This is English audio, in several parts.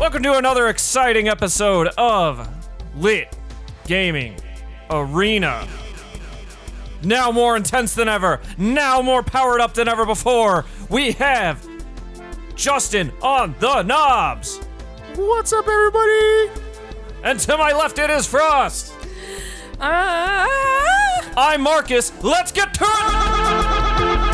Welcome to another exciting episode of Lit Gaming Arena. Now more intense than ever, now more powered up than ever before, we have Justin on the knobs. What's up, everybody? And to my left it is Frost. I'm Marcus. Let's get to it!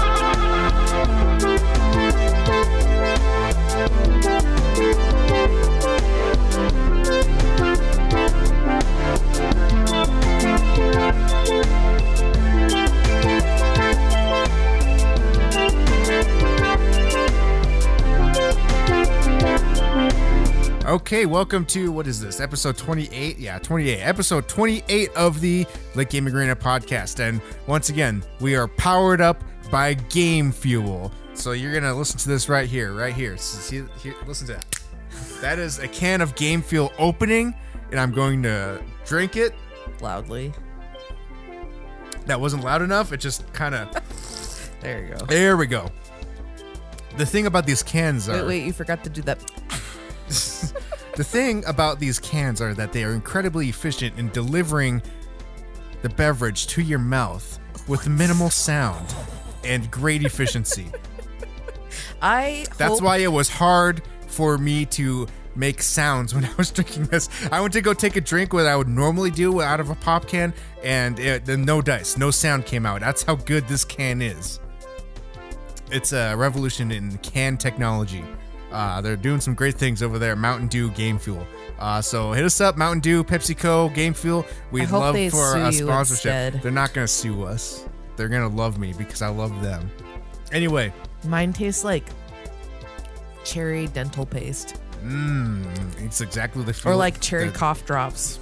Okay, welcome to, what is this, episode 28? Yeah, 28. Episode 28 of the Lit Gaming Arena podcast. And once again, we are powered up by Game Fuel. So you're going to listen to this right here. See, here, listen to that. That is a can of Game Fuel opening, and I'm going to drink it. Loudly. That wasn't loud enough. It just kind of... There you go. There we go. The thing about these cans are... Wait, you forgot to do that. The thing about these cans are that they are incredibly efficient in delivering the beverage to your mouth with minimal sound and great efficiency. That's why it was hard for me to make sounds when I was drinking this. I went to go take a drink what I would normally do out of a pop can, and no dice, no sound came out. That's how good this can is. It's a revolution in can technology. They're doing some great things over there at Mountain Dew Game Fuel. So hit us up, Mountain Dew, PepsiCo, Game Fuel. We'd love for a sponsorship. They're not going to sue us. They're going to love me because I love them. Anyway. Mine tastes like cherry dental paste. It's exactly the feel. Or like cherry cough drops.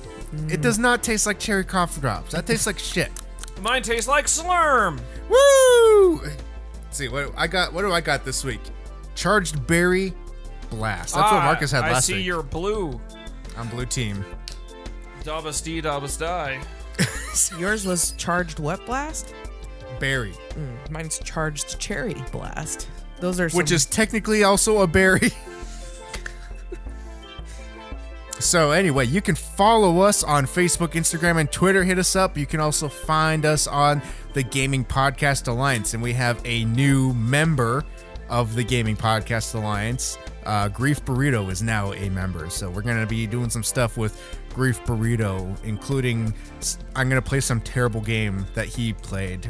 It does not taste like cherry cough drops. That tastes like shit. Mine tastes like Slurm. Woo! Let's see, what do I got this week? Charged Berry Blast. That's what Marcus had last week. I see you're blue. I'm blue team. Dabbas dee, dabbas die. Yours was charged what blast? Berry. Mine's charged cherry blast. Those are which is technically also a berry. So anyway, you can follow us on Facebook, Instagram, and Twitter. Hit us up. You can also find us on the Gaming Podcast Alliance, and we have a new member of the Gaming Podcast Alliance. Grief Burrito is now a member, so we're gonna be doing some stuff with Grief Burrito, including I'm gonna play some terrible game that he played.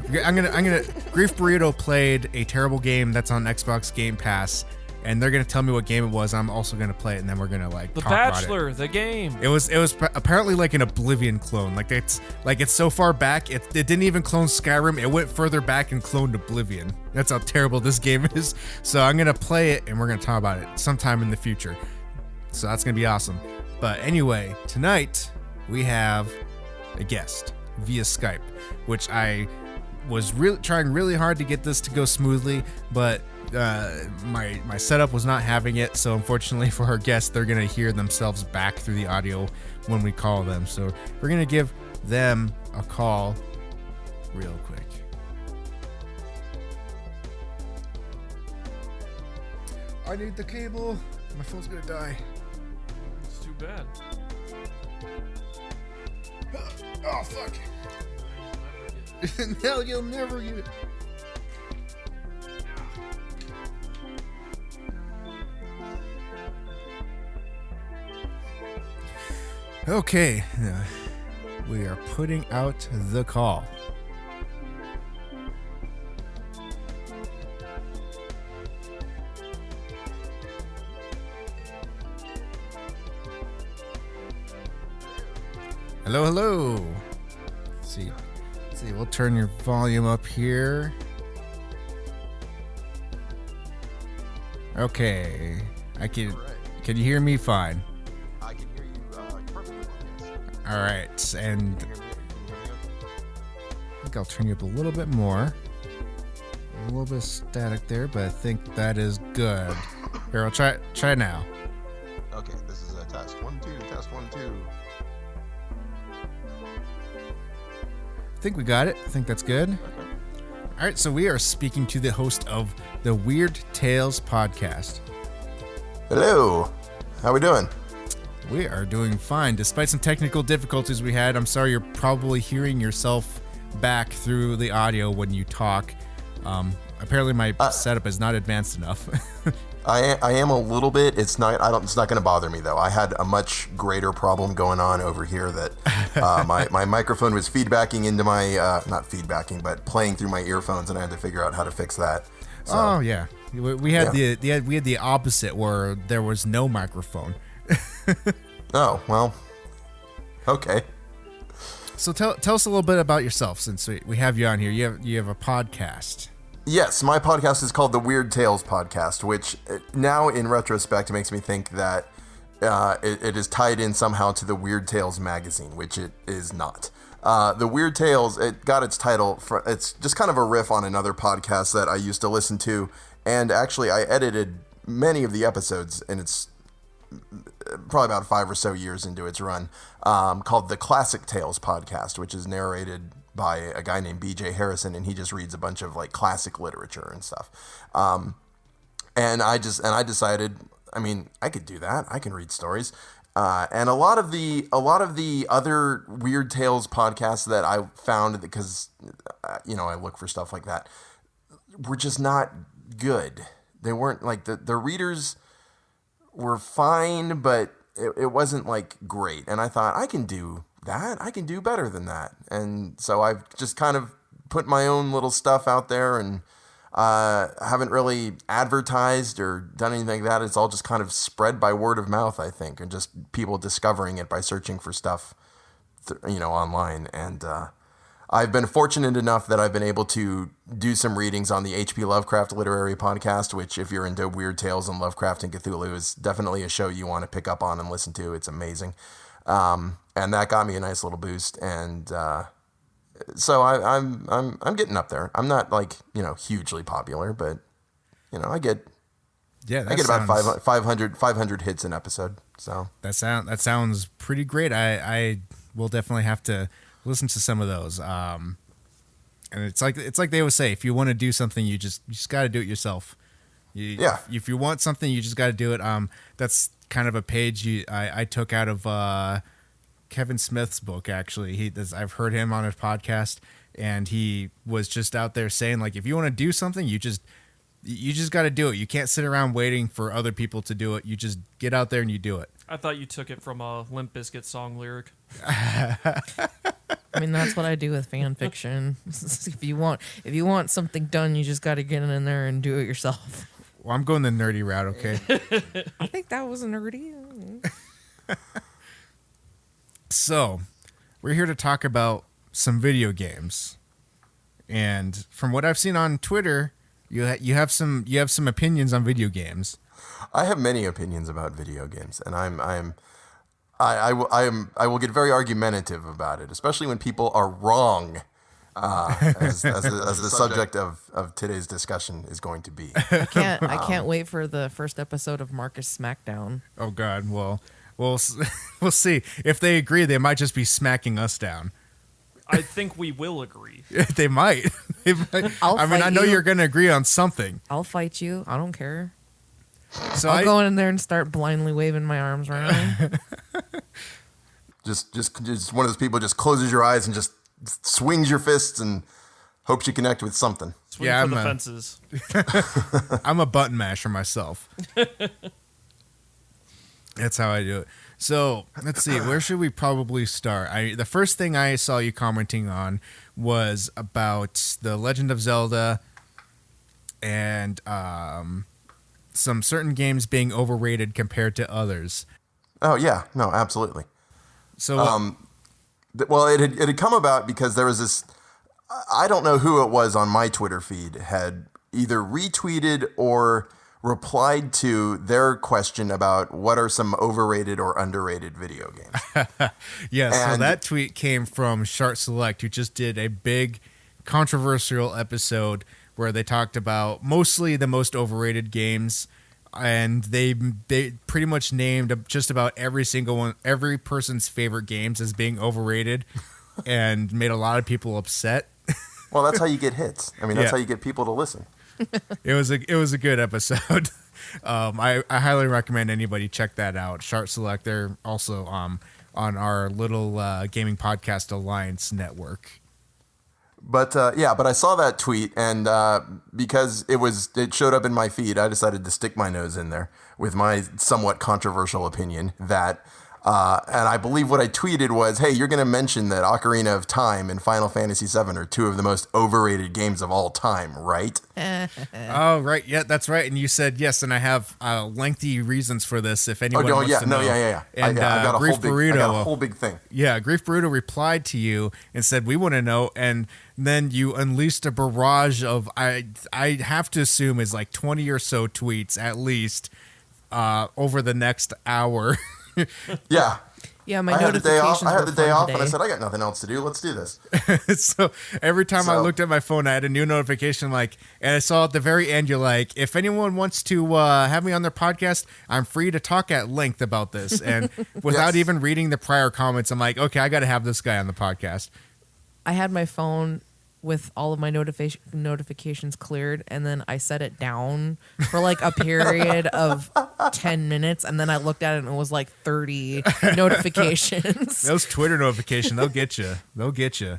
Grief Burrito played a terrible game that's on Xbox Game Pass, and they're gonna tell me what game it was. I'm also gonna play it, and then we're gonna talk about it. The Bachelor, the game. It was apparently like an Oblivion clone. It's so far back. It didn't even clone Skyrim. It went further back and cloned Oblivion. That's how terrible this game is. So I'm gonna play it, and we're gonna talk about it sometime in the future. So that's gonna be awesome. But anyway, tonight we have a guest via Skype, which I was trying really hard to get this to go smoothly, but my setup was not having it, so unfortunately for our guests, they're gonna hear themselves back through the audio when we call them. So we're gonna give them a call real quick. I need the cable. My phone's gonna die. It's too bad. Oh fuck. No, you'll never get it. Okay, we are putting out the call. Hello. Let's see, we'll turn your volume up here. Okay, can you hear me fine? I can hear you perfectly well, yes. All right, and I think I'll turn you up a little bit more. A little bit of static there, but I think that is good. Here, I'll try now. Okay, this is a test 1 2, test 1 2. I think we got it. I think that's good. Okay. All right, so we are speaking to the host of the Weird Tales podcast. Hello. How we doing? We are doing fine, despite some technical difficulties we had. I'm sorry you're probably hearing yourself back through the audio when you talk. Apparently my setup is not advanced enough. I am a little bit. It's not going to bother me though. I had a much greater problem going on over here that my microphone was feedbacking into my not feedbacking, but playing through my earphones, and I had to figure out how to fix that. So, Oh yeah, we had the opposite where there was no microphone. Oh well. Okay. So tell us a little bit about yourself, since we have you on here. You have a podcast. Yes, my podcast is called the Weird Tales Podcast, which now in retrospect makes me think that it is tied in somehow to the Weird Tales magazine, which it is not. The Weird Tales, it got its title, it's just kind of a riff on another podcast that I used to listen to, and actually I edited many of the episodes, and it's probably about 5 or so years into its run, called the Classic Tales Podcast, which is narrated by a guy named BJ Harrison, and he just reads a bunch of like classic literature and stuff. And I decided, I mean, I could do that. I can read stories. And a lot of the other Weird Tales podcasts that I found, because I look for stuff like that, were just not good. They weren't like the readers were fine, but it wasn't like great. And I thought, I can do that. I can do better than that. And so I've just kind of put my own little stuff out there, and haven't really advertised or done anything like that. It's all just kind of spread by word of mouth, I think, and just people discovering it by searching for stuff, online. And I've been fortunate enough that I've been able to do some readings on the H.P. Lovecraft Literary Podcast, which, if you're into weird tales and Lovecraft and Cthulhu, is definitely a show you want to pick up on and listen to. It's amazing. And that got me a nice little boost. And so I'm getting up there. I'm not like, hugely popular, but I get about 500 hits an episode. So that sounds pretty great. I will definitely have to listen to some of those. And it's like they always say, if you want to do something, you just got to do it yourself. If you want something, you just got to do it. That's kind of a page I took out of Kevin Smith's book. Actually, I've heard him on his podcast, and he was just out there saying, like, if you want to do something, you just got to do it. You can't sit around waiting for other people to do it. You just get out there and you do it. I thought you took it from a Limp Bizkit song lyric. I mean, that's what I do with fan fiction. If you want something done, you just got to get in there and do it yourself. Well, I'm going the nerdy route, okay? I think that was nerdy. So, we're here to talk about some video games, and from what I've seen on Twitter, you have some opinions on video games. I have many opinions about video games, and I will get very argumentative about it, especially when people are wrong, as the subject of today's discussion is going to be. I can't wait for the first episode of Marcus Smackdown. Oh God, well, we'll see. If they agree, they might just be smacking us down. I think we will agree. They might. I know you're going to agree on something. I'll fight you. I don't care. So I'll go in there and start blindly waving my arms around. just one of those people just closes your eyes and just swings your fists and hopes you connect with something. Swing for the fences. I'm a button masher myself. That's how I do it. So let's see. Where should we probably start? The first thing I saw you commenting on was about The Legend of Zelda and some certain games being overrated compared to others. Oh yeah, no, absolutely. So, well, it had come about because there was this. I don't know who it was on my Twitter feed had either retweeted or replied to their question about what are some overrated or underrated video games. Yeah, so that tweet came from Shart Select, who just did a big controversial episode where they talked about mostly the most overrated games, and they pretty much named just about every person's favorite games as being overrated, and made a lot of people upset. Well, that's how you get hits. I mean, that's how you get people to listen. It was a good episode. I highly recommend anybody check that out. Chart Select. They're also on our little gaming podcast alliance network. But but I saw that tweet, and because it showed up in my feed, I decided to stick my nose in there with my somewhat controversial opinion that, and I believe what I tweeted was, hey, you're going to mention that Ocarina of Time and Final Fantasy VII are two of the most overrated games of all time, right? Oh, right. Yeah, that's right. And you said yes, and I have lengthy reasons for this if anyone wants to know. And I got a whole big thing. Yeah, Grief Burrito replied to you and said, we want to know, and then you unleashed a barrage of, I have to assume is like 20 or so tweets at least over the next hour. Yeah. Yeah, my notifications I had the day off, today. and I said, I got nothing else to do. Let's do this. So every time I looked at my phone, I had a new notification, and I saw at the very end, you're like, if anyone wants to have me on their podcast, I'm free to talk at length about this. And without even reading the prior comments, I'm like, okay, I got to have this guy on the podcast. I had my phone with all of my notifications cleared, and then I set it down for like a period of 10 minutes, and then I looked at it and it was like 30 notifications. Those Twitter notifications, they'll get you. They'll get you.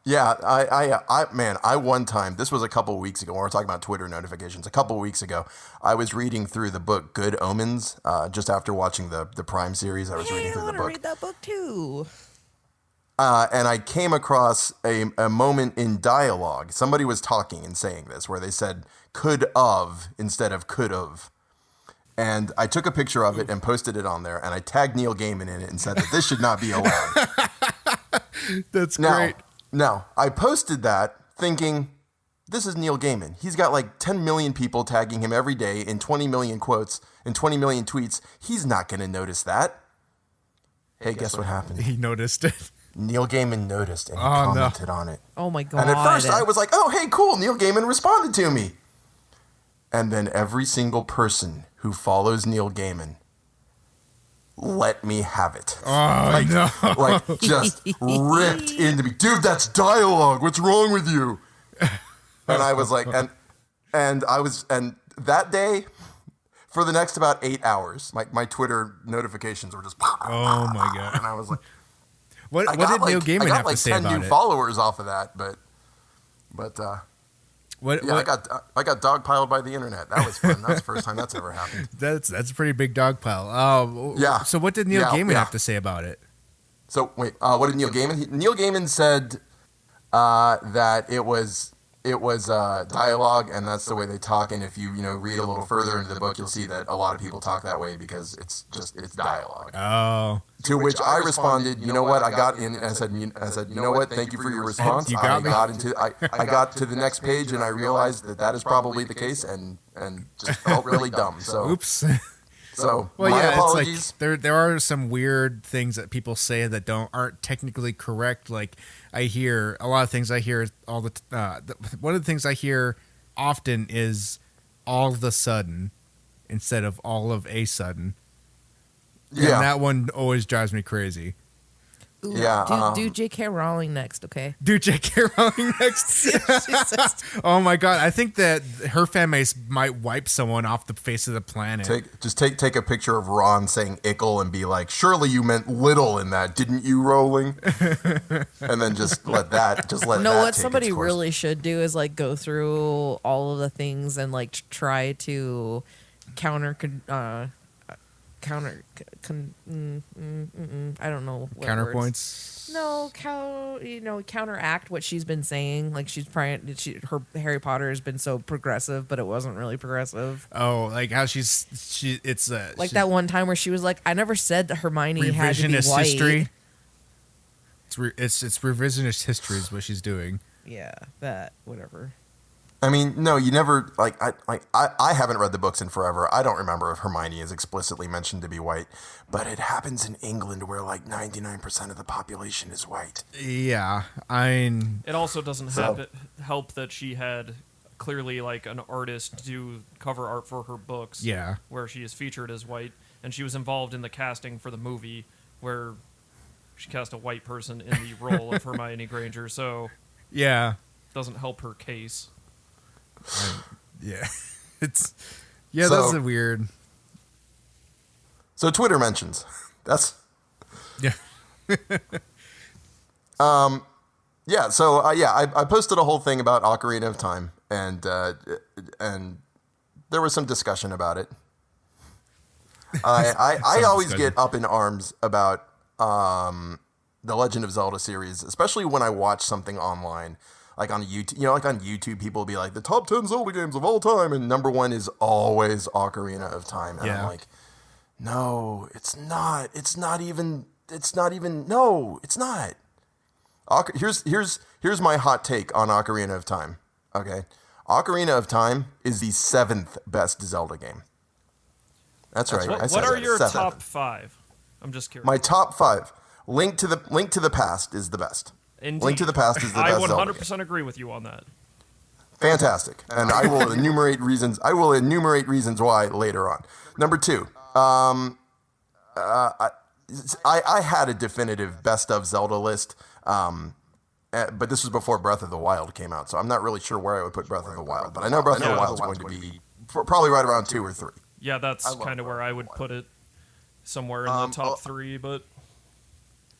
Yeah, I one time, this was a couple of weeks ago when we were talking about Twitter notifications. A couple of weeks ago, I was reading through the book Good Omens just after watching the Prime series. I was reading through the book. I want to read that book too. And I came across a moment in dialogue. Somebody was talking and saying this, where they said could of instead of could of. And I took a picture of it and posted it on there, and I tagged Neil Gaiman in it and said that this should not be allowed. That's great. Now, I posted that thinking, this is Neil Gaiman. He's got like 10 million people tagging him every day in 20 million quotes and 20 million tweets. He's not going to notice that. Hey, guess what happened? He noticed it. Neil Gaiman noticed and he commented on it. Oh my God. And at first I was like, oh, hey, cool. Neil Gaiman responded to me. And then every single person who follows Neil Gaiman let me have it. Oh, no. Like just ripped into me. Dude, that's dialogue. What's wrong with you? And I was like, and that day, for the next about 8 hours, my Twitter notifications were just, oh my God. And I was like, What did Neil Gaiman have to say about it? I got like 10 new followers off of that, but I got dogpiled by the internet. That was fun. That's the first time that's ever happened. That's a pretty big dog pile. Yeah. So what did Neil Gaiman have to say about it? So wait, what did Neil Gaiman? Neil Gaiman said that it was dialogue, and that's the way they talk. And if you read a little further into the book, you'll see that a lot of people talk that way because it's dialogue. Oh. To which I responded, you know what? I got in and I said, you know what? Thank you for your response. You got me. I got to the next page and I realized that is probably the case, and just felt really dumb. So oops. So my apologies. It's like there are some weird things that people say that aren't technically correct. Like I hear a lot of things. I hear all one of the things I hear often is all of the sudden instead of all of a sudden. Yeah, and that one always drives me crazy. Ooh, yeah, do J.K. Rowling next, okay? Do J.K. Rowling next. Oh my God, I think that her fan base might wipe someone off the face of the planet. Take a picture of Ron saying ickle and be like, surely you meant little in that, didn't you, Rowling? And then just let that. No, what somebody really should do is like go through all of the things and like try to I don't know what counterpoints. Words. No, counteract what she's been saying. Like her Harry Potter has been so progressive, but it wasn't really progressive. Oh, like how it's like that one time where she was like, I never said that Hermione had to be white. History. It's revisionist history is what she's doing. Yeah, that whatever. I mean, no, you never I haven't read the books in forever. I don't remember if Hermione is explicitly mentioned to be white, but it happens in England where like 99% of the population is white. Yeah, it also doesn't help that she had clearly like an artist do cover art for her books. Yeah, where she is featured as white, and she was involved in the casting for the movie where she cast a white person in the role of Hermione Granger. So yeah, doesn't help her case. Yeah, it's Yeah, So- that's a weird. So Twitter mentions. That's Yeah. yeah. So I posted a whole thing about Ocarina of Time, and there was some discussion about it. I always discussion. get up in arms about the Legend of Zelda series, especially when I watch something online, like on YouTube. Like on YouTube, people will be like the top 10 Zelda games of all time, and number one is always Ocarina of Time, and I'm Yeah. like, no, it's not. It's not even. No, it's not. Here's my hot take on Ocarina of Time. Okay, Ocarina of Time is the 7th best Zelda game. That's right. I said What are that. your 7th. top 5? I'm just curious. My top 5. Link to the Past is the best. Indeed. Link to the Past is the I best. 100% Zelda game. agree with you on that. Fantastic, and I will enumerate reasons. I will enumerate reasons why later on. Number 2. I had a definitive best of Zelda list, but this was before Breath of the Wild came out, so I'm not really sure where I would put Breath of the Wild. But I know Breath of the Wild is going to be probably right around 2 or 3. Yeah, that's kind of where I would put it, somewhere in the top 3. But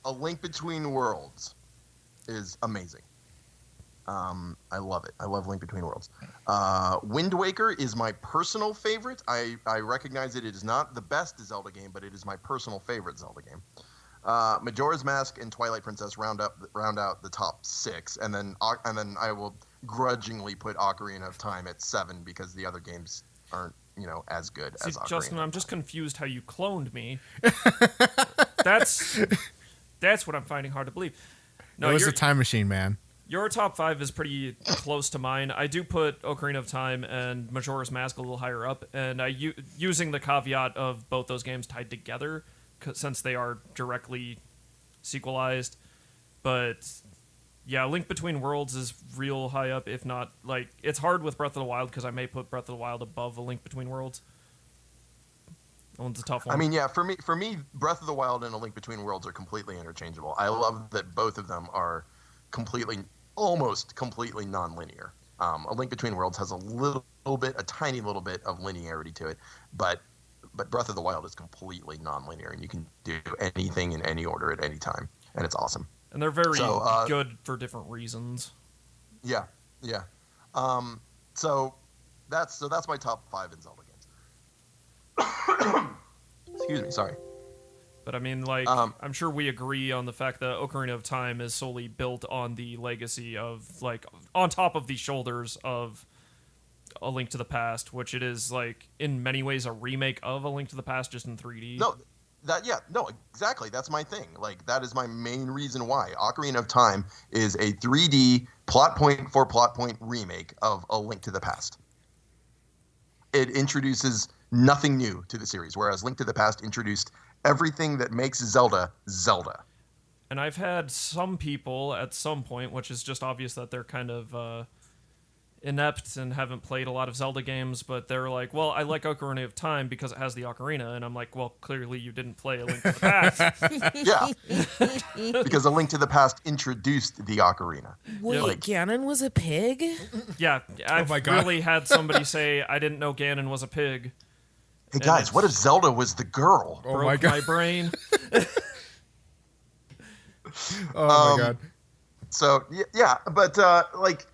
A Link Between Worlds is amazing. I love it. I love Link Between Worlds. Wind Waker is my personal favorite. I recognize that it is not the best Zelda game, but it is my personal favorite Zelda game. Majora's Mask and Twilight Princess round out the top 6, and then I will grudgingly put Ocarina of Time at 7 because the other games aren't as good as Ocarina. Justin, I'm just confused how you cloned me. That's what I'm finding hard to believe. No, It was a time machine, man. Your top 5 is pretty close to mine. I do put Ocarina of Time and Majora's Mask a little higher up, and using the caveat of both those games tied together, since they are directly sequelized. But yeah, Link Between Worlds is real high up, if not, like, it's hard with Breath of the Wild because I may put Breath of the Wild above A Link Between Worlds. That one's a tough one. I mean, yeah, for me, Breath of the Wild and A Link Between Worlds are completely interchangeable. I love that both of them are almost completely non-linear. A Link Between Worlds has a tiny little bit of linearity to it, but Breath of the Wild is completely non-linear, and you can do anything in any order at any time, and it's awesome. And they're very good for different reasons. Yeah. So that's my top 5 in Zelda games. Excuse me, sorry. But I mean, like, I'm sure we agree on the fact that Ocarina of Time is solely built on the legacy of, like, on top of the shoulders of A Link to the Past, which it is, like, in many ways a remake of A Link to the Past, just in 3D. No, exactly. That's my thing. Like, that is my main reason why Ocarina of Time is a 3D plot point remake of A Link to the Past. It introduces nothing new to the series, whereas Link to the Past introduced everything that makes Zelda. And I've had some people at some point, which is just obvious that they're kind of inept and haven't played a lot of Zelda games, but they're like, well, I like Ocarina of Time because it has the ocarina, and I'm like, well, clearly you didn't play A Link to the Past. Yeah. Because A Link to the Past introduced the ocarina. Wait, Ganon was a pig? Yeah, I've my God. really had somebody say, I didn't know Ganon was a pig. Hey guys, what if Zelda was the girl? Oh Broke my God. my brain. Oh my God. So yeah, but like,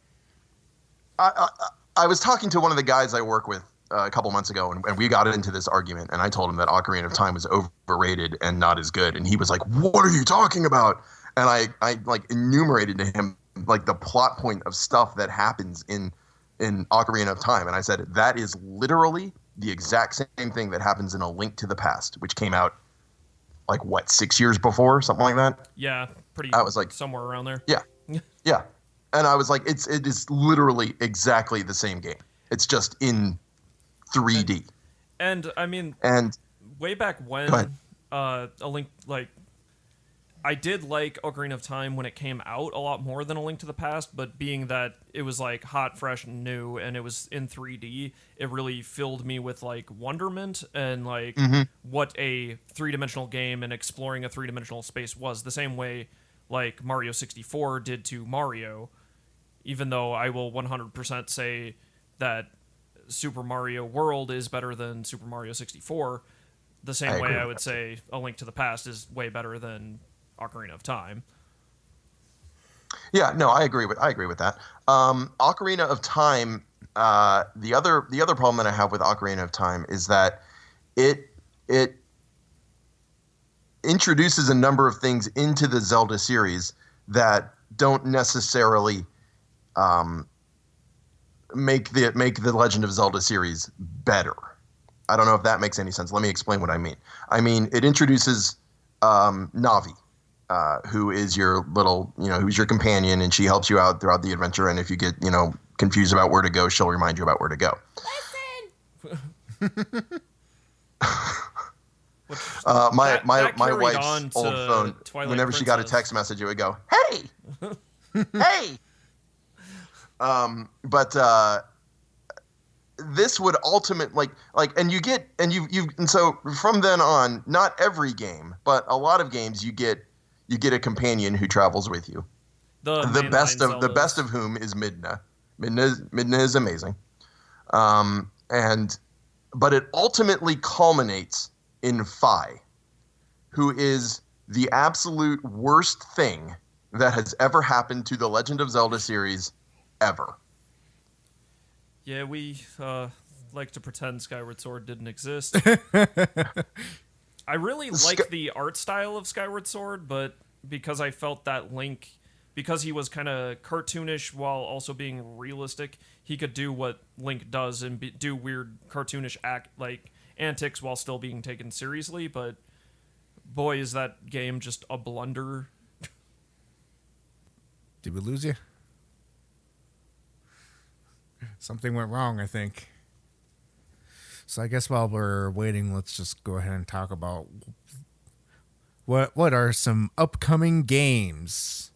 I was talking to one of the guys I work with a couple months ago, and we got into this argument, and I told him that Ocarina of Time was overrated and not as good, and he was like, "What are you talking about?" And I like enumerated to him like the plot point of stuff that happens in Ocarina of Time, and I said that is literally the exact same thing that happens in A Link to the Past, which came out like 6 years before, something like that. Yeah, pretty. I was like, somewhere around there. Yeah. And I was like, it is literally exactly the same game. It's just in 3D. And I mean, And way back Go when, ahead. A Link, like, I did like Ocarina of Time when it came out a lot more than A Link to the Past, but being that it was like hot, fresh, and new, and it was in 3D, it really filled me with like wonderment and like what a three-dimensional game and exploring a three-dimensional space was. The same way like Mario 64 did to Mario, even though I will 100% say that Super Mario World is better than Super Mario 64, the same way I would say A Link to the Past is way better than Ocarina of Time. Yeah, no, I agree with that. Ocarina of Time. The other problem that I have with Ocarina of Time is that it introduces a number of things into the Zelda series that don't necessarily make the Legend of Zelda series better. I don't know if that makes any sense. Let me explain what I mean. I mean, it introduces Navi, who is your little, who's your companion, and she helps you out throughout the adventure. And if you get, confused about where to go, she'll remind you about where to go. Listen. My wife's on old phone, Twilight whenever she got a text message, it would go, "Hey, hey." But this would ultimately and so from then on, not every game, but a lot of games, you get a companion who travels with you. The best of whom is Midna. Midna is amazing. But it ultimately culminates in Fi, who is the absolute worst thing that has ever happened to the Legend of Zelda series ever. Yeah, we like to pretend Skyward Sword didn't exist. I really like the art style of Skyward Sword, but because I felt that Link, because he was kind of cartoonish while also being realistic, he could do what Link does and do weird cartoonish antics while still being taken seriously. But boy, is that game just a blunder. Did we lose you? Something went wrong, I think. So I guess while we're waiting, let's just go ahead and talk about what are some upcoming games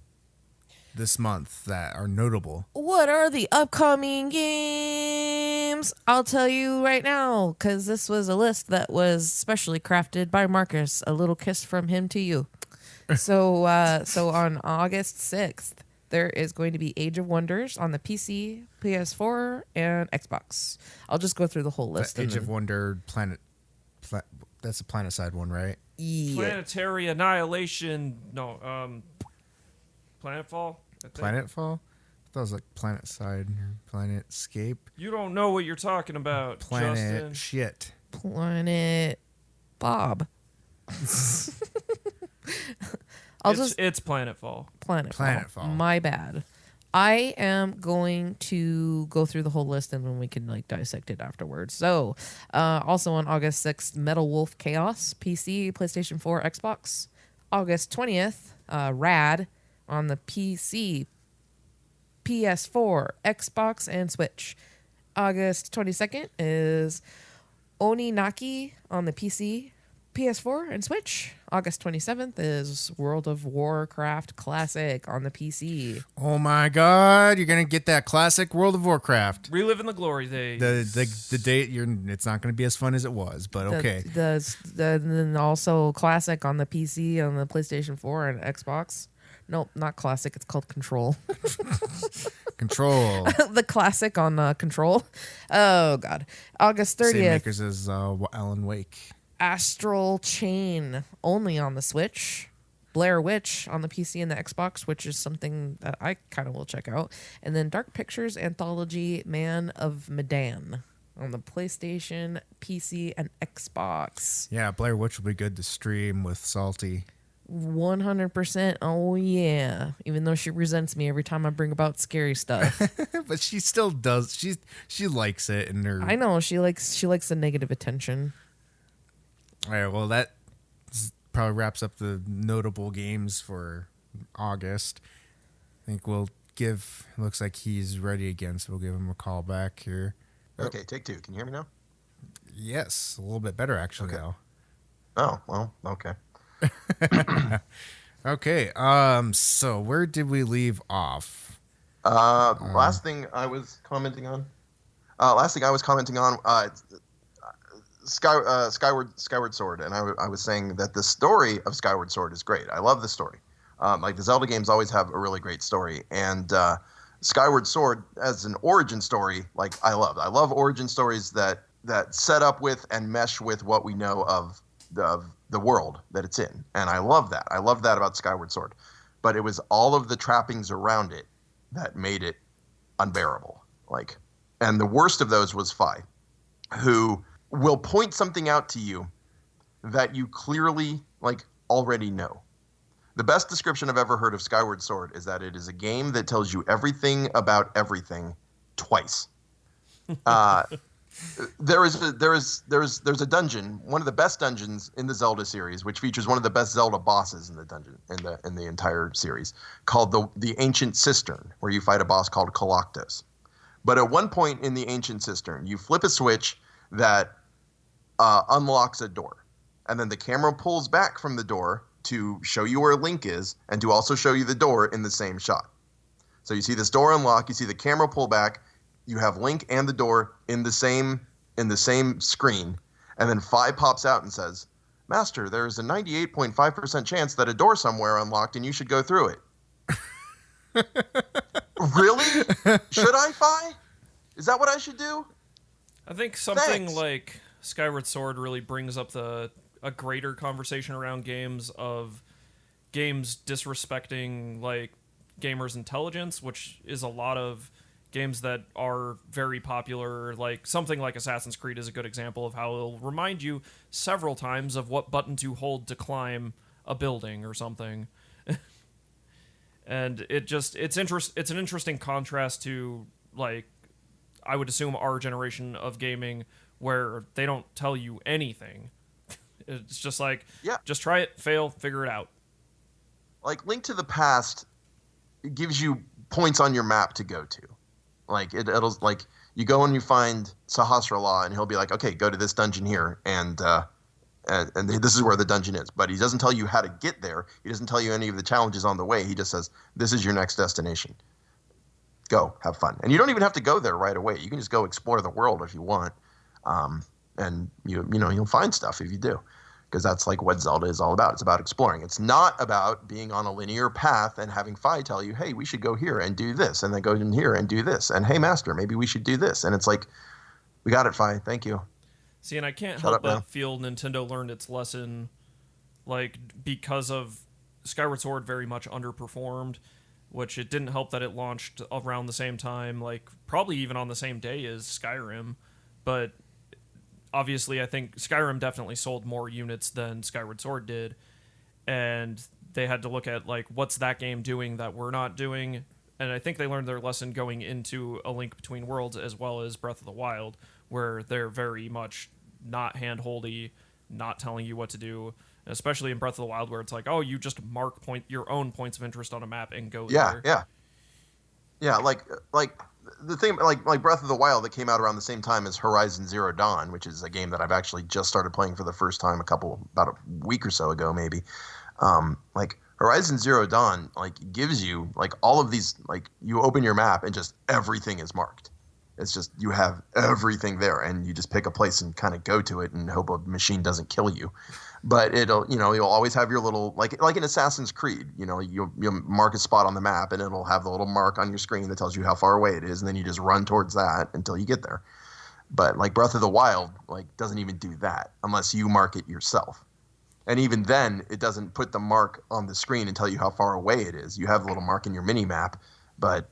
this month that are notable. What are the upcoming games? I'll tell you right now, because this was a list that was specially crafted by Marcus. A little kiss from him to you. So on August 6th, there is going to be Age of Wonders on the PC, PS4, and Xbox. I'll just go through the whole list. Age of Wonder that's a PlanetSide one, right? Yeah. Planetary Annihilation. No, Planetfall? Planetfall? I thought it was like PlanetSide, Planetscape. You don't know what you're talking about, Justin. Shit. Planet Bob. It's Planetfall. Planetfall. My bad. I am going to go through the whole list and then we can dissect it afterwards. So, also on August 6th, Metal Wolf Chaos, PC, PlayStation 4, Xbox. August 20th, Rad on the PC, PS4, Xbox, and Switch. August 22nd is Oninaki on the PC, PS4, and Switch. August 27th is World of Warcraft Classic on the PC. Oh my god, you're going to get that classic World of Warcraft. Reliving the glory days. The date, it's not going to be as fun as it was, but okay. Then also Classic on the PC, on the PlayStation 4, and Xbox. Nope, not Classic. It's called Control. Control. The Classic on Control. Oh, God. August 30th. Same makers as Alan Wake. Astral Chain, only on the Switch. Blair Witch on the PC and the Xbox, which is something that I kind of will check out. And then Dark Pictures Anthology Man of Medan on the PlayStation, PC, and Xbox. Yeah, Blair Witch will be good to stream with Salty. 100%. Oh, yeah. Even though she resents me every time I bring about scary stuff. But she still does. She likes it. I know. She likes the negative attention. All right, well, that probably wraps up the notable games for August. I think looks like he's ready again, so we'll give him a call back here. Okay, take two. Can you hear me now? Yes, a little bit better, actually, now. Oh, well, okay. Okay, so where did we leave off? Last thing I was commenting on, Skyward Sword, and I was saying that the story of Skyward Sword is great. I love the story. The Zelda games always have a really great story, and Skyward Sword as an origin story, like I love origin stories that set up with and mesh with what we know of the world that it's in, and I love that about Skyward Sword. But it was all of the trappings around it that made it unbearable. Like, and the worst of those was Fi, who will point something out to you that you clearly like already know. The best description I've ever heard of Skyward Sword is that it is a game that tells you everything about everything twice. There's a dungeon, one of the best dungeons in the Zelda series, which features one of the best Zelda bosses in the dungeon in the entire series, called the Ancient Cistern, where you fight a boss called Coloctos. But at one point in the Ancient Cistern, you flip a switch that unlocks a door, and then the camera pulls back from the door to show you where Link is, and to also show you the door in the same shot. So you see this door unlock, you see the camera pull back, you have Link and the door in the same screen, and then Fi pops out and says, "Master, there is a 98.5% chance that a door somewhere unlocked, and you should go through it." Really? Should I, Fi? Is that what I should do? I think something like Skyward Sword really brings up a greater conversation around games disrespecting like gamers' intelligence, which is a lot of games that are very popular. Like something like Assassin's Creed is a good example of how it'll remind you several times of what button to hold to climb a building or something. And it's an interesting contrast to, like, I would assume our generation of gaming, where they don't tell you anything. It's just like, just try it, fail, figure it out. Like Link to the Past, it gives you points on your map to go to. Like it'll like you go and you find Sahasrara, and he'll be like, okay, go to this dungeon here, and this is where the dungeon is. But he doesn't tell you how to get there. He doesn't tell you any of the challenges on the way. He just says, this is your next destination. Go, have fun. And you don't even have to go there right away. You can just go explore the world if you want. And you'll find stuff if you do. Because that's like what Zelda is all about. It's about exploring. It's not about being on a linear path and having Fi tell you, hey, we should go here and do this, and then go in here and do this. And hey, Master, maybe we should do this. And it's like, we got it, Fi. Thank you. See, and I can't help but feel Nintendo learned its lesson, like, because of Skyward Sword very much underperformed, which it didn't help that it launched around the same time, like, probably even on the same day as Skyrim, but obviously I think Skyrim definitely sold more units than Skyward Sword did, and they had to look at, like, what's that game doing that we're not doing, and I think they learned their lesson going into A Link Between Worlds as well as Breath of the Wild, where they're very much not hand-holdy, not telling you what to do, especially in Breath of the Wild, where it's like, oh, you just mark your own points of interest on a map and go there. Yeah, like the thing, like Breath of the Wild that came out around the same time as Horizon Zero Dawn, which is a game that I've actually just started playing for the first time about a week or so ago, maybe. Like Horizon Zero Dawn, like, gives you like all of these, like, you open your map and just everything is marked. It's just, you have everything there, and you just pick a place and kind of go to it and hope a machine doesn't kill you. But you'll always have your little, like in Assassin's Creed, you'll mark a spot on the map, and it'll have the little mark on your screen that tells you how far away it is, and then you just run towards that until you get there. But like Breath of the Wild, like, doesn't even do that unless you mark it yourself. And even then, it doesn't put the mark on the screen and tell you how far away it is. You have a little mark in your mini map, but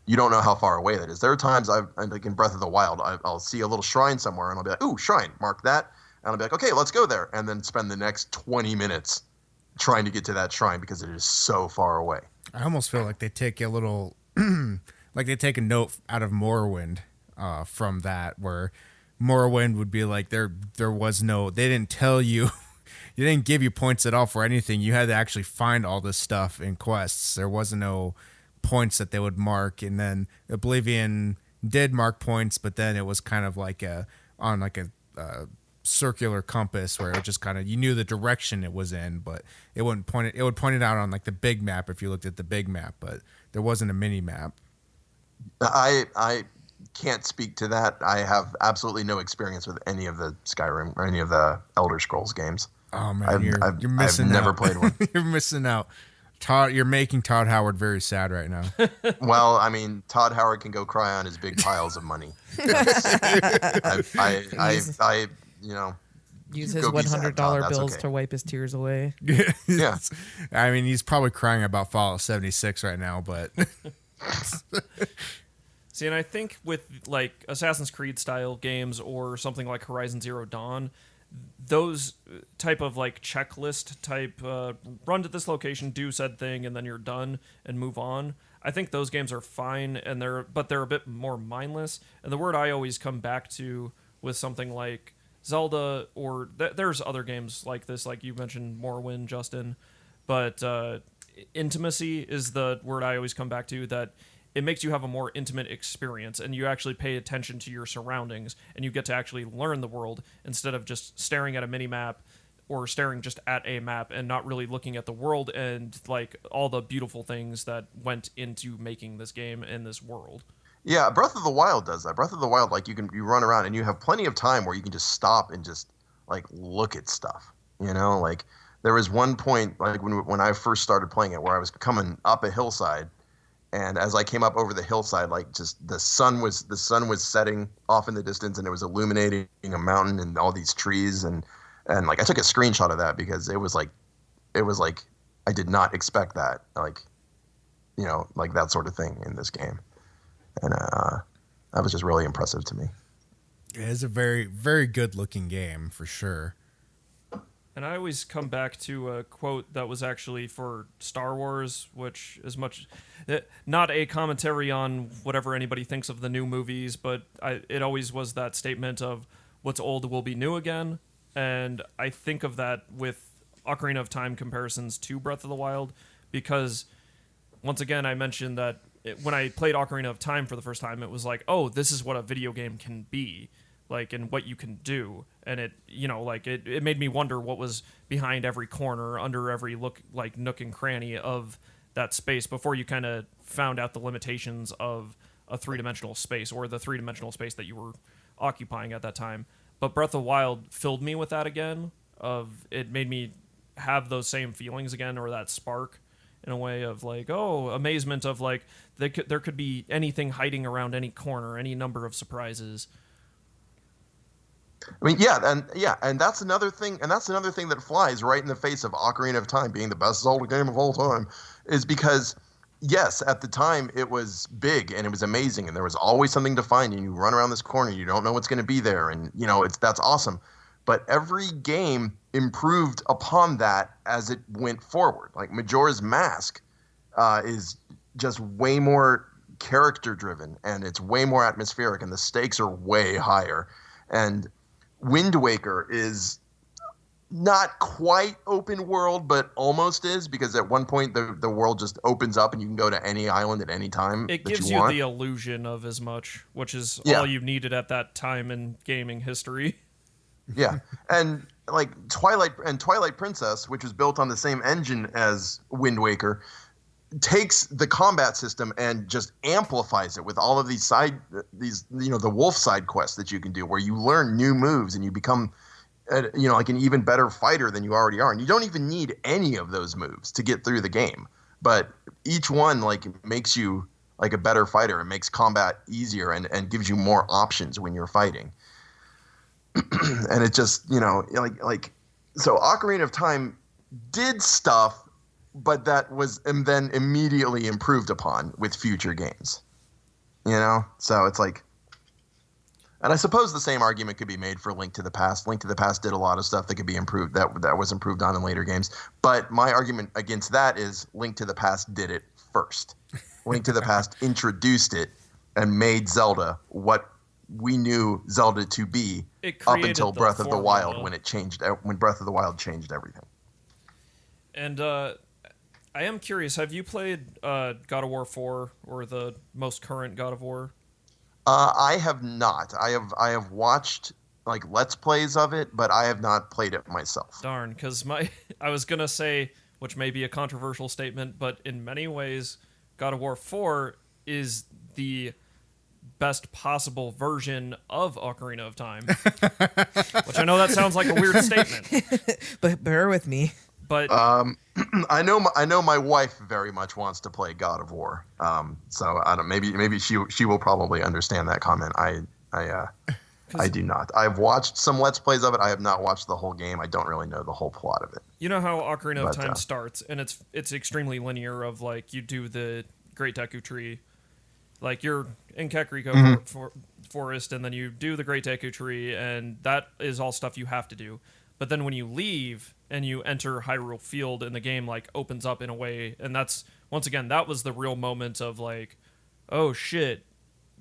you don't know how far away that is. There are times like in Breath of the Wild, I'll see a little shrine somewhere, and I'll be like, ooh, shrine, mark that. And I'll be like, okay, let's go there. And then spend the next 20 minutes trying to get to that shrine because it is so far away. I almost feel like they take a little, like they take a note out of Morrowind from that, where Morrowind would be like, there was no, they didn't tell you, they didn't give you points at all for anything. You had to actually find all this stuff in quests. There wasn't no points that they would mark. And then Oblivion did mark points, but then it was kind of like on a circular compass, where it just kind of, you knew the direction it was in, but it would point it out on like the big map if you looked at the big map, but there wasn't a mini map. I can't speak to that. I have absolutely no experience with any of the Skyrim or any of the Elder Scrolls games. Oh man, you're missing out. I've never played one. You're missing out. Todd, you're making Todd Howard very sad right now. Well, I mean, Todd Howard can go cry on his big piles of money. I you know, Use his go be sad, $100 Todd, that's bills okay. to wipe his tears away. Yeah. I mean, he's probably crying about Fallout 76 right now, but See, and I think with like Assassin's Creed style games or something like Horizon Zero Dawn, those type of like checklist type run to this location, do said thing, and then you're done and move on. I think those games are fine, and they're a bit more mindless. And the word I always come back to with something like Zelda, or there's other games like this, like you mentioned Morrowind, Justin, but intimacy is the word I always come back to, that it makes you have a more intimate experience, and you actually pay attention to your surroundings, and you get to actually learn the world instead of just staring at a mini map or staring just at a map and not really looking at the world and like all the beautiful things that went into making this game and this world. Yeah, Breath of the Wild does that. Breath of the Wild, like you run around and you have plenty of time where you can just stop and just like look at stuff. You know, like there was one point like when I first started playing it where I was coming up a hillside, and as I came up over the hillside, like just the sun was setting off in the distance, and it was illuminating a mountain and all these trees, and like I took a screenshot of that because it was like I did not expect that, like, you know, like that sort of thing in this game. And that was just really impressive to me. it is a very, very good looking game for sure. And I always come back to a quote that was actually for Star Wars, which is not a commentary on whatever anybody thinks of the new movies, but it always was that statement of what's old will be new again. And I think of that with Ocarina of Time comparisons to Breath of the Wild, because once again, I mentioned that when I played Ocarina of Time for the first time, it was like, oh, this is what a video game can be, like, and what you can do. And it, you know, like it made me wonder what was behind every corner, under every like nook and cranny of that space before you kind of found out the limitations of a three-dimensional space, or the three-dimensional space that you were occupying at that time. But Breath of the Wild filled me with that again. It made me have those same feelings again, or that spark in a way of like, oh, amazement of like there could be anything hiding around any corner, any number of surprises. I mean, and that's another thing, that flies right in the face of Ocarina of Time being the best Zelda game of all time, is because, yes, at the time it was big and it was amazing, and there was always something to find, and you run around this corner, you don't know what's going to be there, and you know that's awesome. But every game improved upon that as it went forward. Like Majora's Mask is just way more character driven, and it's way more atmospheric, and the stakes are way higher. And Wind Waker is not quite open world, but almost is, because at one point the world just opens up and you can go to any island at any time. It gives you the illusion of as much, which is all you needed at that time in gaming history. Yeah, and like Twilight Princess, which was built on the same engine as Wind Waker, takes the combat system and just amplifies it with all of these the wolf side quests that you can do, where you learn new moves and you become like an even better fighter than you already are, and you don't even need any of those moves to get through the game, but each one like makes you like a better fighter and makes combat easier and gives you more options when you're fighting. And it just, like so Ocarina of Time did stuff, but that was then immediately improved upon with future games, so it's like, and I suppose the same argument could be made for Link to the Past. Link to the Past did a lot of stuff that could be improved, that was improved on in later games, but my argument against that is Link to the Past did it first. Link to the Past introduced it and made Zelda what we knew Zelda to be up until Breath of the Wild, when Breath of the Wild changed everything. And I am curious, have you played God of War 4, or the most current God of War? I have not. I have watched like Let's Plays of it, but I have not played it myself. Darn, because I was gonna say, which may be a controversial statement, but in many ways, God of War 4 is the best possible version of Ocarina of Time. Which I know that sounds like a weird statement. But bear with me. But I know my wife very much wants to play God of War. So I don't. Maybe she will probably understand that comment. I do not. I've watched some Let's Plays of it. I have not watched the whole game. I don't really know the whole plot of it. you know how Ocarina of Time starts, and it's extremely linear. Of like you do the Great Deku Tree, like you're in Kakariko Forest, and then you do the Great Deku Tree, and that is all stuff you have to do. But then when you leave and you enter Hyrule Field, and the game like opens up in a way, and that's once again that was the real moment of like, oh shit,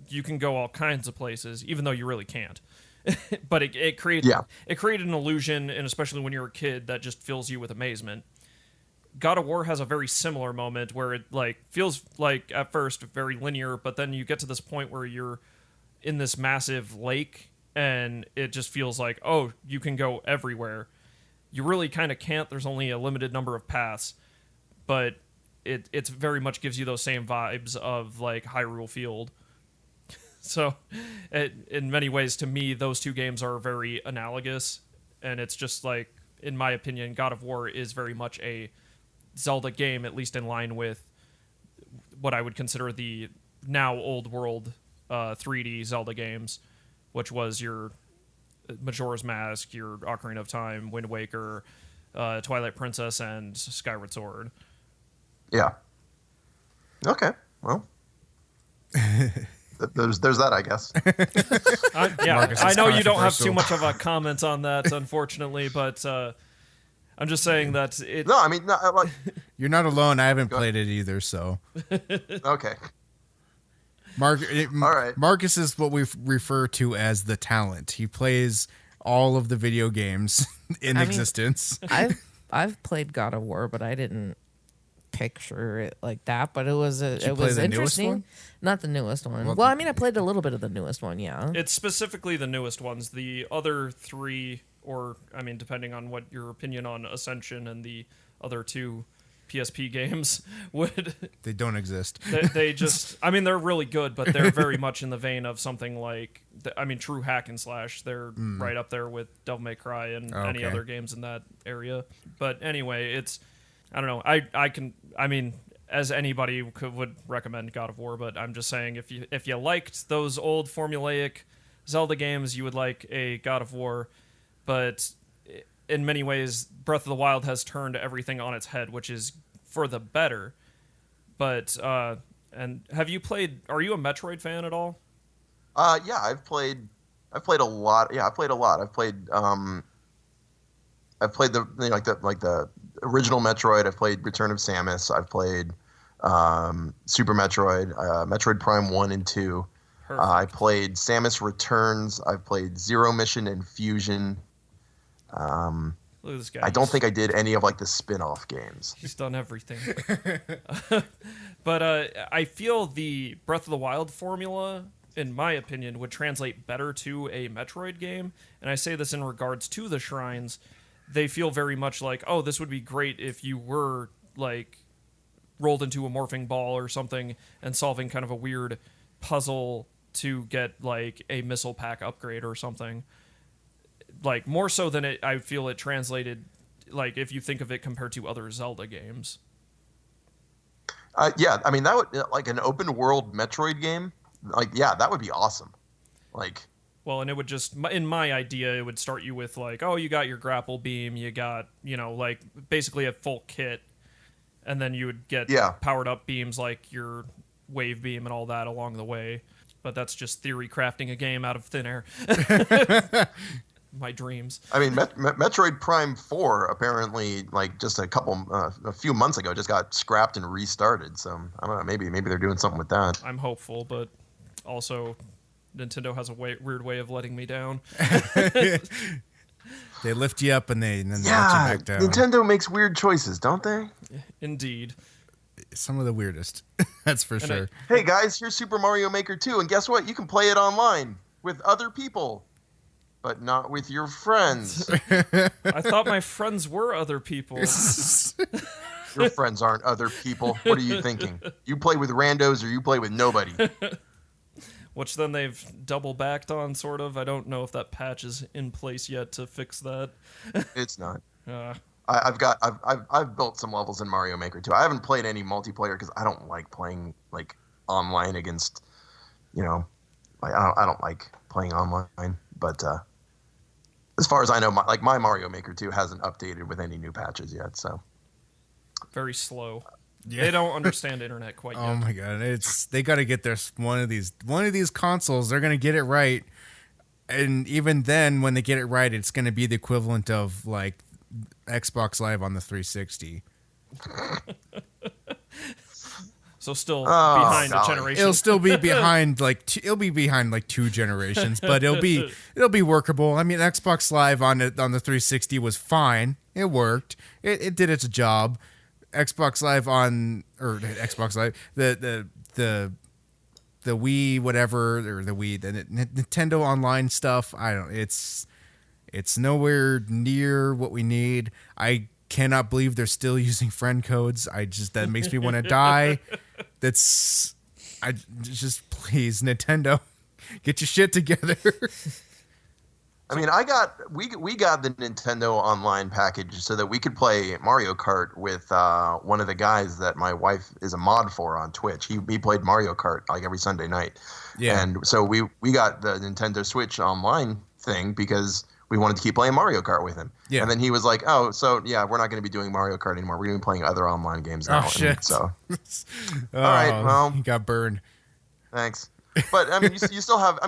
you can go all kinds of places, even though you really can't. But it created an illusion, and especially when you're a kid, that just fills you with amazement. God of War has a very similar moment where it like feels like at first very linear, but then you get to this point where you're in this massive lake, and it just feels like, oh, you can go everywhere. You really kind of can't. There's only a limited number of paths, but it's very much gives you those same vibes of like Hyrule Field. So, in many ways, to me, those two games are very analogous, and it's just like, in my opinion, God of War is very much a Zelda game, at least in line with what I would consider the now old world 3D Zelda games, which was your Majora's Mask, your Ocarina of Time, Wind Waker, Twilight Princess, and Skyward Sword. Yeah. Okay. Well. There's that, I guess. I know you don't have too much of a comment on that, unfortunately, but I'm just saying that it. No, I mean, no, like, You're not alone. I haven't played it either, so. Okay. All right. Marcus is what we refer to as the talent. He plays all of the video games in existence. I've played God of War, but I didn't picture it like that. But it was play was the newest interesting. one? Not the newest one. Well, I mean, I played a little bit of the newest one. Yeah, It's specifically the newest ones. The other three, or I mean, depending on what your opinion on Ascension and the other two PSP games would. They don't exist. They just, I mean, they're really good, but they're very much in the vein of something like, true hack and slash. They're right up there with Devil May Cry and any other games in that area. But anyway, it's, I don't know. As anybody would recommend God of War, but I'm just saying if you liked those old formulaic Zelda games, you would like a God of War. But in many ways, Breath of the Wild has turned everything on its head, which is for the better. But and have you played? Are you a Metroid fan at all? Yeah, I've played a lot. Yeah, I've played a lot. I've played the original Metroid. I've played Return of Samus. I've played Super Metroid, Metroid Prime 1 and 2. I played Samus Returns. I've played Zero Mission and Fusion. Look at this guy. I don't think I did any of like the spin-off games. He's done everything. But I feel the Breath of the Wild formula, in my opinion, would translate better to a Metroid game. And I say this in regards to the shrines. They feel very much like, oh, this would be great if you were like rolled into a morphing ball or something and solving kind of a weird puzzle to get like a missile pack upgrade or something. Like more so than I feel it translated, like if you think of it compared to other Zelda games. Yeah, I mean that would like an open world Metroid game. Like, yeah, that would be awesome. Like, well, and it would just, in my idea, it would start you with like, oh, you got your grapple beam, you got, like basically a full kit, and then you would get powered up beams like your wave beam and all that along the way. But that's just theory crafting a game out of thin air. My dreams. I mean, Metroid Prime 4 apparently, like just a few months ago, just got scrapped and restarted. So I don't know. Maybe they're doing something with that. I'm hopeful, but also Nintendo has a weird way of letting me down. They lift you up and then they let you back down. Nintendo makes weird choices, don't they? Indeed. Some of the weirdest. That's for sure. Hey guys, here's Super Mario Maker 2, and guess what? You can play it online with other people, but not with your friends. I thought my friends were other people. Your friends aren't other people. What are you thinking? You play with randos or you play with nobody? Which then they've double backed on, sort of. I don't know if that patch is in place yet to fix that. It's not. I've built some levels in Mario Maker too. I haven't played any multiplayer because I don't like playing like online against, like I don't like playing online. But as far as I know, my Mario Maker 2 hasn't updated with any new patches yet. So Very slow. Yeah. They don't understand internet quite yet. Oh my god, they got to get their one of these consoles. They're gonna get it right, and even then, when they get it right, it's gonna be the equivalent of like Xbox Live on the 360. So still behind golly. a generation. It'll still be behind it'll be behind like 2 generations, but it'll be workable. I mean, Xbox Live on the 360 was fine. It worked. It did its job. Xbox Live Xbox Live, the Wii whatever, or the Nintendo Online stuff. It's nowhere near what we need. I cannot believe they're still using friend codes. That makes me want to die. Just please, Nintendo, get your shit together. I mean, we got the Nintendo Online package so that we could play Mario Kart with one of the guys that my wife is a mod for on Twitch. He played Mario Kart like every Sunday night. Yeah. And so we got the Nintendo Switch Online thing because we wanted to keep playing Mario Kart with him. Yeah. And then he was like, "Oh, so yeah, we're not going to be doing Mario Kart anymore. We're going to be playing other online games now." Oh shit! So, all right, well, he got burned. Thanks. But I mean, you still have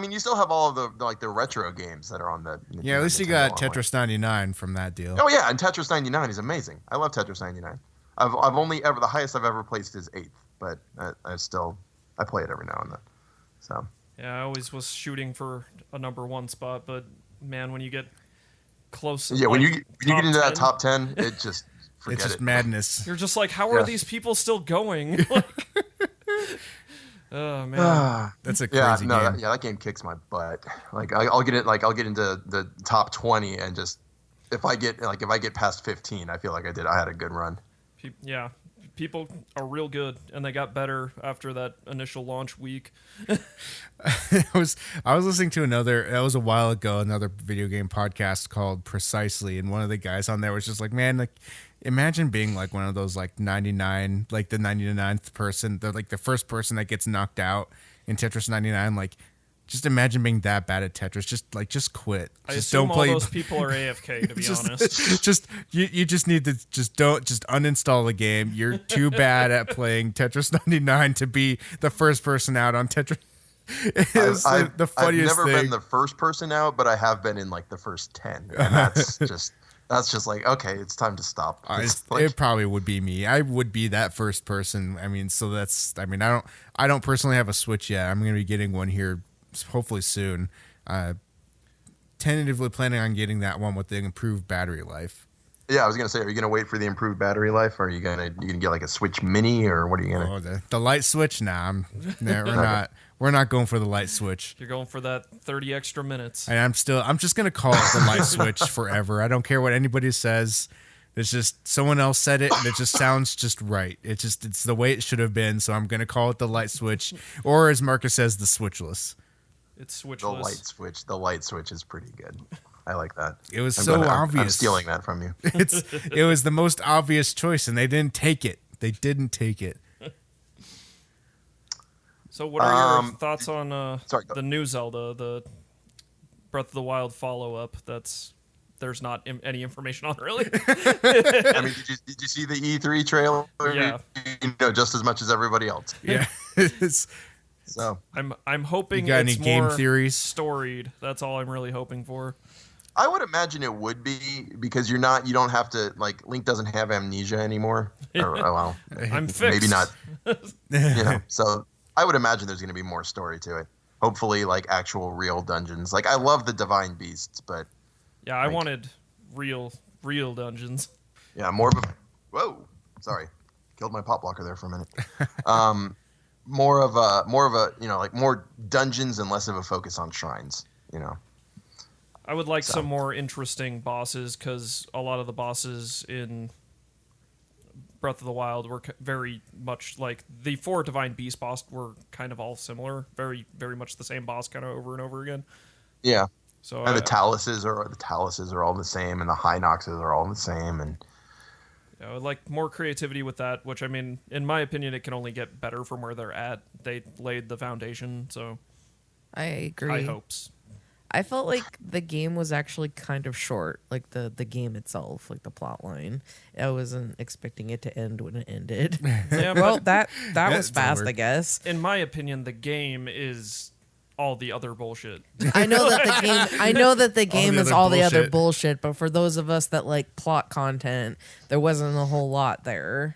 all of the retro games that are on the. Yeah, at least you got Tetris 99 from that deal. Oh yeah, and Tetris 99 is amazing. I love Tetris 99. I've only ever the highest I've ever placed is 8th, but I play it every now and then. So. Yeah, I always was shooting for a number 1 spot, but man, when you get close, when you get into 10, that top 10, it just forget it's just it. madness. You're just like, how are these people still going? Oh man, that's a crazy game. That game kicks my butt. Like I'll get into the top 20 and just if I get past 15, I feel like I had a good run. People are real good, and they got better after that initial launch week. I was listening to it was a while ago, another video game podcast called Precisely, and one of the guys on there was just like, man, like imagine being like one of those like 99, like the 99th person, the first person that gets knocked out in Tetris 99. Like, just imagine being that bad at Tetris. Just quit. I just assume don't play. All those people are AFK, to be honest. You just need to just uninstall the game. You're too bad at playing Tetris 99 to be the first person out on Tetris. The funniest I've never thing. been the first person out, but I have been in like the first 10, and that's just like, okay, it's time to stop. It probably would be me. I would be that first person. I mean, I don't personally have a Switch yet. I'm going to be getting one here hopefully soon. Tentatively planning on getting that one with the improved battery life. Yeah, I was gonna say, are you gonna wait for the improved battery life, or are you gonna get like a Switch Mini, or what are you gonna? Oh, the light switch? Nah, we're not going for the light switch. You're going for that 30 extra minutes. And I'm just gonna call it the light switch forever. I don't care what anybody says. It's just someone else said it, and it just sounds just right. It's the way it should have been. So I'm gonna call it the light switch, or as Marcus says, the switchless. It's switchless. The light switch is pretty good. I like that. It was obvious. I'm stealing that from you. It was the most obvious choice, and they didn't take it. So what are your thoughts on the new Zelda, the Breath of the Wild follow-up? There's not any information on, really. I mean, did you see the E3 trailer? Yeah. You know just as much as everybody else. Yeah. So I'm hoping you got it's any game more theories? Storied. That's all I'm really hoping for. I would imagine it would be because you don't have to, like, Link doesn't have amnesia anymore. I'm fixed. Maybe not. So I would imagine there's going to be more story to it. Hopefully, like, actual real dungeons. Like, I love the Divine Beasts, but yeah, I wanted real dungeons. Yeah, more of a whoa. Sorry, killed my pop blocker there for a minute. More of a like more dungeons and less of a focus on shrines. I would like some more interesting bosses, because a lot of the bosses in Breath of the Wild were very much like the 4 Divine Beast boss were kind of all similar, very very much the same boss kind of over and over again. Yeah. So and the Taluses are all the same, and the Hinoxes are all the same, and I would like more creativity with that, which, I mean, in my opinion, it can only get better from where they're at. They laid the foundation, so I agree. high hopes. I felt like the game was actually kind of short, like the game itself, like the plot line. I wasn't expecting it to end when it ended. Yeah, Well, but that was fast, work. I guess. in my opinion, the game is all the other bullshit. I know that the game is other all the other bullshit. bullshit, but for those of us that like plot content, there wasn't a whole lot there.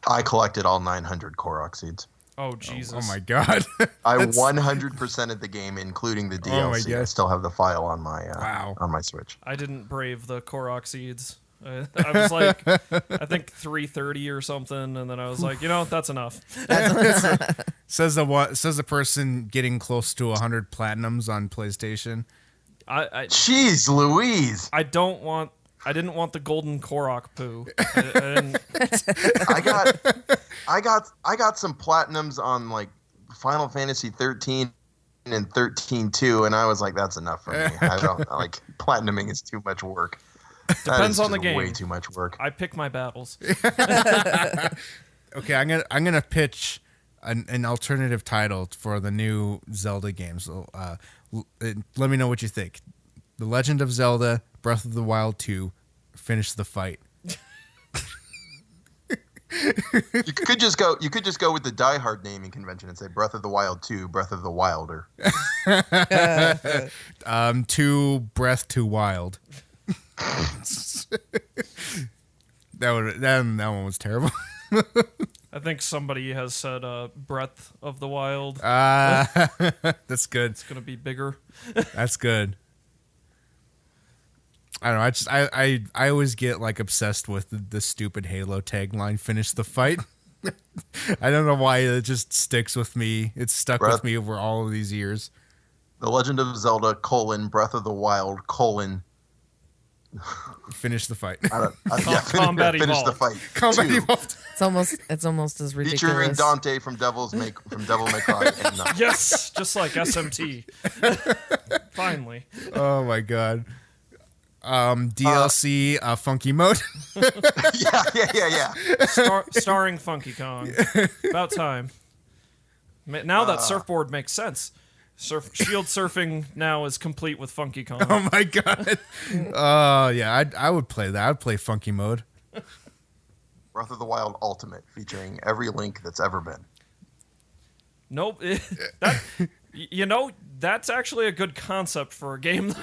I collected all 900 Korok seeds. Oh, Jesus. Oh my god. I That's- 100%ed the game, including the Oh my DLC. I God. still have the file on my Wow. on my Switch. I didn't brave the Korok seeds. I was like, I think 330 or something, and then I was like, that's enough. Says the person getting close to 100 platinums on PlayStation. I Jeez Louise! I didn't want the golden Korok poo. I didn't, I got some platinums on like Final Fantasy 13 and 13-2, and I was like, that's enough for me. I don't like platinuming is too much work. That Depends is on the just game. Way too much work. I pick my battles. Okay, I'm gonna pitch an alternative title for the new Zelda game. So, let me know what you think. The Legend of Zelda: Breath of the Wild 2. Finish the fight. You could just go with the Die Hard naming convention and say Breath of the Wild 2, Breath of the Wilder. 2 Breath to Wild. that one was terrible. I think somebody has said Breath of the Wild. That's good. It's going to be bigger. That's good. I don't know. I always get like obsessed with the stupid Halo tagline. Finish the fight. I don't know why it just sticks with me. It's stuck with me over all of these years. The Legend of Zelda: Breath of the Wild: Finish the fight. Combat finish the Evolved. fight. Combat 2, Evolved. It's almost as featuring ridiculous. Dante from Devil May Cry. And Yes, just like SMT. Finally. Oh my god. DLC funky mode. yeah. Starring Funky Kong. About time. Now that surfboard makes sense. Shield surfing now is complete with Funky Kong. Oh my god. Yeah, I would play that. I'd play funky mode. Breath of the Wild Ultimate, featuring every Link that's ever been. Nope. That's actually a good concept for a game.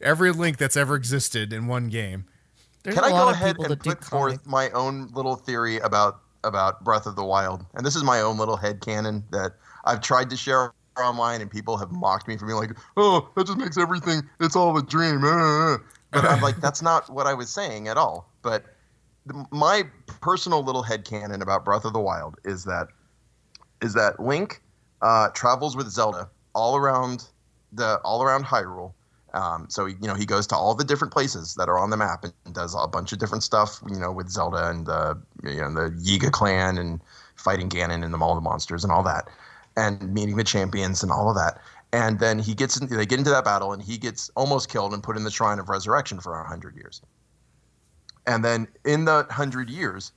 Every link that's ever existed in one game. There's Can a I lot go of ahead people and that do put forth comic. my own little theory about Breath of the Wild? And this is my own little headcanon that I've tried to share online, and people have mocked me for being like, oh, that just makes everything, it's all a dream. But I'm like, that's not what I was saying at all. But my personal little headcanon about Breath of the Wild is that Link travels with Zelda all around Hyrule. So he goes to all the different places that are on the map and does a bunch of different stuff, with Zelda and the Yiga clan and fighting Ganon and all the monsters and all that, and meeting the champions and all of that. And then they get into that battle, and he gets almost killed and put in the Shrine of Resurrection for 100 years. And then in the 100 years,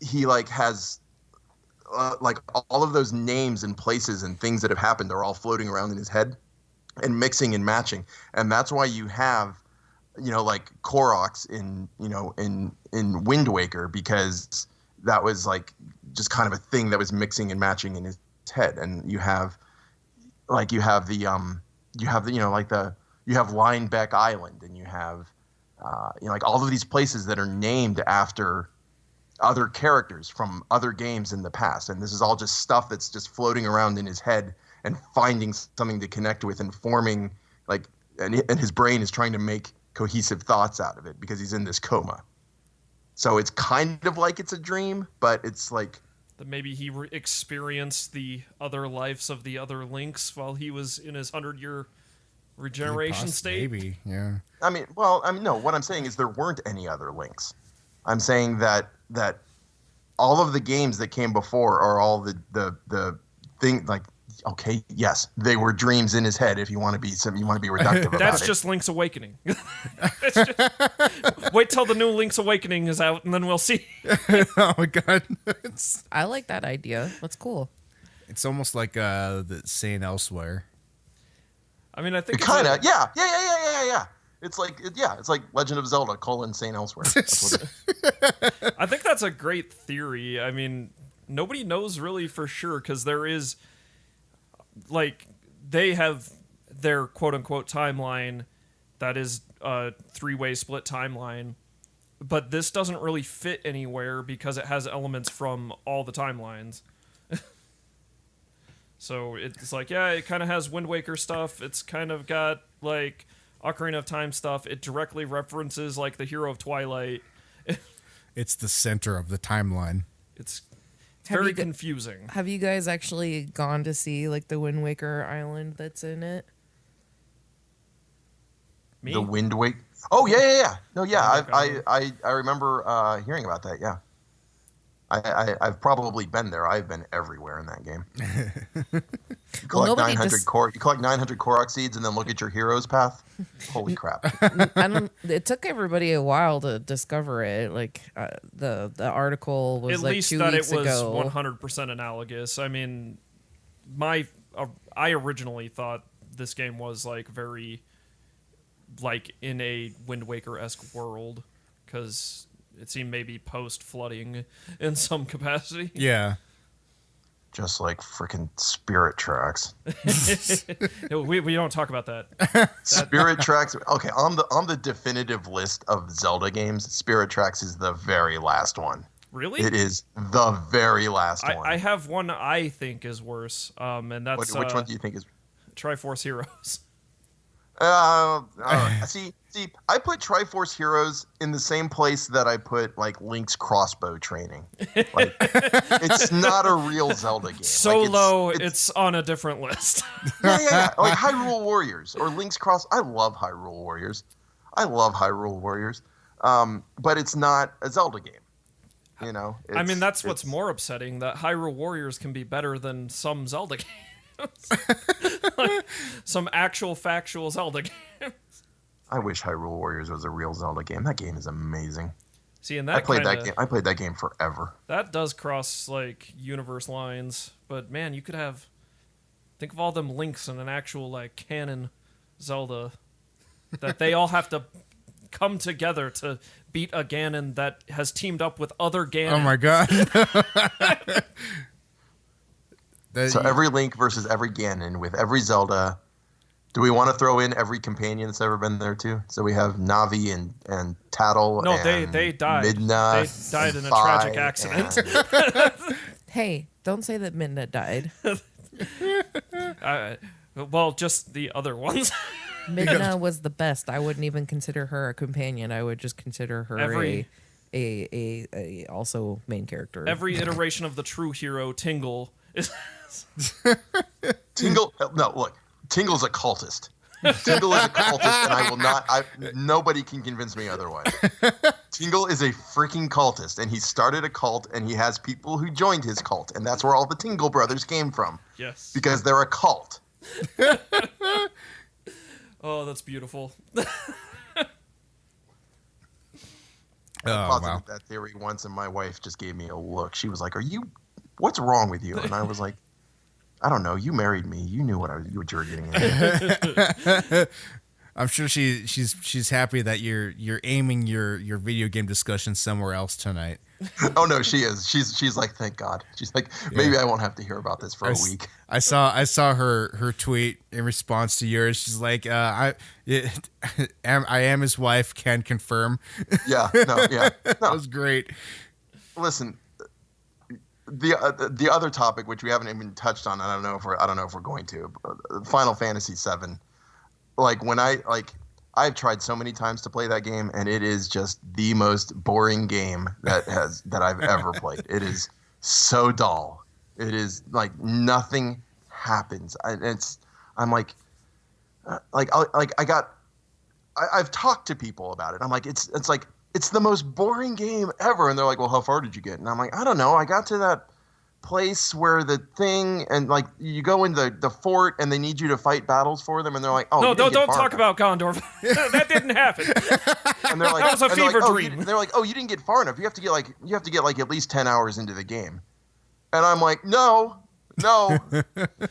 he has all of those names and places and things that have happened are all floating around in his head and mixing and matching. And that's why you have, Koroks in Wind Waker, because that was just kind of a thing that was mixing and matching in his head. And you have Linebeck Island, and you have all of these places that are named after other characters from other games in the past. And this is all just stuff that's just floating around in his head and finding something to connect with and forming and his brain is trying to make cohesive thoughts out of it because he's in this coma. So it's kind of like it's a dream, but it's like That maybe he experienced the other lives of the other Links while he was in his 100-year regeneration state. Maybe, yeah. No, what I'm saying is there weren't any other Links. I'm saying that all of the games that came before are all the thing, Okay, yes, they were dreams in his head. If you want to be reductive about That's it. just Link's Awakening. Wait till the new Link's Awakening is out, and then we'll see. Oh my god. I like that idea. That's cool. It's almost like the Saying Elsewhere. I mean, I think Kind of, yeah. It's like Legend of Zelda: Saint Elsewhere. That's what it is. I think that's a great theory. I mean, nobody knows really for sure because there is, like, they have their quote-unquote timeline that is a three-way split timeline, but this doesn't really fit anywhere because it has elements from all the timelines. So it's like, yeah, it kind of has Wind Waker stuff. It's kind of got, like, Ocarina of Time stuff. It directly references, like, the Hero of Twilight. It's the center of the timeline. It's Have very you g- confusing. Have you guys actually gone to see like the Wind Waker island that's in it? Me? The Wind Waker. Oh yeah. No, yeah. Oh, I remember hearing about that. Yeah. I've probably been there. I've been everywhere in that game. You collect 900 Korok seeds and then look at your hero's path. Holy crap! It took everybody a while to discover it. Like the article was At like least 2 that weeks it was ago. 100% analogous. I mean, I originally thought this game was like very like in a Wind Waker-esque world because it seemed maybe post-flooding in some capacity. Yeah. Just like freaking Spirit Tracks. we don't talk about that. Spirit Tracks. Okay, on the definitive list of Zelda games, Spirit Tracks is the very last one. Really? It is the very last one. I have one I think is worse, and that's Which one do you think is? Triforce Heroes. See, I put Triforce Heroes in the same place that I put like Link's crossbow training. Like, it's not a real Zelda game. So like, low, it's on a different list. Yeah. Like Hyrule Warriors or Link's Cross. I love Hyrule Warriors. But it's not a Zelda game. You know. I mean, that's what's more upsetting, that Hyrule Warriors can be better than some Zelda games. Like, some actual factual Zelda games. I wish Hyrule Warriors was a real Zelda game. That game is amazing. See, and that I played that game forever. That does cross like universe lines, but man, you could have think of all them links in an actual like canon Zelda that they all have to come together to beat a Ganon that has teamed up with other Ganon. Oh my god. So every Link versus every Ganon with every Zelda. Do we want to throw in every companion that's ever been there too? So we have Navi and Tattle. No, and they died. Midna, They died in a Fi, tragic accident. Hey, don't say that Midna died. Well, just the other ones. Midna was the best. I wouldn't even consider her a companion. I would just consider her a also main character. Every iteration of the true hero, Tingle, is. Tingle. No, look. Tingle's a cultist. Tingle is a cultist, and I will not. Nobody can convince me otherwise. Tingle is a freaking cultist, and he started a cult, and he has people who joined his cult, and that's where all the Tingle brothers came from. Yes. Because they're a cult. Oh, that's beautiful. I posited that theory once, and my wife just gave me a look. She was like, what's wrong with you? And I was like, I don't know. You married me. You knew what you were getting into. I'm sure she's happy that you're aiming your video game discussion somewhere else tonight. Oh no, she is. She's like, thank God. She's like, maybe I won't have to hear about this for a week. I saw her tweet in response to yours. She's like, I am his wife. Can confirm. Yeah. No. That was great. Listen. The other topic, which we haven't even touched on, I don't know if we're going to, Final Fantasy VII. Like when I've tried so many times to play that game, and it is just the most boring game that I've ever played. It is so dull. It is like nothing happens. I've talked to people about it. I'm like, it's the most boring game ever. And they're like, well, how far did you get? And I'm like, I don't know. I got to place where the thing and like you go in the fort and they need you to fight battles for them and they're like, oh no, you didn't don't get far talk enough. about Gondor. That didn't happen. And they're like, That was a and they're fever like, dream. they're like, oh, you didn't get far enough. You have to get like at least 10 hours into the game. And I'm like, no.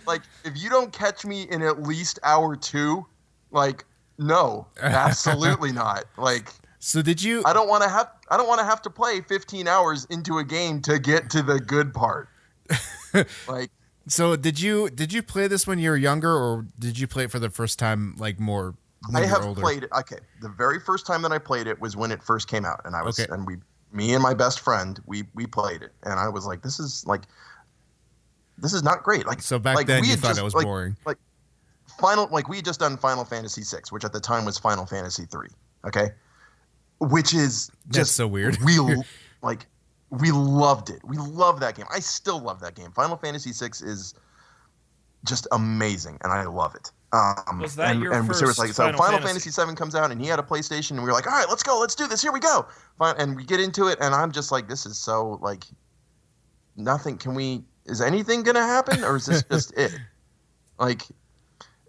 Like if you don't catch me in at least hour 2, like no, absolutely not. Like So did you? I don't want to have to play 15 hours into a game to get to the good part. Like, So did you play this when you were younger, or did you play it for the first time like more when I you were have older? played it. Okay, the very first time that I played it was when it first came out, and me and my best friend, we played it, and I was like, this is not great. Like, So back like, then we you had thought just, it was like, boring. Like we had just done Final Fantasy VI, which at the time was Final Fantasy III. Okay, which is That's just so weird. We loved it. We love that game. I still love that game. Final Fantasy VI is just amazing, and I love it. Was that your first seriously, so Final Final Fantasy? Fantasy VII comes out, and he had a PlayStation, and we were like, all right, let's go, let's do this, here we go. And we get into it, and I'm just like, this is so, like, nothing, is anything going to happen, or is this just it? Like,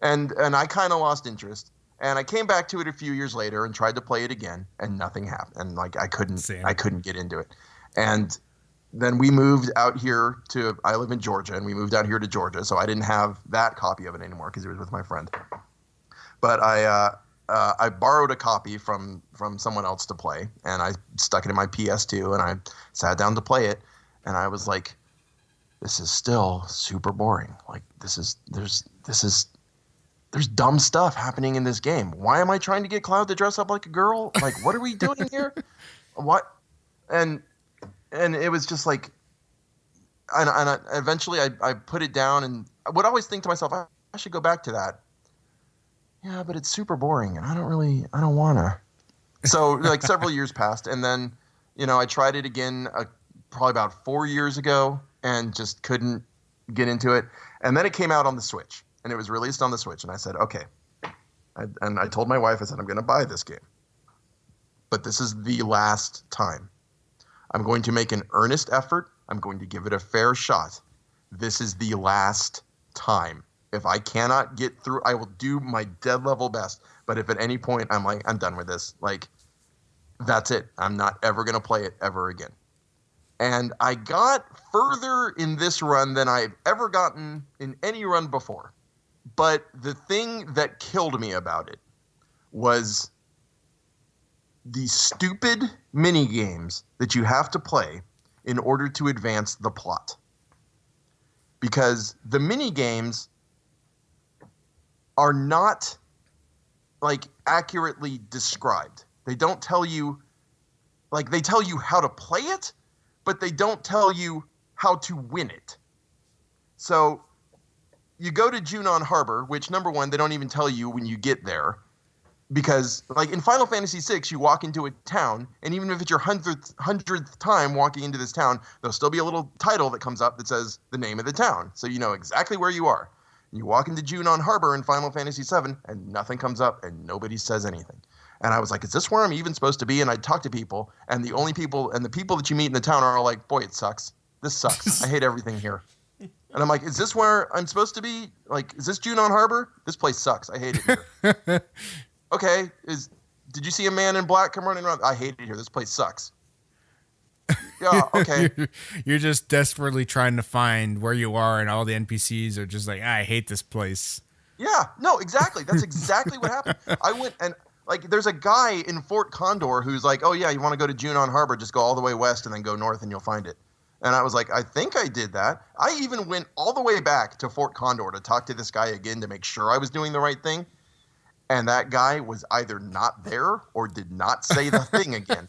and I kind of lost interest. And I came back to it a few years later and tried to play it again, and nothing happened. And like I couldn't get into it. And then we moved out here I live in Georgia, and we moved out here to Georgia, so I didn't have that copy of it anymore because it was with my friend. But I borrowed a copy from someone else to play, and I stuck it in my PS2, and I sat down to play it, and I was like, this is still super boring. Like there's dumb stuff happening in this game. Why am I trying to get Cloud to dress up like a girl? Like, what are we doing here? What? And it was just like, and eventually I put it down, and I would always think to myself, I should go back to that. Yeah, but it's super boring, and I don't want to. So like several years passed, and then, I tried it again probably about 4 years ago, and just couldn't get into it. And then it came out on the Switch. And it was released on the Switch, and I said, okay. And I told my wife, I said, I'm going to buy this game. But this is the last time. I'm going to make an earnest effort. I'm going to give it a fair shot. This is the last time. If I cannot get through, I will do my dead level best. But if at any point I'm like, I'm done with this, like, that's it. I'm not ever going to play it ever again. And I got further in this run than I've ever gotten in any run before. But the thing that killed me about it was the stupid mini games that you have to play in order to advance the plot. Because the mini games are not like accurately described. They don't tell you, like, they tell you how to play it, but they don't tell you how to win it. So you go to Junon Harbor, which, number one, they don't even tell you when you get there. Because, like, in Final Fantasy VI, you walk into a town, and even if it's your hundredth time walking into this town, there'll still be a little title that comes up that says the name of the town. So you know exactly where you are. You walk into Junon Harbor in Final Fantasy VII, and nothing comes up, and nobody says anything. And I was like, is this where I'm even supposed to be? And I'd talk to people, and the people that you meet in the town are all like, boy, it sucks. This sucks. I hate everything here. And I'm like, is this where I'm supposed to be? Like, is this Junon Harbor? This place sucks. I hate it here. Okay, did you see a man in black come running around? I hate it here. This place sucks. Yeah, okay. You're just desperately trying to find where you are, and all the NPCs are just like, I hate this place. Yeah, no, exactly. That's exactly what happened. I went and, like, there's a guy in Fort Condor who's like, oh, yeah, you want to go to Junon Harbor, just go all the way west and then go north and you'll find it. And I was like, I think I did that. I even went all the way back to Fort Condor to talk to this guy again to make sure I was doing the right thing. And that guy was either not there or did not say the thing again.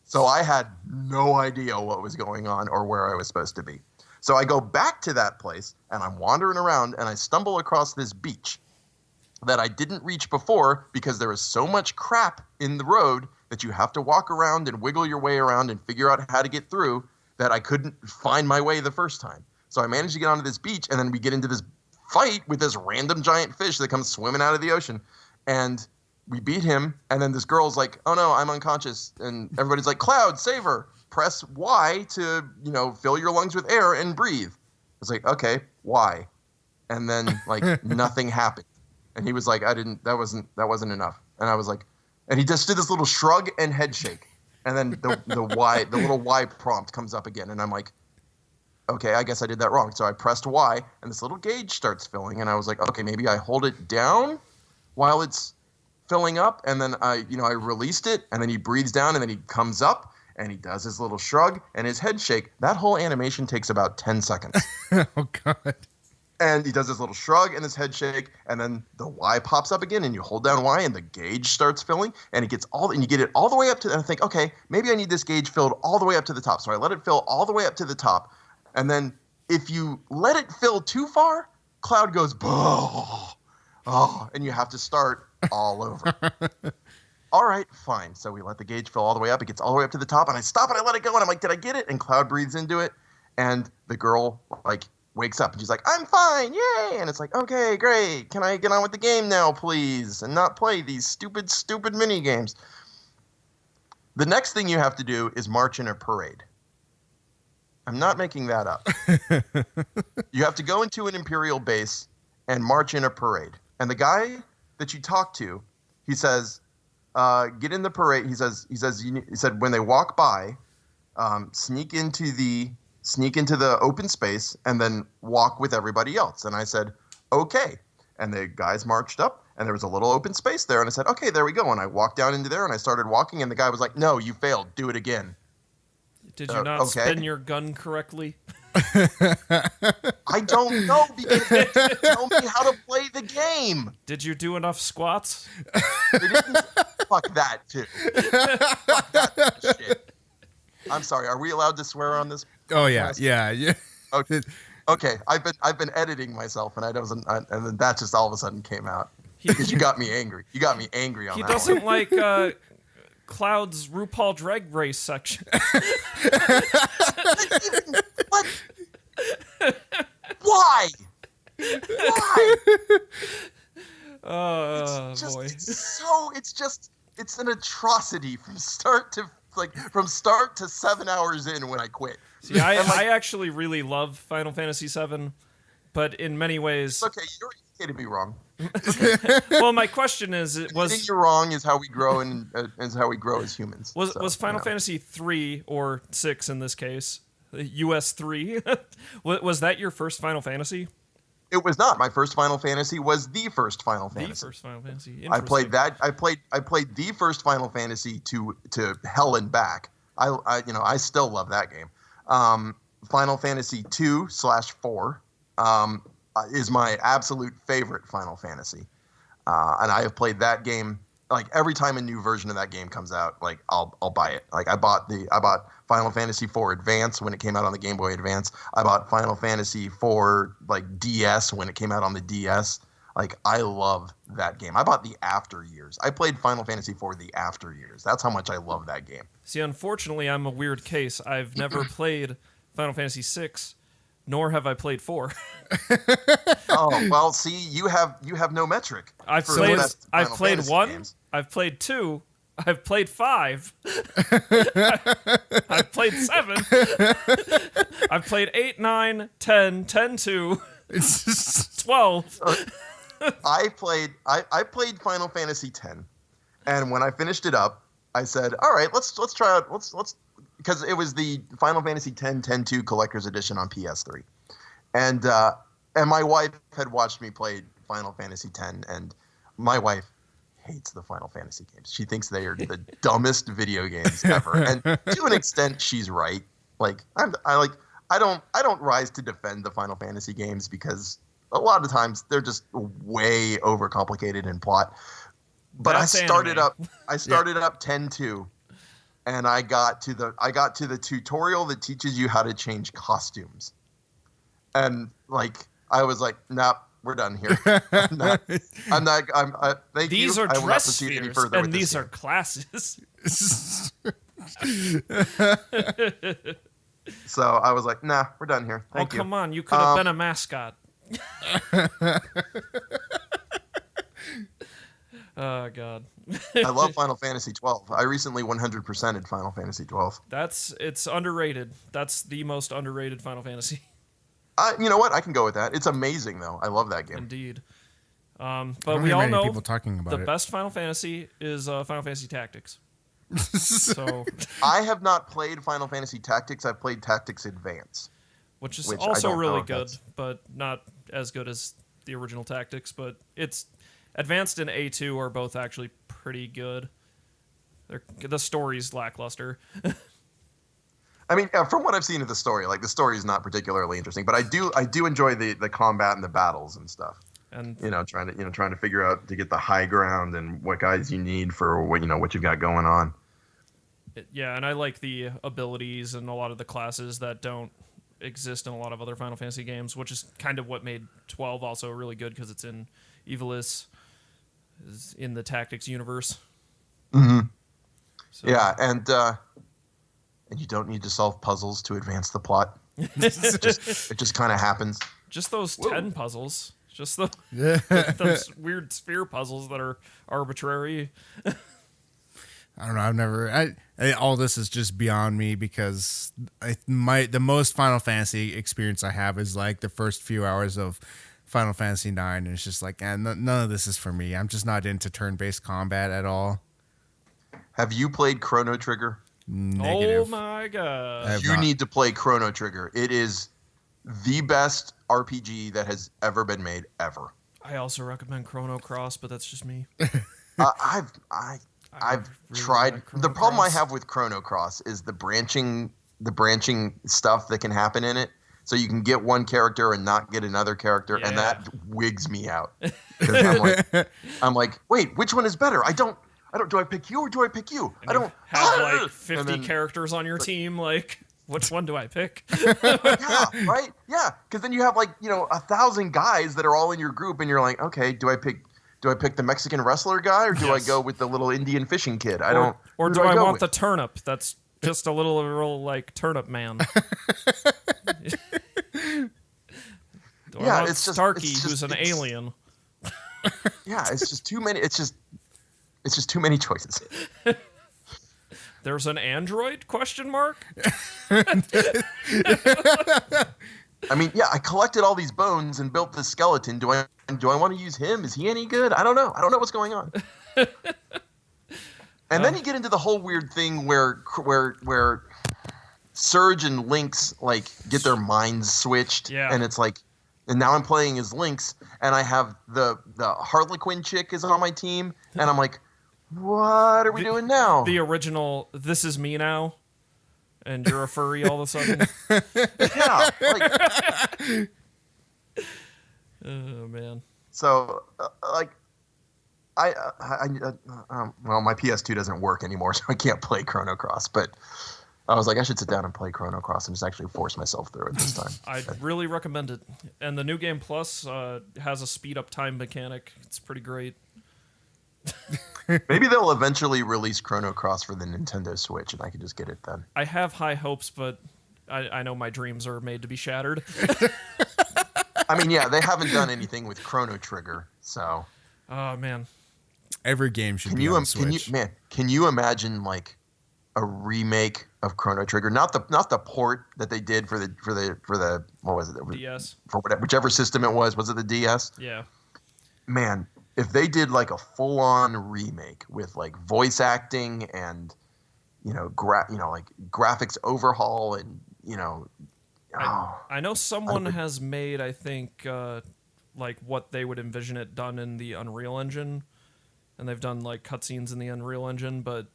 So I had no idea what was going on or where I was supposed to be. So I go back to that place, and I'm wandering around, and I stumble across this beach that I didn't reach before because there is so much crap in the road that you have to walk around and wiggle your way around and figure out how to get through that I couldn't find my way the first time. So I managed to get onto this beach, and then we get into this fight with this random giant fish that comes swimming out of the ocean. And we beat him, and then this girl's like, oh no, I'm unconscious. And everybody's like, Cloud, save her. press Y to, fill your lungs with air and breathe. I was like, okay, why? And then like nothing happened. And he was like, that wasn't enough. And I was like, and he just did this little shrug and head shake. And then the little Y prompt comes up again. And I'm like, okay, I guess I did that wrong. So I pressed Y and this little gauge starts filling. And I was like, okay, maybe I hold it down while it's filling up. And then I released it, and then he breathes down, and then he comes up and he does his little shrug and his head shake. That whole animation takes about 10 seconds. Oh, God. And he does his little shrug and his head shake, and then the Y pops up again, and you hold down Y, and the gauge starts filling, and you get it all the way up to, and I think, okay, maybe I need this gauge filled all the way up to the top. So I let it fill all the way up to the top, and then if you let it fill too far, Cloud goes, and you have to start all over. All right, fine. So we let the gauge fill all the way up. It gets all the way up to the top, and I stop and I let it go, and I'm like, did I get it? And Cloud breathes into it, and the girl, like, wakes up, and she's like, I'm fine, yay! And it's like, okay, great. Can I get on with the game now, please? And not play these stupid mini games. The next thing you have to do is march in a parade. I'm not making that up. You have to go into an Imperial base and march in a parade. And the guy that you talk to, he says, get in the parade. He said when they walk by, sneak into the open space and then walk with everybody else. And I said, okay. And the guys marched up, and there was a little open space there. And I said, okay, there we go. And I walked down into there, and I started walking, and the guy was like, no, you failed. Do it again. Did you not spin your gun correctly? I don't know, because they didn't tell me how to play the game. Did you do enough squats? They didn't. Fuck that, too. Fuck that shit. I'm sorry. Are we allowed to swear on this? Oh, yeah. Yeah. Okay. I've been editing myself, and and then that just all of a sudden came out. Because you got me angry. You got me angry on that. He doesn't like Cloud's RuPaul Drag Race section. What? Why? Oh, boy. It's an atrocity from start to 7 hours in when I quit. See, I actually really love Final Fantasy VII, but in many ways... Okay, you're okay to be wrong. Well, my question is, you're wrong is how we grow and is how we grow as humans. Was Final Fantasy 3 or 6 in this case, US 3? Was that your first Final Fantasy? It was not. My first Final Fantasy was the first Final Fantasy. The first Final Fantasy. I played that. I played the first Final Fantasy to hell and back. I still love that game. Final Fantasy 2/4 is my absolute favorite Final Fantasy, and I have played that game like every time a new version of that game comes out. Like I'll buy it. Like I bought Final Fantasy IV Advance when it came out on the Game Boy Advance. I bought Final Fantasy IV like DS when it came out on the DS. Like I love that game. I bought the After Years. I played Final Fantasy IV the After Years. That's how much I love that game. See, unfortunately, I'm a weird case. I've never played Final Fantasy VI, nor have I played 4. Oh well, see, you have no metric. I've played 1. Games. I've played 2. I've played 5. I've played 7. I've played 8, 9, 10, 10-2, 12. I played Final Fantasy X, and when I finished it up, I said, "All right, let's try out let's," because it was the Final Fantasy X 10-2 Collector's Edition on PS3, and my wife had watched me play Final Fantasy X, and my wife hates the Final Fantasy games. She thinks they are the dumbest video games ever, and to an extent, she's right. Like I don't rise to defend the Final Fantasy games because a lot of times they're just way overcomplicated in plot. But I started up 10-2, and I got to the tutorial that teaches you how to change costumes, and like I was like, nah, we're done here. Thank you. These are I will not dress proceed any spheres, further and with these this are game. classes. So I was like, nah, we're done here. Thank you. Oh, come on. You could have been a mascot. Oh god. I love Final Fantasy 12. I recently 100%ed Final Fantasy 12. It's underrated. That's the most underrated Final Fantasy. You know what? I can go with that. It's amazing though. I love that game. Indeed. I But don't we hear all many know people talking about the it. best Final Fantasy is Final Fantasy Tactics. So, I have not played Final Fantasy Tactics. I've played Tactics Advance. which is Which I also don't know really if good, that's- but not as good as the original Tactics. But it's Advanced and A2 are both actually pretty good. The story's lackluster. I mean, from what I've seen of the story, like the story is not particularly interesting, but I do enjoy the combat and the battles and stuff. And Trying to figure out to get the high ground and what guys you need for what you've got going on. yeah, and I like the abilities and a lot of the classes that don't exist in a lot of other Final Fantasy games, which is kind of what made 12 also really good because it's in Evilis, is in the Tactics universe. Mm-hmm. So, Yeah, and you don't need to solve puzzles to advance the plot. It just kind of happens. just those 10 puzzles. Just the, those weird sphere puzzles that are arbitrary. I don't know. I've never. All this is just beyond me because the most Final Fantasy experience I have is like the first few hours of Final Fantasy 9, and it's just like, none of this is for me. I'm just not into turn-based combat at all. Have you played Chrono Trigger? Negative. Oh my god. I've You not. need to play Chrono Trigger. It is the best RPG that has ever been made ever. I also recommend Chrono Cross, but that's just me. I've really tried. like Chrono The problem I Cross. have with Chrono Cross is the branching stuff that can happen in it. So you can get one character and not get another character, and Yeah. that wigs me out. 'Cause I'm like, wait, which one is better? I don't. Do I pick you or do I pick you? And I you don't have like And 50 then- characters on your team. Like, which one do I pick? Yeah, right. Yeah, because then you have 1,000 guys that are all in your group, and you're like, okay, do I pick the Mexican wrestler guy or do Yes. I go with the little Indian fishing kid? I Or- don't. Or who do I go want with? the turnip? That's just a little like turnip man. Do Yeah, I want it's just- Starkey, it's just- who's an it's- alien? Yeah, it's just too many. It's just too many choices. There's an android? Question mark. I mean, yeah, I collected all these bones and built this skeleton. Do I want to use him? Is he any good? I don't know. I don't know what's going on. And then you get into the whole weird thing where Surge and Lynx get their minds switched, Yeah. and it's like, and now I'm playing as Lynx, and I have the Harlequin chick is on my team, and I'm like, what are we doing now? The original. This is me now, and you're a furry all of a sudden. Yeah, Oh man. so well, my PS2 doesn't work anymore, so I can't play Chrono Cross. But I was like, I should sit down and play Chrono Cross and just actually force myself through it this time. I'd really recommend it. And the New Game Plus has a speed up time mechanic. It's pretty great. Maybe they'll eventually release Chrono Cross for the Nintendo Switch, and I can just get it then. I have high hopes, but I know my dreams are made to be shattered. I mean, yeah, they haven't done anything with Chrono Trigger, so Oh man. Every game should be on the Switch. can you imagine a remake of Chrono Trigger? Not the port that they did for the what was it? DS. For whichever system it was. Was it the DS? Yeah. Man, if they did a full-on remake with voice acting and graphics overhaul and I know someone has made, I think, what they would envision it done in the Unreal Engine, and they've done cutscenes in the Unreal Engine, but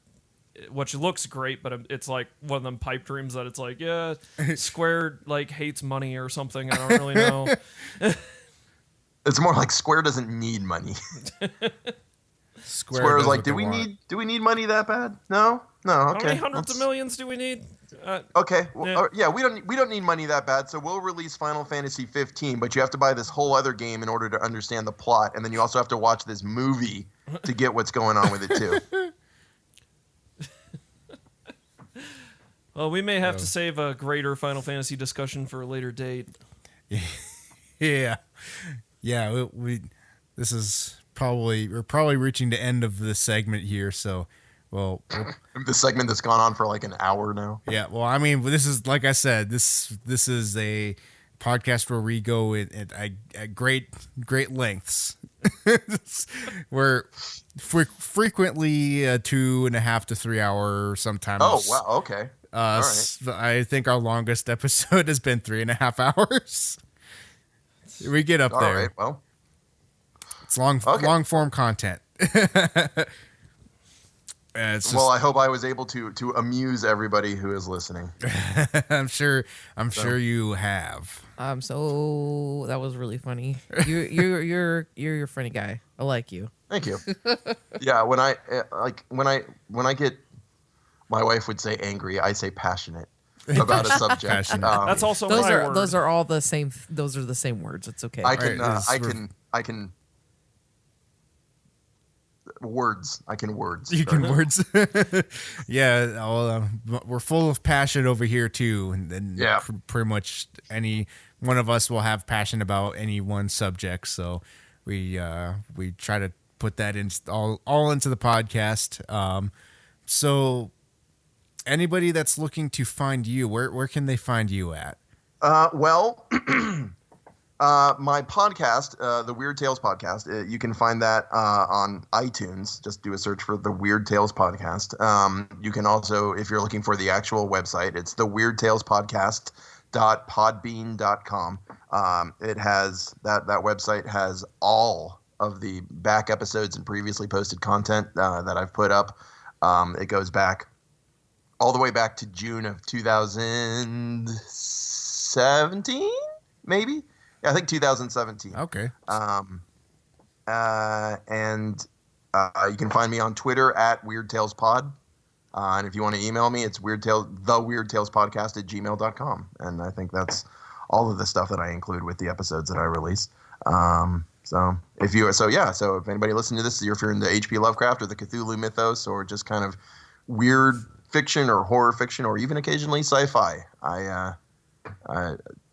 which looks great, but it's one of them pipe dreams that it's yeah, Square hates money or something. I don't really know. it's more like Square doesn't need money. Square Square is does like, what do they we want. need money that bad? No, okay. How many hundreds of Let's- millions do we need? Okay, well, Yeah. we don't need money that bad, so we'll release Final Fantasy 15, but you have to buy this whole other game in order to understand the plot, and then you also have to watch this movie to get what's going on with it too. Well, we may have to save a greater Final Fantasy discussion for a later date. Yeah, we this is we're probably reaching the end of the segment here. So, well, The segment that's gone on for like an hour now. yeah. Well, I mean, this is like I said. This is a podcast where we go at great lengths. We're frequently 2.5 to 3 hour sometimes. Oh wow, okay. All right. I think our longest episode has been 3.5 hours. We get up All there. right, well, It's long form content. It's just, well, I hope I was able to amuse everybody who is listening. I'm sure you have. So that was really funny. You're a funny guy. I like you. Thank you. Yeah, when I get, my wife would say angry, I say passionate about a subject. Passionate. That's also Those my are word. those are all the same. Those are the same words. It's okay. I can Right, I can words. I can words. You can words. Yeah, well, we're full of passion over here too, and Yeah. pretty much any one of us will have passion about any one subject. So we try to put that in all into the podcast. So anybody that's looking to find you, where can they find you at? Well, my podcast, the Weird Tales Podcast, you can find that on iTunes. Just do a search for the Weird Tales Podcast. You can also, if you're looking for the actual website, it's the Weird Tales Podcast.podbean.com. It has that website has all of the back episodes and previously posted content that I've put up. It goes back all the way back to June of 2017, maybe. Yeah, I think 2017. Okay. And you can find me on Twitter at WeirdTalesPod. And if you want to email me, it's theweirdtalespodcast@gmail.com. And I think that's all of the stuff that I include with the episodes that I release. So if anybody listening to this, if you're into H.P. Lovecraft or the Cthulhu mythos or just kind of weird fiction or horror fiction or even occasionally sci-fi,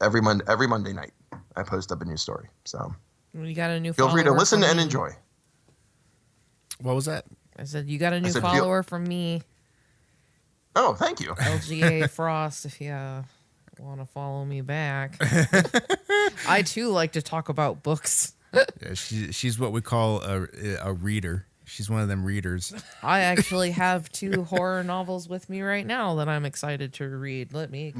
every Monday night I post up a new story. So You got a new. feel free to follower listen from and me. enjoy. What was that? I said you got a new said, follower from me, Oh, thank you. LGA Frost. If you want to follow me back, I too like to talk about books. Yeah, she's what we call a reader. She's one of them readers. I actually have 2 horror novels with me right now that I'm excited to read. Let me.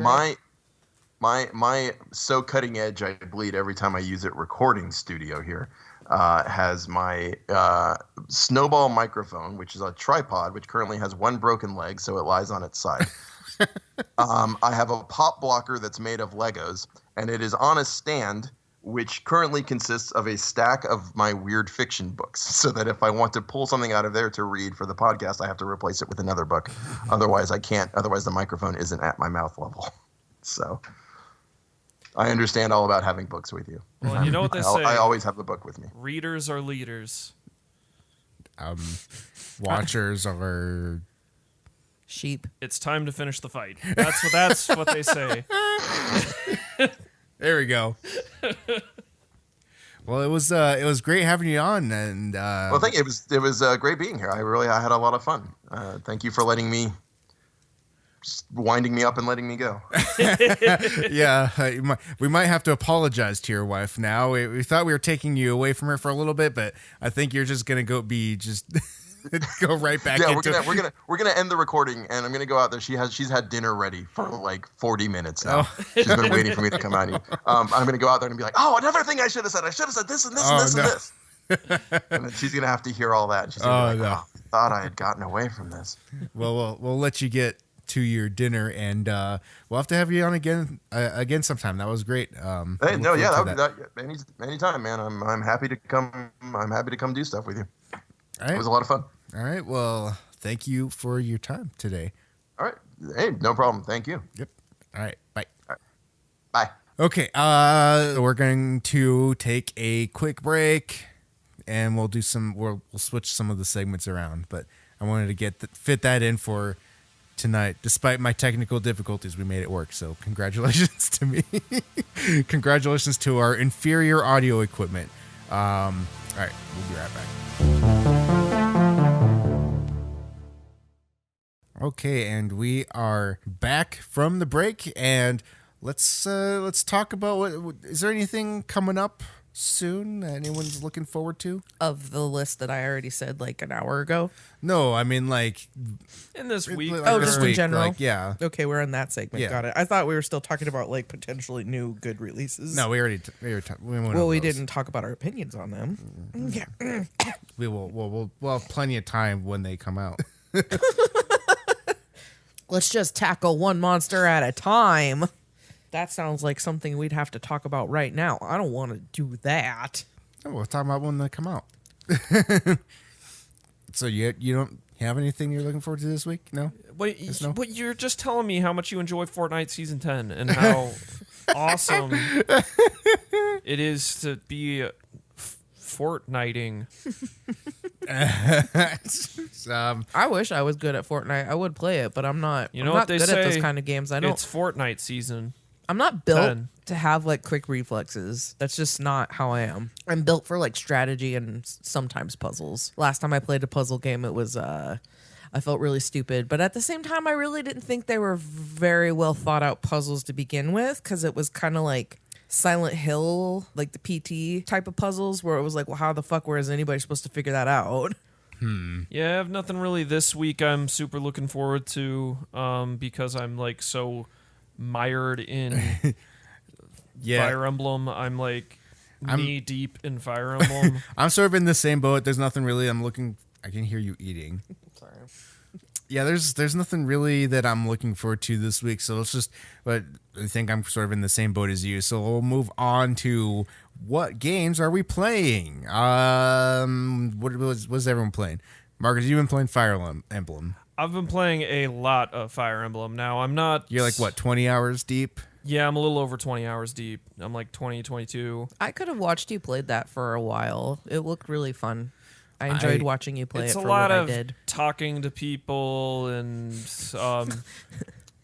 My so cutting edge I bleed every time I use it recording studio here has my snowball microphone, which is a tripod, which currently has one broken leg, so it lies on its side. I have a pop blocker that's made of Legos, and it is on a stand, which currently consists of a stack of my weird fiction books, so that if I want to pull something out of there to read for the podcast, I have to replace it with another book. Otherwise, I can't. Otherwise, the microphone isn't at my mouth level. So I understand all about having books with you. Well, you know what they say. I always have the book with me. Readers are leaders. Watchers are. Sheep. It's time to finish the fight. That's what they say. There we go. Well, it was great having you on, and Well, thank you. It was great being here. I had a lot of fun. Thank you for letting me, just winding me up and letting me go. yeah, we might have to apologize to your wife now. We thought we were taking you away from her for a little bit, but I think you're just gonna go right back. Yeah, into we're gonna end the recording, and I'm gonna go out there. She's had dinner ready for like 40 minutes now. She's been waiting for me to come out here. I'm gonna go out there and be like, oh, another thing I should have said. I should have said this and this and this and this. And then she's gonna have to hear all that. And she's gonna be like, oh, I thought I had gotten away from this. Well, we'll let you get to your dinner, and we'll have to have you on again sometime. That was great. Hey, no, yeah, anytime, man. I'm happy to come. I'm happy to come do stuff with you. All right. It was a lot of fun. All right. Well, thank you for your time today. All right. Hey, no problem. Thank you. Yep. All right. Bye. Bye. Okay. We're going to take a quick break, and we'll switch some of the segments around. But I wanted to fit that in for tonight. Despite my technical difficulties, we made it work. So congratulations to me. Congratulations to our inferior audio equipment. All right, we'll be right back. Okay, and we are back from the break, and let's talk about what is there anything coming up soon that anyone's looking forward to? Of the list that I already said like an hour ago. No, I mean like In this week. like Oh, this just in week, general? like, yeah. Okay, we're in that segment. Yeah. Got it. I thought we were still talking about like potentially new good releases. No, we went Well, over we those. didn't talk about our opinions on them. Yeah. We'll have plenty of time when they come out. Let's just tackle one monster at a time. That sounds like something we'd have to talk about right now. I don't want to do that. Oh, we'll talk about when they come out. So you don't have anything you're looking forward to this week? No? Wait, no? but you're just telling me how much you enjoy Fortnite Season 10 and how awesome it is to be Fortniting. I wish I was good at Fortnite. I would play it, but I'm not. You know I'm what not they good say? at those kind of games. I don't. It's Fortnite season. I'm not built 10. to have like quick reflexes. That's just not how I am. I'm built for like strategy and sometimes puzzles. Last time I played a puzzle game, it was I felt really stupid, but at the same time, I really didn't think they were very well thought out puzzles to begin with, because it was kind of like Silent Hill, like the PT type of puzzles, where it was like, well, how the fuck was anybody supposed to figure that out? Yeah, I have nothing really this week I'm super looking forward to because I'm like so mired in Yeah. Fire Emblem. I'm like knee deep in Fire Emblem. I'm sort of in the same boat. There's nothing really I can hear you eating. Sorry. Yeah, there's nothing really that I'm looking forward to this week. So but I think I'm sort of in the same boat as you. So we'll move on to what games are we playing? What's everyone playing? Marcus, you've been playing Fire Emblem. I've been playing a lot of Fire Emblem. Now, I'm not... You're like, what, 20 hours deep? Yeah, I'm a little over 20 hours deep. I'm like 20, 22. I could have watched you play that for a while. It looked really fun. I enjoyed watching you play It's it a for lot what I of did. talking to people and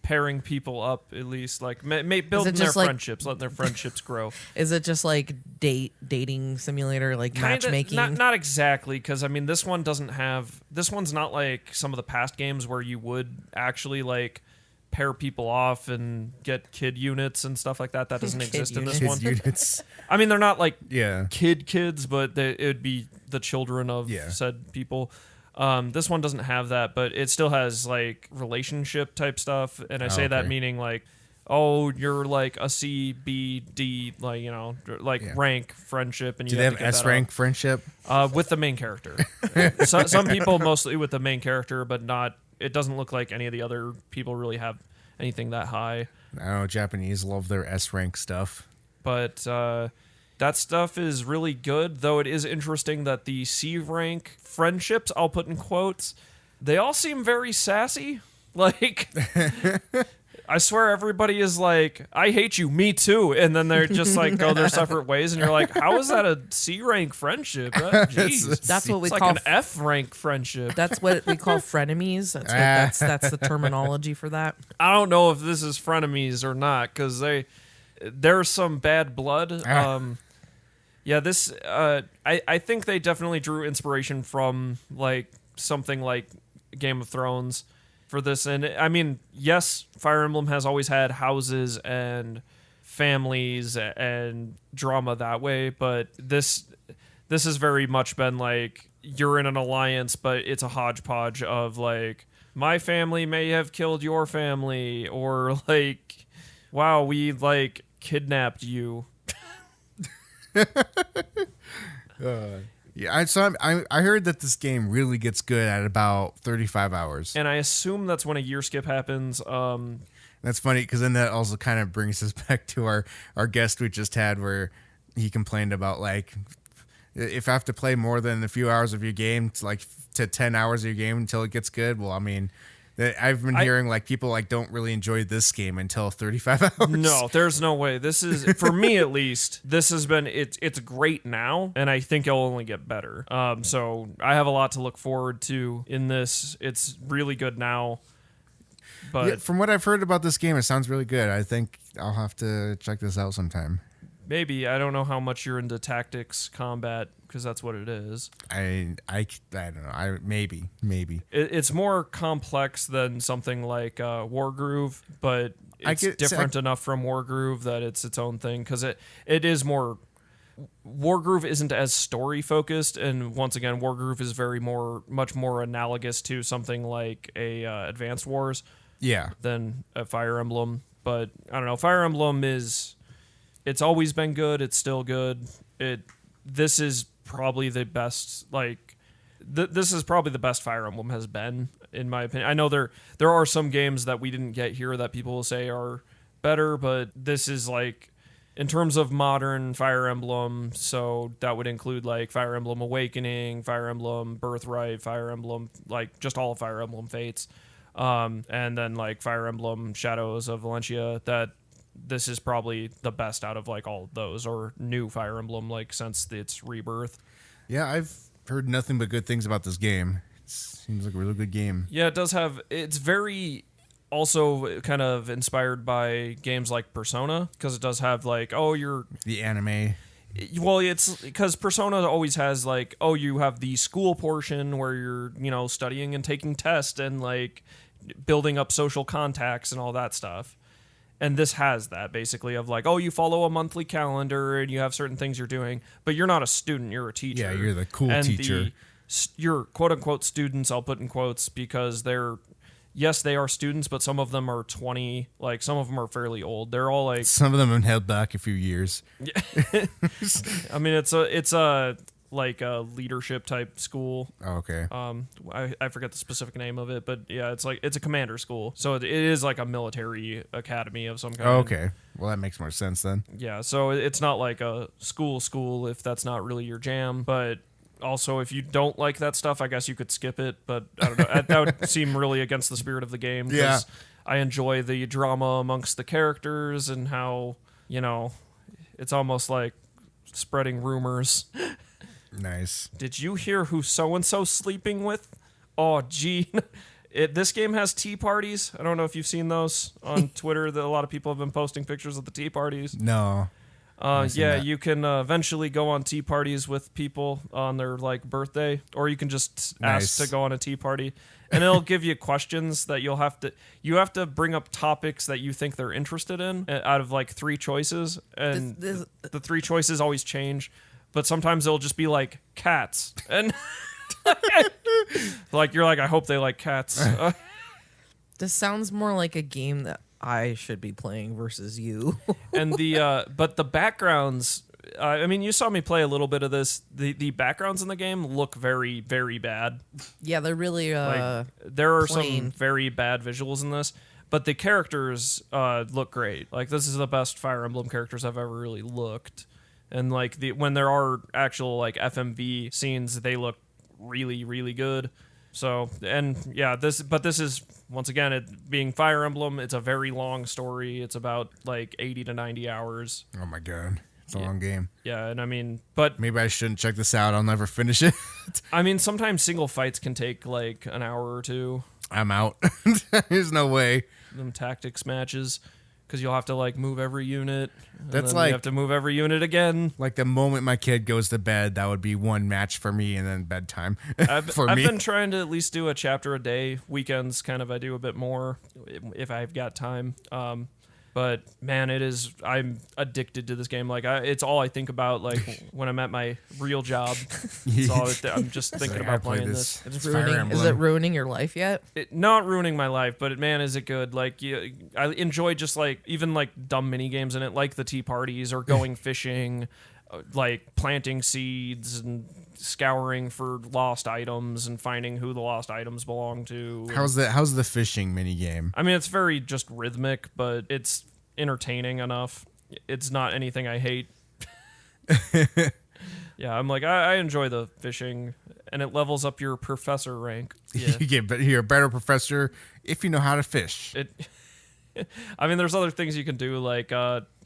pairing people up, at least. Like, building their just like- friendships, letting their friendships grow. Is it just like dating simulator, like Kinda, matchmaking? Not exactly, because, I mean, this one's not like some of the past games where you would actually, like, pair people off and get kid units and stuff like that. That doesn't Kid exist in this Kids one. units. I mean, they're not like Yeah. kids, but it would be the children of Yeah. said people. This one doesn't have that, but it still has like relationship type stuff. And I say that okay. meaning like, oh, you're like a C, B, D, like, you know, like Yeah. rank friendship. And Do you they have have to get that S-rank friendship? up, with the main character. Some people mostly with the main character, but not. It doesn't look like any of the other people really have anything that high. I don't know, Japanese love their S-rank stuff. But that stuff is really good, though it is interesting that the C rank friendships, I'll put in quotes, they all seem very sassy. Like, I swear everybody is like, I hate you, me too. And then they're just like, go their separate ways. And you're like, how is that a C rank friendship? Jeez. That's what we It's call like an F rank friendship. That's what we call frenemies. That's the terminology for that. I don't know if this is frenemies or not, because there's some bad blood. Yeah, this I think they definitely drew inspiration from like something like Game of Thrones for this. And I mean, yes, Fire Emblem has always had houses and families and drama that way, but this has very much been like you're in an alliance, but it's a hodgepodge of like my family may have killed your family, or like, wow, we like kidnapped you. Yeah, I heard that this game really gets good at about 35 hours. And I assume that's when a year skip happens. That's funny because then that also kind of brings us back to our guest we just had, where he complained about like if I have to play more than a few hours of your game to 10 hours of your game until it gets good. Well, I mean, I've been hearing like people like don't really enjoy this game until 35 hours. No, there's no way. This is, for me at least, this has been, it's great now, and I think it'll only get better. So I have a lot to look forward to in this. It's really good now. But Yeah, from what I've heard about this game, it sounds really good. I think I'll have to check this out sometime. Maybe. I don't know how much you're into tactics combat, because that's what it is. I don't know. Maybe. It's more complex than something like Wargroove, but it's different enough from Wargroove that it's its own thing, because it is more... Wargroove isn't as story focused, and once again, Wargroove is much more analogous to something like a Advanced Wars than a Fire Emblem. But I don't know, Fire Emblem it's always been good, it's still good. This is probably the best, this is probably the best Fire Emblem has been, in my opinion. I know there are some games that we didn't get here that people will say are better, but this is in terms of modern Fire Emblem, so that would include Fire Emblem Awakening, Fire Emblem Birthright, Fire Emblem, just all of Fire Emblem Fates, and then Fire Emblem Shadows of Valentia, that this is probably the best out of all of those, or new Fire Emblem since its rebirth. Yeah, I've heard nothing but good things about this game. It seems like a really good game. Yeah, it's very... also kind of inspired by games like Persona, because it does have the anime. Well, it's because Persona always has you have the school portion where you're studying and taking tests and building up social contacts and all that stuff, and this has that basically of you follow a monthly calendar and you have certain things you're doing, but you're not a student, you're a teacher. Yeah, you're the cool teacher. Your quote unquote students, I'll put in quotes, because yes, they are students, but some of them are 20. Some of them are fairly old. They're all some of them have held back a few years. I mean, it's a leadership type school. Oh, okay. I forget the specific name of it, but yeah, it's a commander school. So it is a military academy of some kind. Oh, okay. Well, that makes more sense then. Yeah, so it's not like a school if that's not really your jam, but also, if you don't like that stuff, I guess you could skip it, but I don't know. That would seem really against the spirit of the game, because I enjoy the drama amongst the characters and how, it's almost like spreading rumors. Nice. Did you hear who so-and-so sleeping with? Oh, gee. This game has tea parties. I don't know if you've seen those on Twitter. That a lot of people have been posting pictures of the tea parties. No. Yeah, you can eventually go on tea parties with people on their birthday, or you can just ask to go on a tea party, and it'll give you questions that you have to bring up topics that you think they're interested in out of 3 choices, and the 3 choices always change, but sometimes it'll just be cats, and you're I hope they like cats. This sounds more like a game that I should be playing versus you. And but the backgrounds, I mean, you saw me play a little bit of this. The backgrounds in the game look very, very bad. Yeah, they're really there are plain. some very bad visuals in this, but the characters look great. This is the best Fire Emblem characters I've ever really looked. And when there are actual FMV scenes, they look really, really good. So, and yeah, this is, once again, it being Fire Emblem, it's a very long story. It's about 80 to 90 hours. Oh my God. It's a long game. Yeah, and I mean, but... Maybe I shouldn't check this out. I'll never finish it. I mean, sometimes single fights can take an hour or 2. I'm out. There's no way. Them tactics matches, because you'll have to move every unit. That's you have to move every unit again. The moment my kid goes to bed, that would be one match for me, and then bedtime. I've been trying to at least do a chapter a day. Weekends, I do a bit more if I've got time. But man, I'm addicted to this game. It's all I think about. When I'm at my real job, I'm just thinking about playing this. Is it ruining your life yet? Not ruining my life, but man, is it good? I enjoy just even dumb mini games in it, like the tea parties or going fishing, planting seeds and scouring for lost items and finding who the lost items belong to. How's the fishing mini game? I mean, it's very just rhythmic, but it's entertaining enough. It's not anything I hate. Yeah, I'm I enjoy the fishing, and it levels up your professor rank. Yeah. You're a better professor if you know how to fish. I mean, there's other things you can do,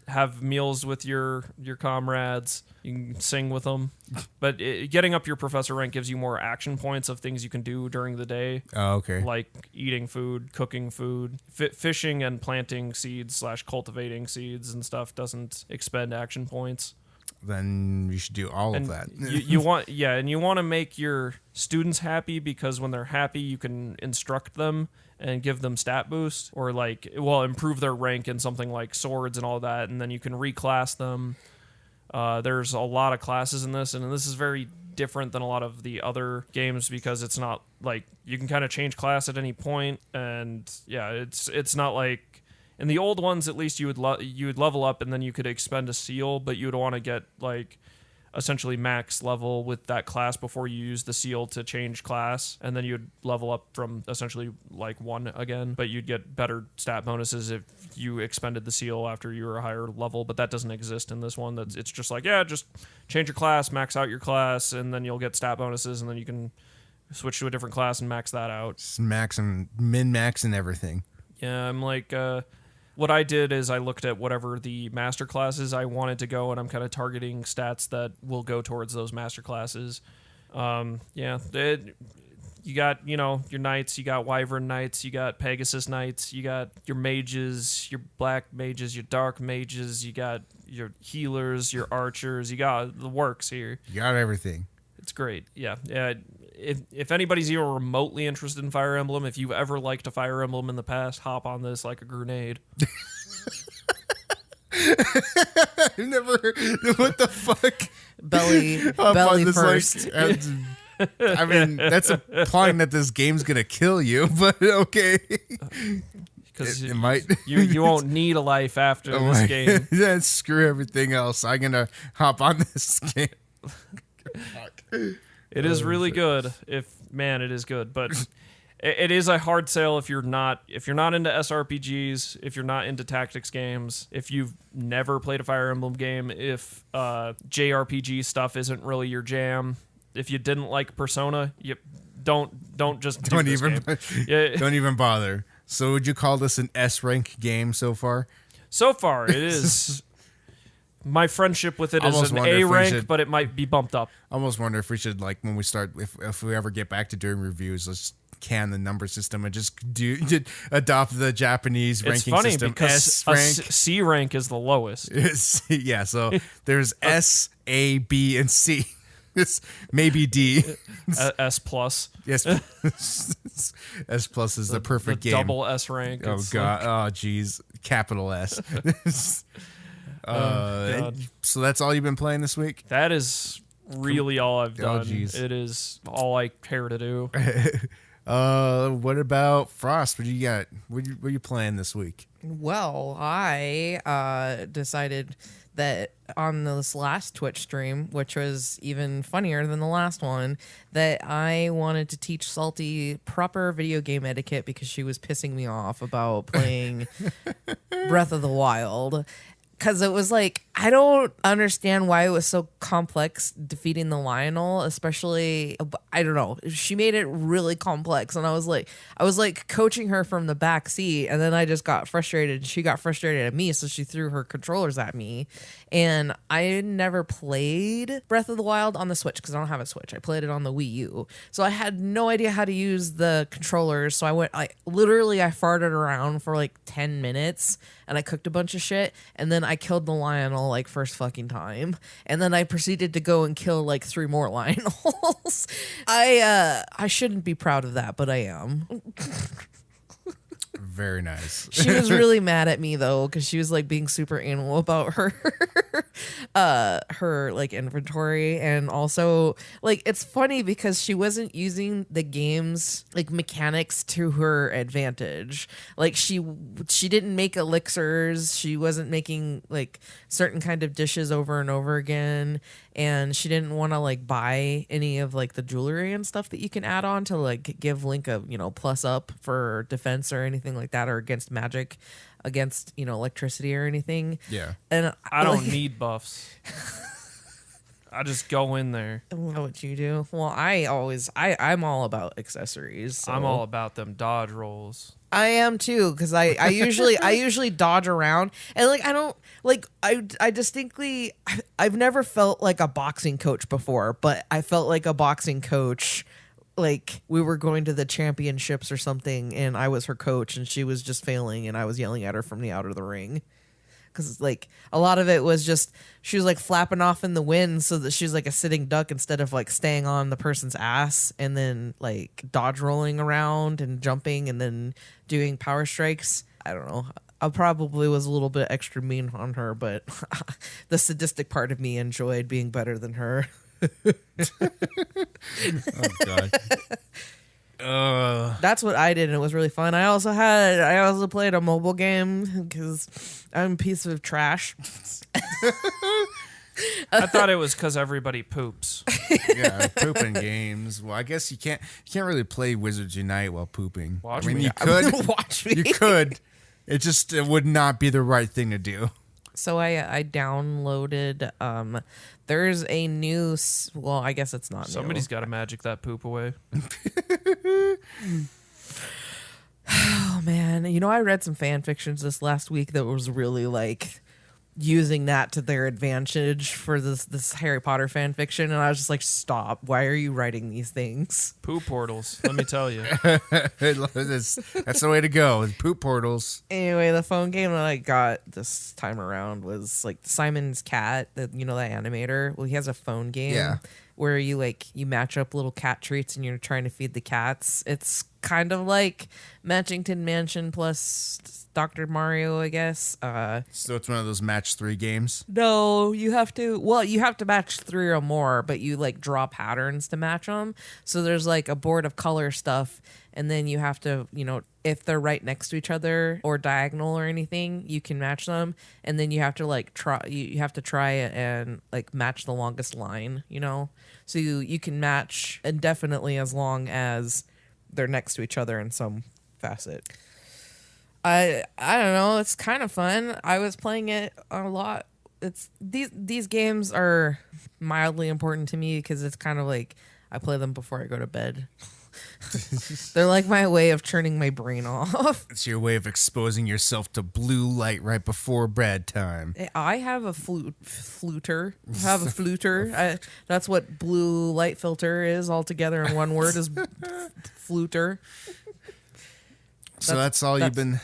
have meals with your comrades. You can sing with them. But getting up your professor rank gives you more action points of things you can do during the day. Oh, okay. Like eating food, cooking food, fishing and planting seeds / cultivating seeds and stuff doesn't expend action points. Then you should do all of that. you want to make your students happy, because when they're happy, you can instruct them and give them stat boost, or improve their rank in something like swords and all that, and then you can reclass them. There's a lot of classes in this, and this is very different than a lot of the other games, because it's not like you can kind of change class at any point, and it's not like in the old ones. At least you would level up and then you could expend a seal, but you would want to get like essentially max level with that class before you use the seal to change class, and then you'd level up from essentially like 1 again, but you'd get better stat bonuses if you expended the seal after you were a higher level. But that doesn't exist in this one. It's just like, just change your class, max out your class, and then you'll get stat bonuses, and then you can switch to a different class and max that out. Just max and min-max and everything. Yeah, I'm like, what I did is I looked at whatever the master classes I wanted to go, and I'm kind of targeting stats that will go towards those master classes. You got, your knights, you got wyvern knights, you got pegasus knights, you got your mages, your black mages, your dark mages, you got your healers, your archers, you got the works here. You got everything. It's great. Yeah. If anybody's even remotely interested in Fire Emblem, if you've ever liked a Fire Emblem in the past, hop on this like a grenade. I've never heard. What the fuck? Belly first. I mean, that's implying that this game's gonna kill you, but okay. Because it might. You won't need a life after this game. Then screw everything else. I'm gonna hop on this game. It is really good. It is good, but it is a hard sell if you're not into SRPGs, if you're not into tactics games, if you've never played a Fire Emblem game, if JRPG stuff isn't really your jam, if you didn't like Persona, you don't even bother. So would you call this an S rank game so far? So far, it is. My friendship with it is an A rank, but it might be bumped up. I almost wonder if we should, like, when we start, if we ever get back to doing reviews, let's can the number system and just adopt the Japanese ranking system. Because S rank. C rank is the lowest. Yeah, so there's S, A, B, and C. It's maybe D. S plus. Yes. S plus is the perfect game. Double S rank. Oh, God. Oh, geez. Capital S. God. So that's all you've been playing this week? That is really all I've done. Oh, geez. It is all I care to do. What about Frost? What do you got? What are you playing this week? Well, I decided that on this last Twitch stream, which was even funnier than the last one, that I wanted to teach Salty proper video game etiquette because she was pissing me off about playing Breath of the Wild. Because it was like, I don't understand why it was so complex defeating the Lionel, especially, I don't know. She made it really complex. And I was like coaching her from the back seat. And then I just got frustrated. She got frustrated at me. So she threw her controllers at me. And I never played Breath of the Wild on the Switch because I don't have a Switch. I played it on the Wii U. So I had no idea how to use the controllers. So I farted around for like 10 minutes and I cooked a bunch of shit. And then I killed the Lionel like first fucking time. And then I proceeded to go and kill like 3 more Lionels. I shouldn't be proud of that, but I am. Very nice. She was really mad at me though, because she was like being super anal about her like inventory, and also like it's funny because she wasn't using the game's like mechanics to her advantage. Like she didn't make elixirs, she wasn't making like certain kind of dishes over and over again, and she didn't want to like buy any of like the jewelry and stuff that you can add on to like give Link a plus up for defense or anything like that, or against magic, against electricity or anything. Yeah. And I don't need buffs. I just go in there. What would you do? Well, I'm all about accessories. So. I'm all about them dodge rolls. I am too, because I usually dodge around, and like I don't like I distinctly I've never felt like a boxing coach before, but I felt like a boxing coach. Like we were going to the championships or something, and I was her coach, and she was just failing, and I was yelling at her from the out of the ring. Because like a lot of it was just she was like flapping off in the wind so that she was like a sitting duck instead of like staying on the person's ass and then like dodge rolling around and jumping and then doing power strikes. I don't know. I probably was a little bit extra mean on her, but the sadistic part of me enjoyed being better than her. Oh God. That's what I did, and it was really fun. I also played a mobile game because I'm a piece of trash. I thought it was because everybody poops. Yeah, pooping games. Well, I guess you can't really play Wizards Unite while pooping. Watch I mean, me. you could. Watch me. You could. It would not be the right thing to do. So I downloaded. There's a new. Well, I guess it's not. Somebody's got to magic that poop away. Oh man, I read some fan fictions this last week that was really like using that to their advantage for this Harry Potter fan fiction, and I was just like, stop! Why are you writing these things? Poop portals. Let me tell you. That's the way to go. Poop portals. Anyway, the phone game that I got this time around was like Simon's Cat, the animator. Well, he has a phone game. Yeah. Where you match up little cat treats and you're trying to feed the cats. It's kind of like Matchington Mansion plus Dr. Mario, I guess. So it's one of those match 3 games. No, you have to match 3 or more, but you like draw patterns to match them. So there's like a board of color stuff, and then you have to, if they're right next to each other or diagonal or anything, you can match them, and then you have to try it and like match the longest line, So you can match indefinitely as long as they're next to each other in some facet. I don't know. It's kind of fun. I was playing it a lot. It's these games are mildly important to me because it's kind of like I play them before I go to bed. They're like my way of turning my brain off. It's your way of exposing yourself to blue light right before bedtime. I have a fluter. I have a fluter. That's what blue light filter is all together in one word is fluter. So that's all you've been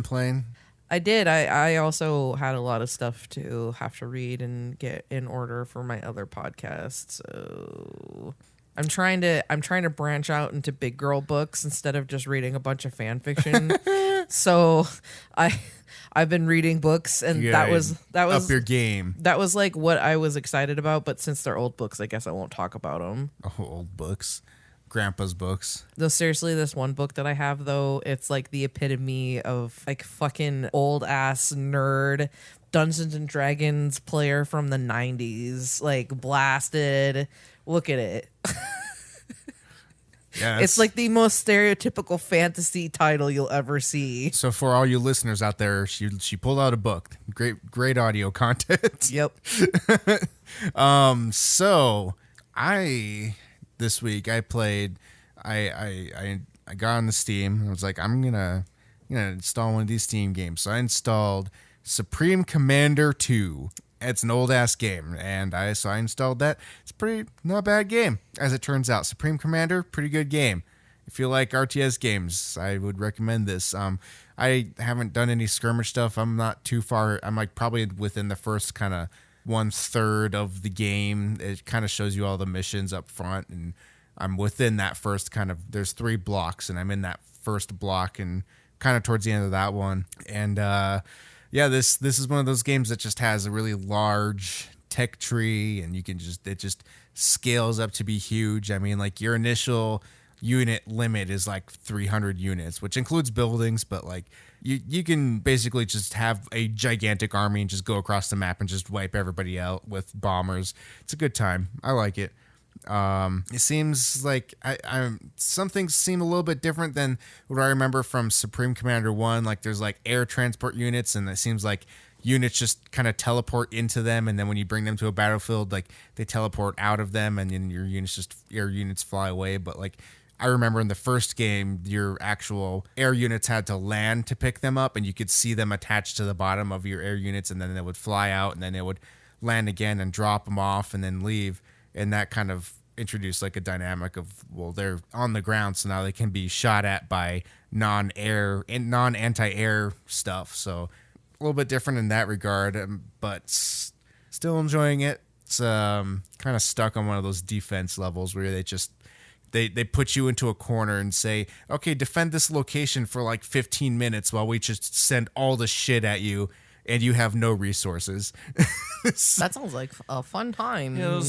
playing? I did. I also had a lot of stuff to have to read and get in order for my other podcast. So I'm trying to branch out into big girl books instead of just reading a bunch of fan fiction. So I've been reading books, and that was up your game. That was like what I was excited about, but since they're old books, I guess I won't talk about them. Oh, old books. Grandpa's books. Though seriously, this one book that I have, though, it's like the epitome of like fucking old ass nerd Dungeons and Dragons player from the 90s, like blasted. Look at it. Yeah, it's like the most stereotypical fantasy title you'll ever see. So for all you listeners out there, she pulled out a book. Great audio content. Yep. So this week I played. I got on the Steam. I was like, I'm gonna install one of these Steam games. So I installed Supreme Commander 2. It's an old ass game, and I installed that. It's not a bad game, as it turns out. Supreme Commander, pretty good game. If you like RTS games, I would recommend this. I haven't done any skirmish stuff. I'm not too far. I'm like probably within the first kind of 1/3 of the game. It kind of shows you all the missions up front, and I'm within that first kind of. There's 3 blocks, and I'm in that first block, and kind of towards the end of that one, and yeah, this is one of those games that just has a really large tech tree, and it just scales up to be huge. I mean, like your initial unit limit is like 300 units, which includes buildings, but like you can basically just have a gigantic army and just go across the map and just wipe everybody out with bombers. It's a good time. I like it. It seems like some things seem a little bit different than what I remember from Supreme Commander 1. Like there's like air transport units, and it seems like units just kind of teleport into them, and then when you bring them to a battlefield, like they teleport out of them, and then your units fly away. But like I remember in the first game, your actual air units had to land to pick them up, and you could see them attached to the bottom of your air units, and then they would fly out, and then they would land again and drop them off and then leave. And that kind of introduced like a dynamic of, well, they're on the ground, so now they can be shot at by non-anti-air stuff. So a little bit different in that regard, but still enjoying it. It's kind of stuck on one of those defense levels where they just they put you into a corner and say, okay, defend this location for like 15 minutes while we just send all the shit at you, and you have no resources. That sounds like a fun time. Yeah,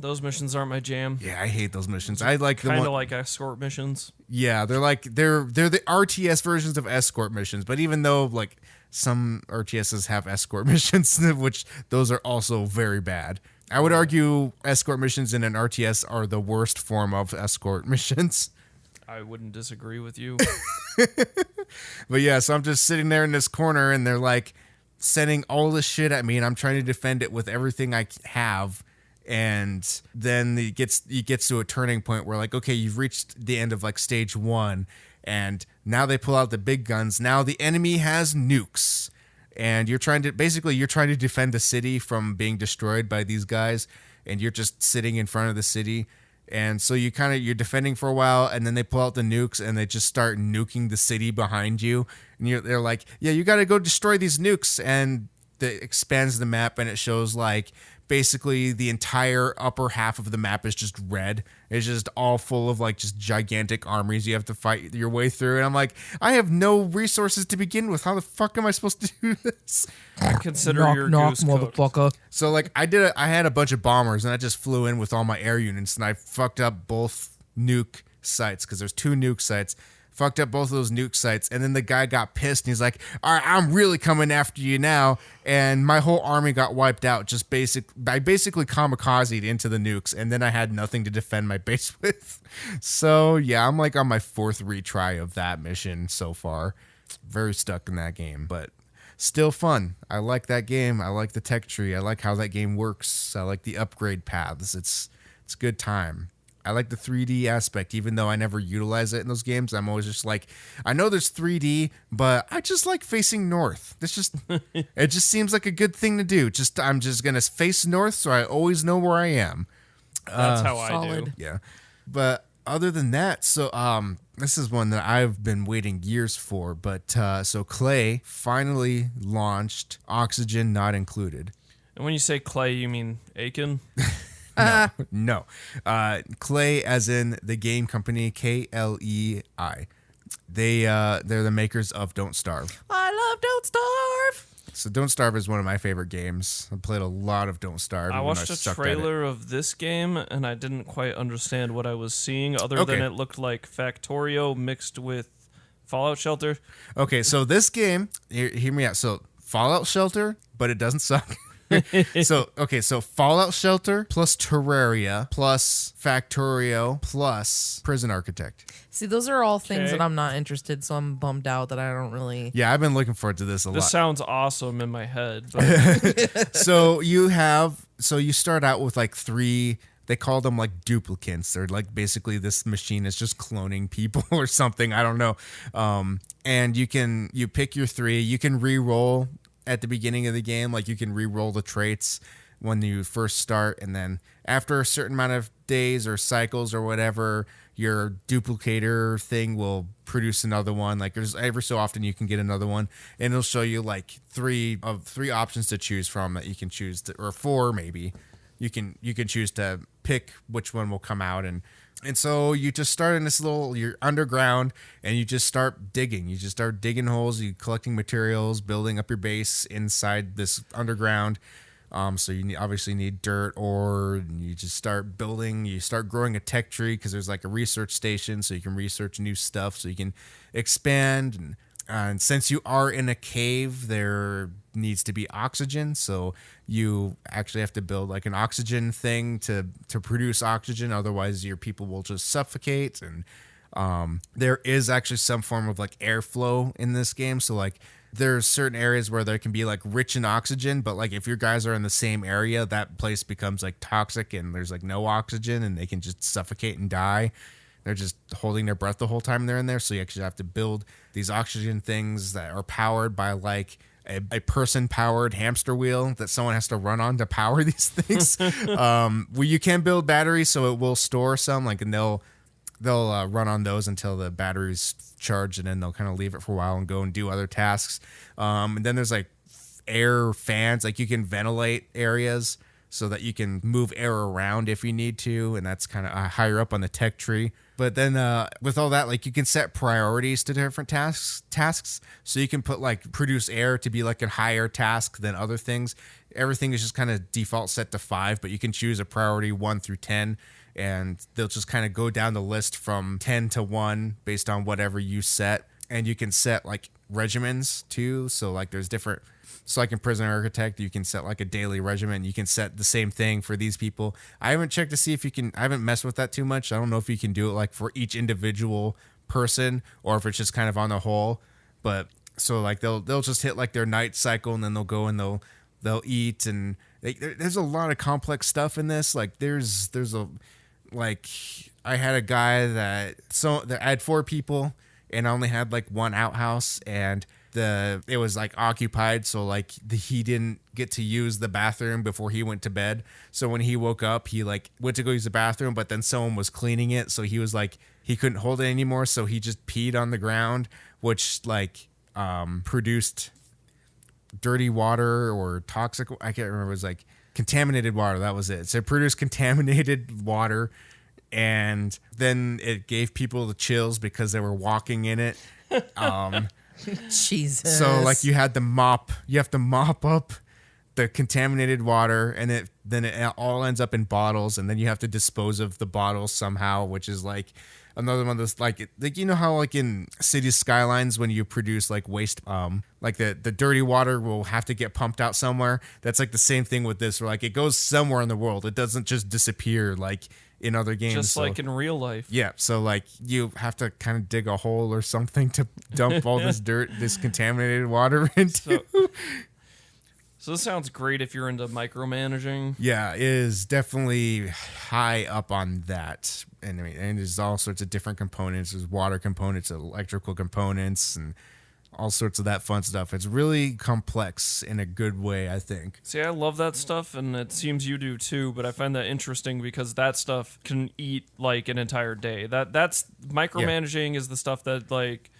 those missions aren't my jam. Yeah, I hate those missions. I like the kind one of like escort missions. Yeah, they're the RTS versions of escort missions. But even though like some RTSs have escort missions, which those are also very bad. I would argue escort missions in an RTS are the worst form of escort missions. I wouldn't disagree with you. But yeah, so I'm just sitting there in this corner, and they're like sending all this shit at me, and I'm trying to defend it with everything I have. And then it gets to a turning point where like, okay, you've reached the end of like stage 1, and now they pull out the big guns. Now the enemy has nukes, and you're trying to defend the city from being destroyed by these guys, and you're just sitting in front of the city. And so you're defending for a while, and then they pull out the nukes, and they just start nuking the city behind you. And they're like, yeah, you got to go destroy these nukes. And it expands the map, and it shows like basically the entire upper half of the map is just red. It's just all full of like just gigantic armies you have to fight your way through. And I'm like, I have no resources to begin with. How the fuck am I supposed to do this? I consider your goose cooked. motherfucker. So like I had a bunch of bombers, and I just flew in with all my air units, and I fucked up both nuke sites, because there's 2 nuke sites. Fucked up both of those nuke sites, and then the guy got pissed, and he's like, all right, I'm really coming after you now. And my whole army got wiped out I basically kamikazed into the nukes, and then I had nothing to defend my base with. So yeah, I'm like on my 4th retry of that mission so far. Very stuck in that game, but still fun. I like that game. I like the tech tree. I like how that game works. I like the upgrade paths. It's a good time. I like the 3D aspect, even though I never utilize it in those games. I'm always just like, I know there's 3D, but I just like facing north. It just seems like a good thing to do. I'm just gonna face north, so I always know where I am. That's how I solid. do. Yeah, but other than that, so this is one that I've been waiting years for. But so Clay finally launched Oxygen Not Included. And when you say Clay, you mean Aiken? No. Clay, as in the game company, KLEI. They're the makers of Don't Starve. I love Don't Starve. So Don't Starve is one of my favorite games. I played a lot of Don't Starve. I watched a sucked at trailer of this game, and I didn't quite understand what I was seeing, other than it looked like Factorio mixed with Fallout Shelter. Okay, so this game, hear me out. So Fallout Shelter, but it doesn't suck. So Fallout Shelter plus Terraria plus Factorio plus Prison Architect. See, those are all things Okay. that I'm not interested, so I'm bummed out that I don't really. Yeah, I've been looking forward to this a lot. This sounds awesome in my head, but So you start out with like 3, they call them like duplicates. They're like basically this machine is just cloning people or something. I don't know. And you pick your 3, you can re-roll at the beginning of the game. Like you can re-roll the traits when you first start, and then after a certain amount of days or cycles or whatever, your duplicator thing will produce another one. Like there's every so often you can get another one, and it'll show you like 3 options to choose from that you can choose to, or 4 maybe. You can choose to pick which one will come out, and so you just start in this you're underground, and you just start digging. You just start digging holes, you collecting materials, building up your base inside this underground. So you obviously need dirt, or you just start building. You start growing a tech tree because there's like a research station, so you can research new stuff, so you can expand. And since you are in a cave, there needs to be oxygen, so you actually have to build like an oxygen thing to produce oxygen. Otherwise, your people will just suffocate. And there is actually some form of like airflow in this game, so like there's certain areas where there can be like rich in oxygen, but like if your guys are in the same area, that place becomes like toxic and there's like no oxygen and they can just suffocate and die. They're just holding their breath the whole time they're in there. So you actually have to build these oxygen things that are powered by like a person-powered hamster wheel that someone has to run on to power these things. Well, you can build batteries, so it will store some, like, and they'll run on those until the battery's charged, and then they'll kind of leave it for a while and go and do other tasks. And then there's like air fans, like you can ventilate areas so that you can move air around if you need to, and that's kind of higher up on the tech tree. But then with all that, like you can set priorities to different tasks. So you can put like produce air to be like a higher task than other things. Everything is just kind of default set to 5, but you can choose a priority 1 through 10, and they'll just kind of go down the list from 10 to 1 based on whatever you set. And you can set like regimens too. So like there's different. So like in Prison Architect, you can set like a daily regimen. You can set the same thing for these people. I haven't checked to see if you can. I haven't messed with that too much. I don't know if you can do it like for each individual person or if it's just kind of on the whole. But so like they'll just hit like their night cycle, and then they'll go and they'll eat, and there's a lot of complex stuff in this. Like there's a like I had a guy that I had 4 people, and I only had like 1 outhouse, and it was like occupied, so like he didn't get to use the bathroom before he went to bed. So when he woke up, he like went to go use the bathroom, but then someone was cleaning it, so he was like he couldn't hold it anymore, so he just peed on the ground, which like produced dirty water or toxic, I can't remember, it was like contaminated water, that was it. So it produced contaminated water, and then it gave people the chills because they were walking in it. Jesus. So like you have to mop up the contaminated water, and then it all ends up in bottles, and then you have to dispose of the bottles somehow, which is like another one that's like you know how like in City Skylines when you produce like waste, like the dirty water will have to get pumped out somewhere. That's like the same thing with this, where like it goes somewhere in the world. It doesn't just disappear like in other games. Just like in real life. Yeah, so like you have to kind of dig a hole or something to dump all this dirt, this contaminated water into. So this sounds great if you're into micromanaging. Yeah, it is definitely high up on that. And I mean, and there's all sorts of different components. There's water components, electrical components, and all sorts of that fun stuff. It's really complex in a good way, I think. See, I love that stuff, and it seems you do too, but I find that interesting because that stuff can eat like an entire day. That's micromanaging is the stuff that like,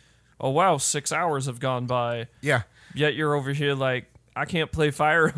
oh wow, 6 hours have gone by. Yeah. Yet you're over here like, I can't play Fire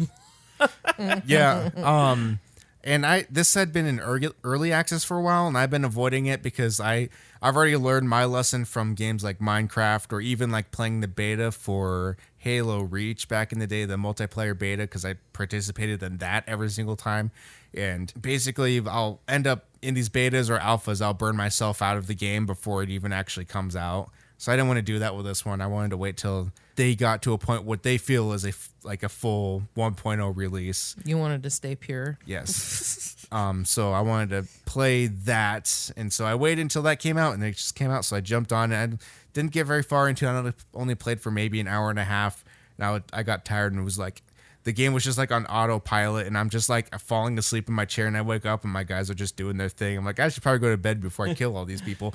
Emblem. Yeah. And this had been in early access for a while, and I've been avoiding it because I've already learned my lesson from games like Minecraft, or even like playing the beta for Halo Reach back in the day, the multiplayer beta, because I participated in that every single time. And basically, I'll end up in these betas or alphas, I'll burn myself out of the game before it even actually comes out. So I didn't want to do that with this one. I wanted to wait till they got to a point what they feel is a full 1.0 release. You wanted to stay pure. Yes. So I wanted to play that, and so I waited until that came out, and it just came out. So I jumped on, and I didn't get very far into it. I only played for maybe an hour and a half. Now I got tired, and it was like the game was just like on autopilot, and I'm just like falling asleep in my chair, and I wake up, and my guys are just doing their thing. I'm like, I should probably go to bed before I kill all these people.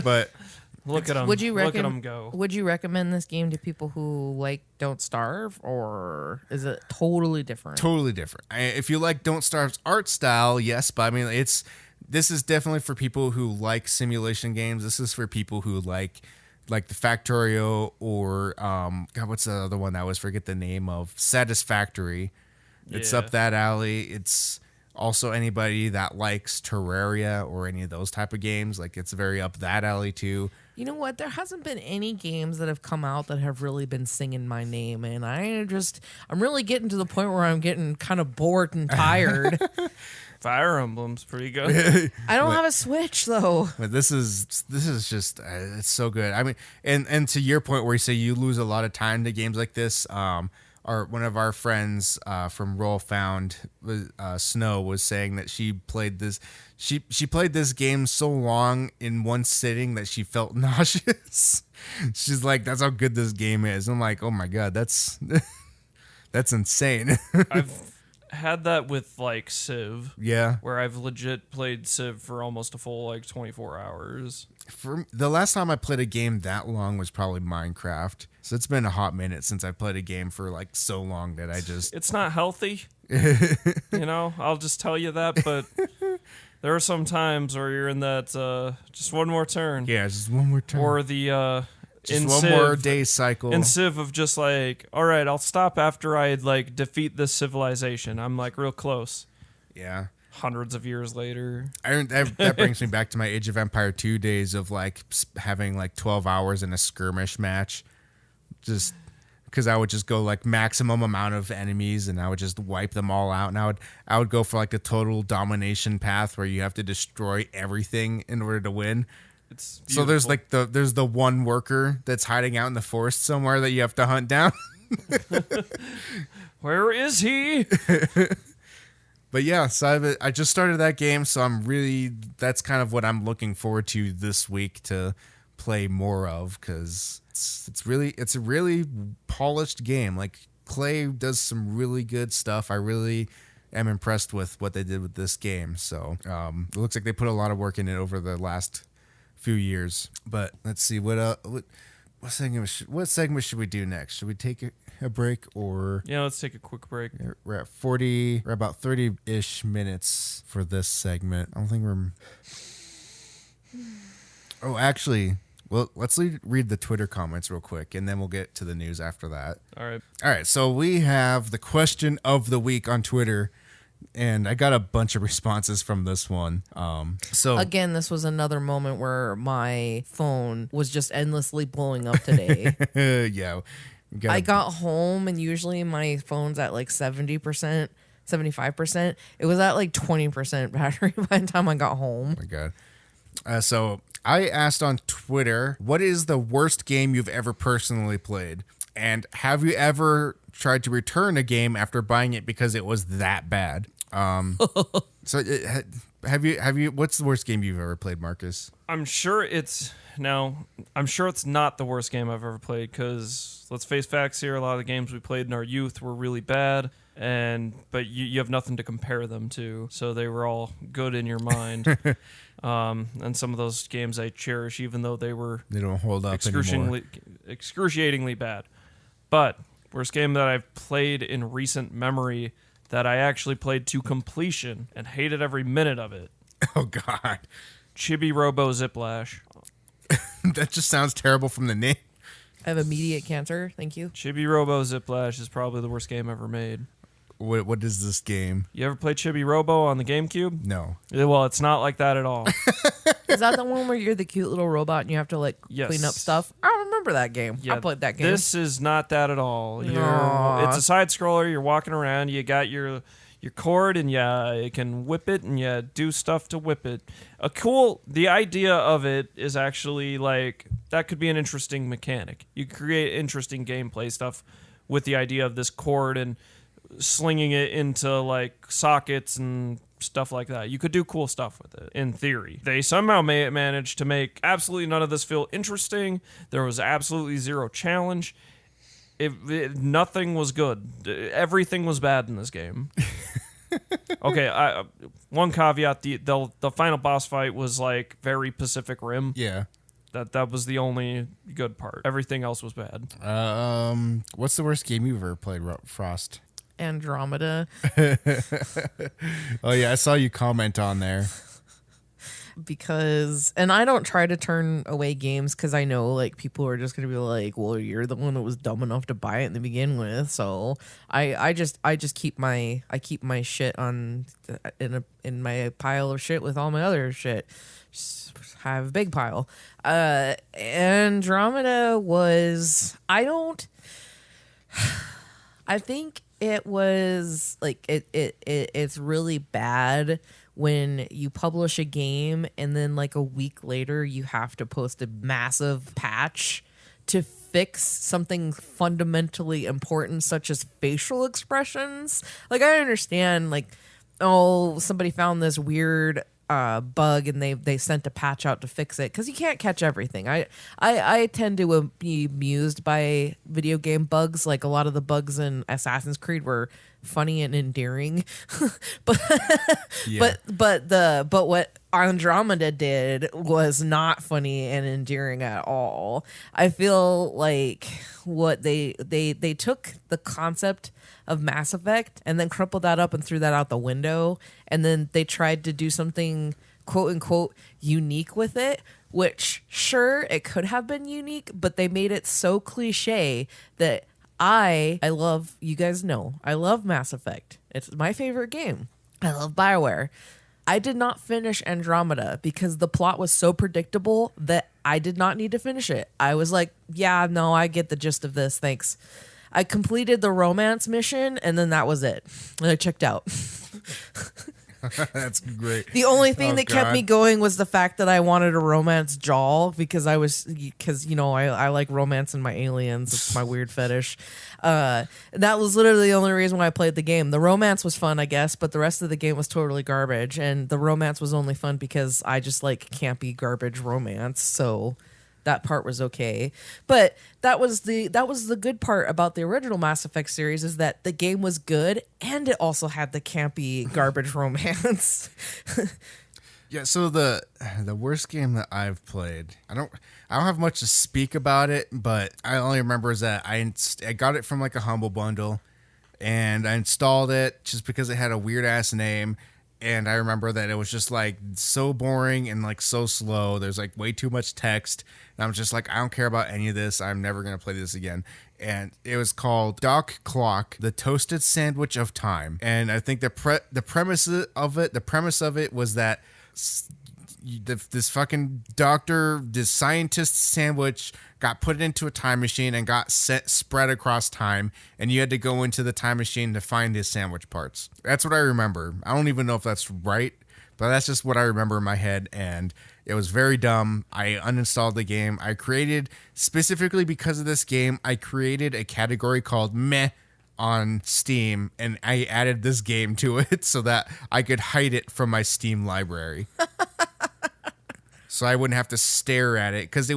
But Look at them. Look at them go. Would you recommend this game to people who like Don't Starve, or is it totally different? Totally different. If you like Don't Starve's art style, yes, but I mean this is definitely for people who like simulation games. This is for people who like the Factorio, or God, what's the other one that I always forget the name of? Satisfactory. It's up that alley. It's also anybody that likes Terraria or any of those type of games. Like it's very up that alley too. You know what? There hasn't been any games that have come out that have really been singing my name, and I'm really getting to the point where I'm getting kind of bored and tired. Fire Emblem's pretty good. I don't have a Switch though. But this is just it's so good. I mean, and to your point where you say you lose a lot of time to games like this, one of our friends from Roll Found, Snow, was saying that she played this. She played this game so long in one sitting that she felt nauseous. She's like, "That's how good this game is." I'm like, "Oh my god, that's insane." I've had that with like Civ. Yeah. Where I've legit played Civ for almost a full like 24 hours. For the last time I played a game that long was probably Minecraft. So it's been a hot minute since I played a game for like so long that I just... It's not healthy. I'll just tell you that, but there are some times where you're in that just one more turn. Yeah, just one more turn. Or the just in one Civ, more day cycle. In Civ of just like, all right, I'll stop after I like defeat this civilization. I'm like real close. Yeah. Hundreds of years later. That brings me back to my Age of Empire 2 days of like having like 12 hours in a skirmish match. Just because I would just go like maximum amount of enemies and I would just wipe them all out. And I would go for like the total domination path where you have to destroy everything in order to win. It's so there's like there's the one worker that's hiding out in the forest somewhere that you have to hunt down. Where is he? But yeah, so I just started that game, so that's kind of what I'm looking forward to this week to play more of, because it's a really polished game. Like Clay does some really good stuff. I really am impressed with what they did with this game. So it looks like they put a lot of work in it over the last few years. But let's see what segment should we do next? Should we take a break or? Yeah, let's take a quick break. We're at we're about 30-ish minutes for this segment. I don't think we're. Oh, actually, well, let's read the Twitter comments real quick, and then we'll get to the news after that. All right. So we have the question of the week on Twitter, and I got a bunch of responses from this one. So again, this was another moment where my phone was just endlessly blowing up today. Yeah. I got home and usually my phone's at like 70%, 75%. It was at like 20% battery by the time I got home. Oh my God. So I asked on Twitter, what is the worst game you've ever personally played? And have you ever tried to return a game after buying it because it was that bad? So have you, what's the worst game you've ever played, Marcus? I'm sure it's not the worst game I've ever played, because let's face facts here, a lot of the games we played in our youth were really bad, but you have nothing to compare them to, so they were all good in your mind. And some of those games I cherish, even though they don't hold up anymore. Excruciatingly bad. But worst game that I've played in recent memory that I actually played to completion and hated every minute of it. Oh God. Chibi Robo Ziplash. That just sounds terrible from the name. I have immediate cancer. Thank you. Chibi Robo Ziplash is probably the worst game ever made. What is this game? You ever play Chibi Robo on the GameCube? No. Yeah, well, it's not like that at all. Is that the one where you're the cute little robot and you have to like clean up stuff? I don't remember that game. Yeah, I played that game. This is not that at all. Aww. It's a side scroller. You're walking around. You got your cord, and you can whip it, and you do stuff to whip it. The idea of it is actually like that could be an interesting mechanic. You create interesting gameplay stuff with the idea of this cord and slinging it into like sockets and stuff like that. You could do cool stuff with it, in theory. They somehow managed to make absolutely none of this feel interesting. There was absolutely zero challenge. Nothing was good. Everything was bad in this game. Okay, one caveat: the final boss fight was like very Pacific Rim. Yeah. That was the only good part. Everything else was bad. What's the worst game you've ever played, Frost? Andromeda. Oh yeah, I saw you comment on there. And I don't try to turn away games because I know like people are just gonna be like, well, you're the one that was dumb enough to buy it to begin with. So I just keep my shit on in my pile of shit with all my other shit. Just have a big pile. Andromeda was I think it was like it's really bad when you publish a game and then like a week later you have to post a massive patch to fix something fundamentally important, such as facial expressions. Like, I understand, like, oh, somebody found this weird bug and they sent a patch out to fix it, because you can't catch everything. I tend to be amused by video game bugs. Like, a lot of the bugs in Assassin's Creed were funny and endearing, but Yeah. but what Andromeda did was not funny and endearing at all. I feel like what they took the concept of Mass Effect and then crumpled that up and threw that out the window, and then they tried to do something quote unquote unique with it, which sure, it could have been unique, but they made it so cliche that I love, you guys know, I love Mass Effect. It's my favorite game. I love BioWare. I did not finish Andromeda because the plot was so predictable that I did not need to finish it. I was like, yeah, no, I get the gist of this. Thanks. I completed the romance mission and then that was it. And I checked out. That's great. The only thing Oh, that kept God. me going was the fact that I wanted a romance Jaal because I like romance in my aliens. It's my weird fetish. That was literally the only reason why I played the game. The romance was fun, I guess, but the rest of the game was totally garbage. And the romance was only fun because I just like campy garbage romance. So that part was okay. But that was the good part about the original Mass Effect series, is that the game was good and it also had the campy garbage romance. Yeah, so the worst game that I've played, I don't have much to speak about it, but I only remember is that I got it from like a Humble Bundle, and I installed it just because it had a weird ass name. And I remember that it was just like so boring and like so slow. There's like way too much text. And I'm just like, I don't care about any of this. I'm never going to play this again. And it was called Doc Clock, the Toasted Sandwich of Time. And I think the premise of it was that this fucking doctor, this scientist sandwich got put into a time machine and got spread across time, and you had to go into the time machine to find his sandwich parts. That's what I remember. I don't even know if that's right, but that's just what I remember in my head, and it was very dumb. I uninstalled the game. Specifically because of this game, I created a category called Meh on Steam, and I added this game to it so that I could hide it from my Steam library. So I wouldn't have to stare at it, because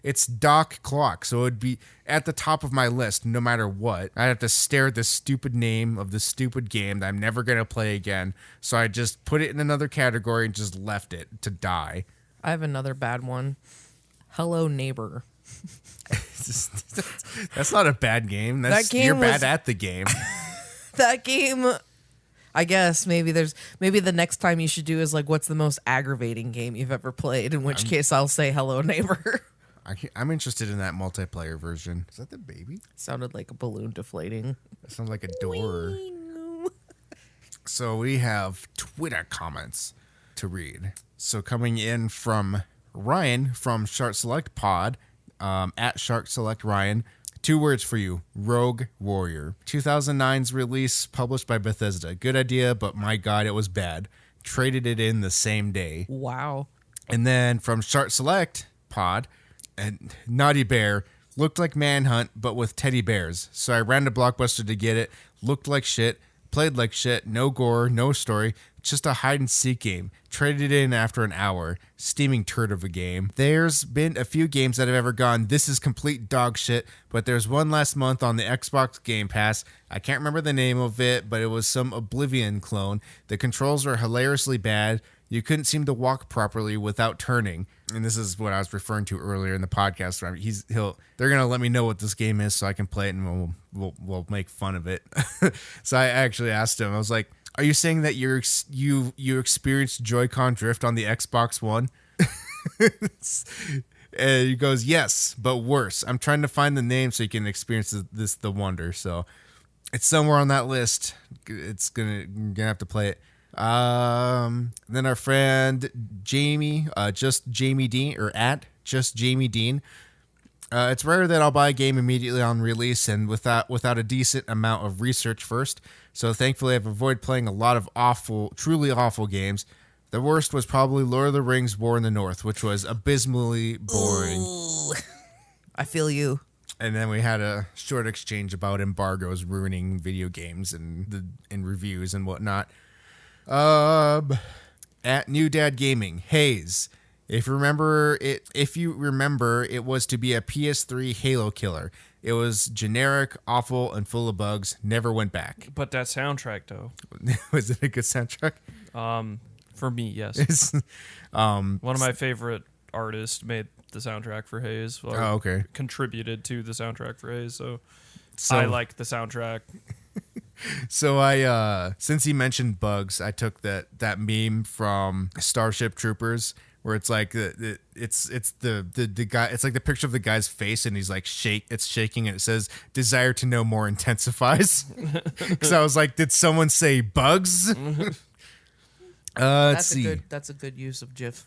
it's Doc Clock, so it would be at the top of my list no matter what. I'd have to stare at the stupid name of the stupid game that I'm never going to play again. So I just put it in another category and just left it to die. I have another bad one. Hello Neighbor. That's not a bad game. You're bad at the game. That game, I guess maybe the next time you should do is like, what's the most aggravating game you've ever played? In which case I'll say Hello Neighbor. I'm interested in that multiplayer version. Is that the baby? Sounded like a balloon deflating. That sounds like a door. So we have Twitter comments to read. So coming in from Ryan from Shark Select Pod, at Shark Select Ryan. 2 words for you: Rogue Warrior. 2009's release, published by Bethesda. Good idea, but my God, it was bad. Traded it in the same day. Wow. And then from Shark Select Pod, and Naughty Bear, looked like Manhunt, but with teddy bears. So I ran to Blockbuster to get it. Looked like shit. Played like shit. No gore, no story. Just a hide and seek game. Traded it in after an hour. Steaming turd of a game. There's been a few games that have ever gone, this is complete dog shit, but there's one last month on the Xbox Game Pass. I can't remember the name of it, but it was some Oblivion clone. The controls are hilariously bad. You couldn't seem to walk properly without turning. And this is what I was referring to earlier in the podcast. They're gonna let me know what this game is so I can play it, and we'll make fun of it. So I actually asked him. I was like, "Are you saying that you experienced Joy-Con drift on the Xbox One?" And he goes, "Yes, but worse. I'm trying to find the name so you can experience the wonder." So it's somewhere on that list. You're gonna have to play it. Then our friend Jamie, just Jamie Dean, or at just Jamie Dean. It's rare that I'll buy a game immediately on release and without a decent amount of research first. So thankfully, I've avoided playing a lot of truly awful games. The worst was probably Lord of the Rings: War in the North, which was abysmally boring. Ooh. I feel you. And then we had a short exchange about embargoes ruining video games and reviews and whatnot. At New Dad Gaming, Hayes. If you remember, it was to be a PS3 Halo killer. It was generic, awful, and full of bugs. Never went back. But that soundtrack, though. Was it a good soundtrack? For me, yes. One of my favorite artists made the soundtrack for Haze. Or okay. Contributed to the soundtrack for Haze, so I like the soundtrack. So since he mentioned bugs, I took that meme from Starship Troopers where it's like it's the guy, it's like the picture of the guy's face and he's like it's shaking and it says desire to know more intensifies. Because I was like, did someone say bugs? Let's see. That's a good use of GIF.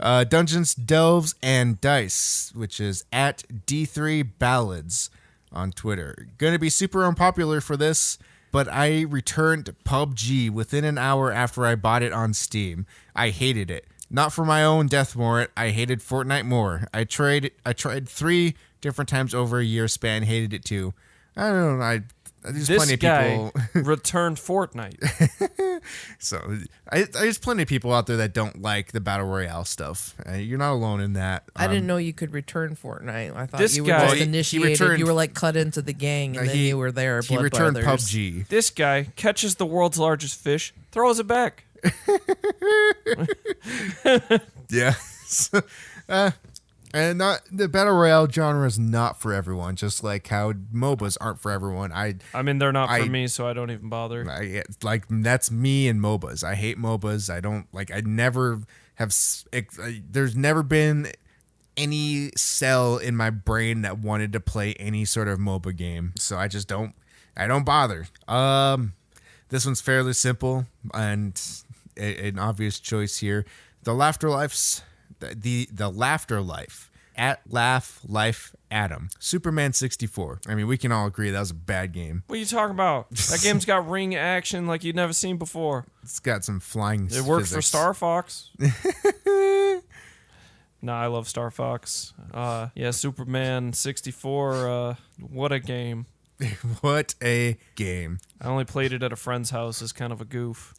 Dungeons, Delves, and Dice, which is at D3 Ballads on Twitter. Gonna be super unpopular for this, but I returned PUBG within an hour after I bought it on Steam. I hated it. Not for my own death warrant, I hated Fortnite more. I tried 3 different times over a year span, hated it too. I don't know, there's plenty of people returned Fortnite. So there's plenty of people out there that don't like the Battle Royale stuff. You're not alone in that. I didn't know you could return Fortnite. I thought This you were guy- just He initiated. You were like cut into the gang, and then you were there. He Blood returned Brothers. PUBG. This guy catches the world's largest fish, throws it back. Yeah. And not the Battle Royale genre is not for everyone, just like how MOBAs aren't for everyone. I mean, they're not for me, so I don't even bother. Like that's me and MOBAs. I hate MOBAs. I don't like. I never have. There's never been any cell in my brain that wanted to play any sort of MOBA game, so I just don't. I don't bother. This one's fairly simple and an obvious choice here. The Laughter Life's. The Laughter Life at Laugh Life Adam Superman 64. I mean, we can all agree that was a bad game. What are you talking about? That game's got ring action like you'd never seen before. It's got some flying. It works for physics. Star Fox. Nah, I love Star Fox. Yeah, Superman 64. What a game. What a game. I only played it at a friend's house as kind of a goof.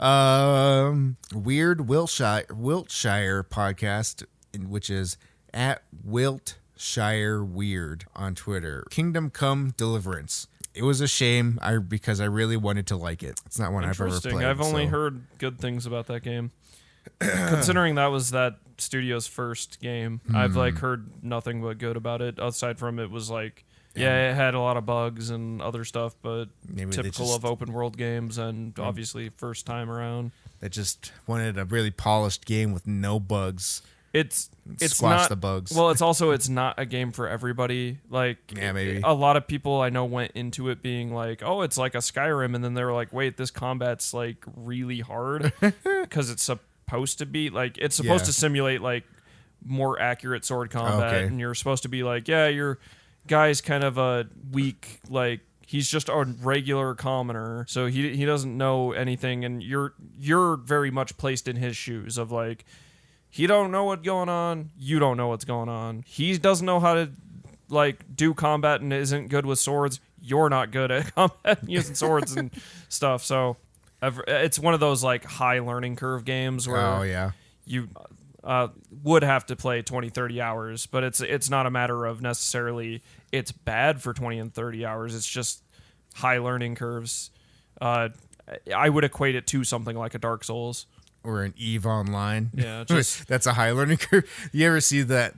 Weird Wiltshire podcast, which is at Wiltshire Weird on Twitter. Kingdom Come Deliverance. It was a shame because I really wanted to like it. It's not one I've ever played. I've only heard good things about that game. Considering that was that studio's first game, I've like heard nothing but good about it. Aside from it was like, yeah, it had a lot of bugs and other stuff, but maybe typical of open world games and obviously first time around. They just wanted a really polished game with no bugs. It's squash not the bugs. Well, it's not a game for everybody. Like, yeah, maybe a lot of people I know went into it being like, oh, it's like a Skyrim, and then they were like, wait, this combat's like really hard because it's supposed to be like it's supposed to simulate like more accurate sword combat, and you're supposed to be like, yeah, your guy's kind of a weak, like he's just a regular commoner, so he doesn't know anything, and you're very much placed in his shoes of like, he don't know what's going on, you don't know what's going on. He doesn't know how to like do combat and isn't good with swords. You're not good at combat and using swords and stuff. So it's one of those like high learning curve games where you would have to play 20-30 hours, but it's not a matter of necessarily it's bad for 20 and 30 hours. It's just high learning curves. I would equate it to something like a Dark Souls. Or an EVE Online. Yeah, just that's a high learning curve. You ever see that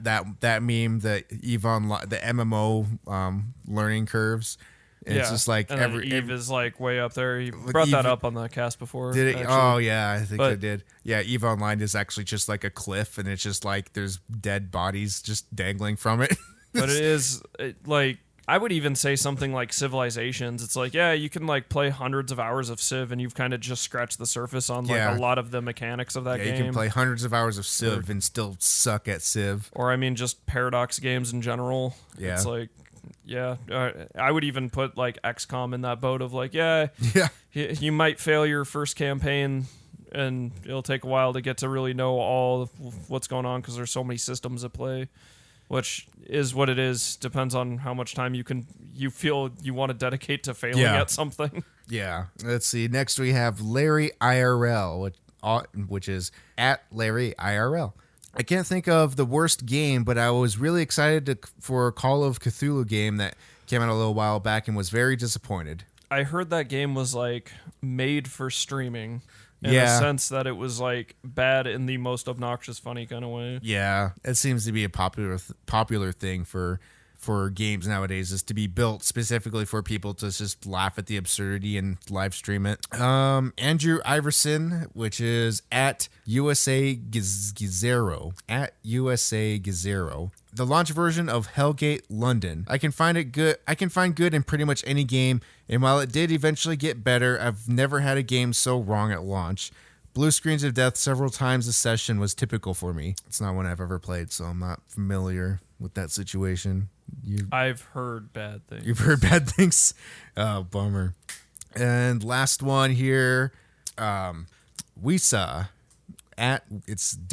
meme, the EVE Online, the MMO learning curves? And it's just like and EVE is like way up there. You brought that up on the cast before. Did it? Actually. Oh yeah, I think I did. Yeah, EVE Online is actually just like a cliff, and it's just like there's dead bodies just dangling from it. But it is like, I would even say something like Civilizations. It's like, yeah, you can like play hundreds of hours of Civ, and you've kind of just scratched the surface on like a lot of the mechanics of that game. You can play hundreds of hours of Civ and still suck at Civ. Or I mean, just Paradox games in general. Yeah, it's like, I would even put like XCOM in that boat of like, you might fail your first campaign, and it'll take a while to get to really know all of what's going on because there's so many systems at play. which is what it is. Depends on how much time you feel you want to dedicate to failing Yeah. at something. Yeah. Let's see. Next we have Larry IRL, which is at Larry IRL. I can't think of the worst game, but I was really excited for a Call of Cthulhu game that came out a little while back and was very disappointed. I heard that game was like made for streaming in Yeah. a sense that it was like bad in the most obnoxious, funny kind of way. Yeah, it seems to be a popular thing for games nowadays, is to be built specifically for people to just laugh at the absurdity and live stream it. Andrew Iverson, which is at USA Gizero, at USA Gizero. The launch version of Hellgate London. I can find good in pretty much any game, and while it did eventually get better, I've never had a game so wrong at launch. Blue screens of death several times a session was typical for me. It's not one I've ever played, so I'm not familiar with that situation. I've heard bad things. You've heard bad things? Oh, bummer. And last one here, Wisa at WISA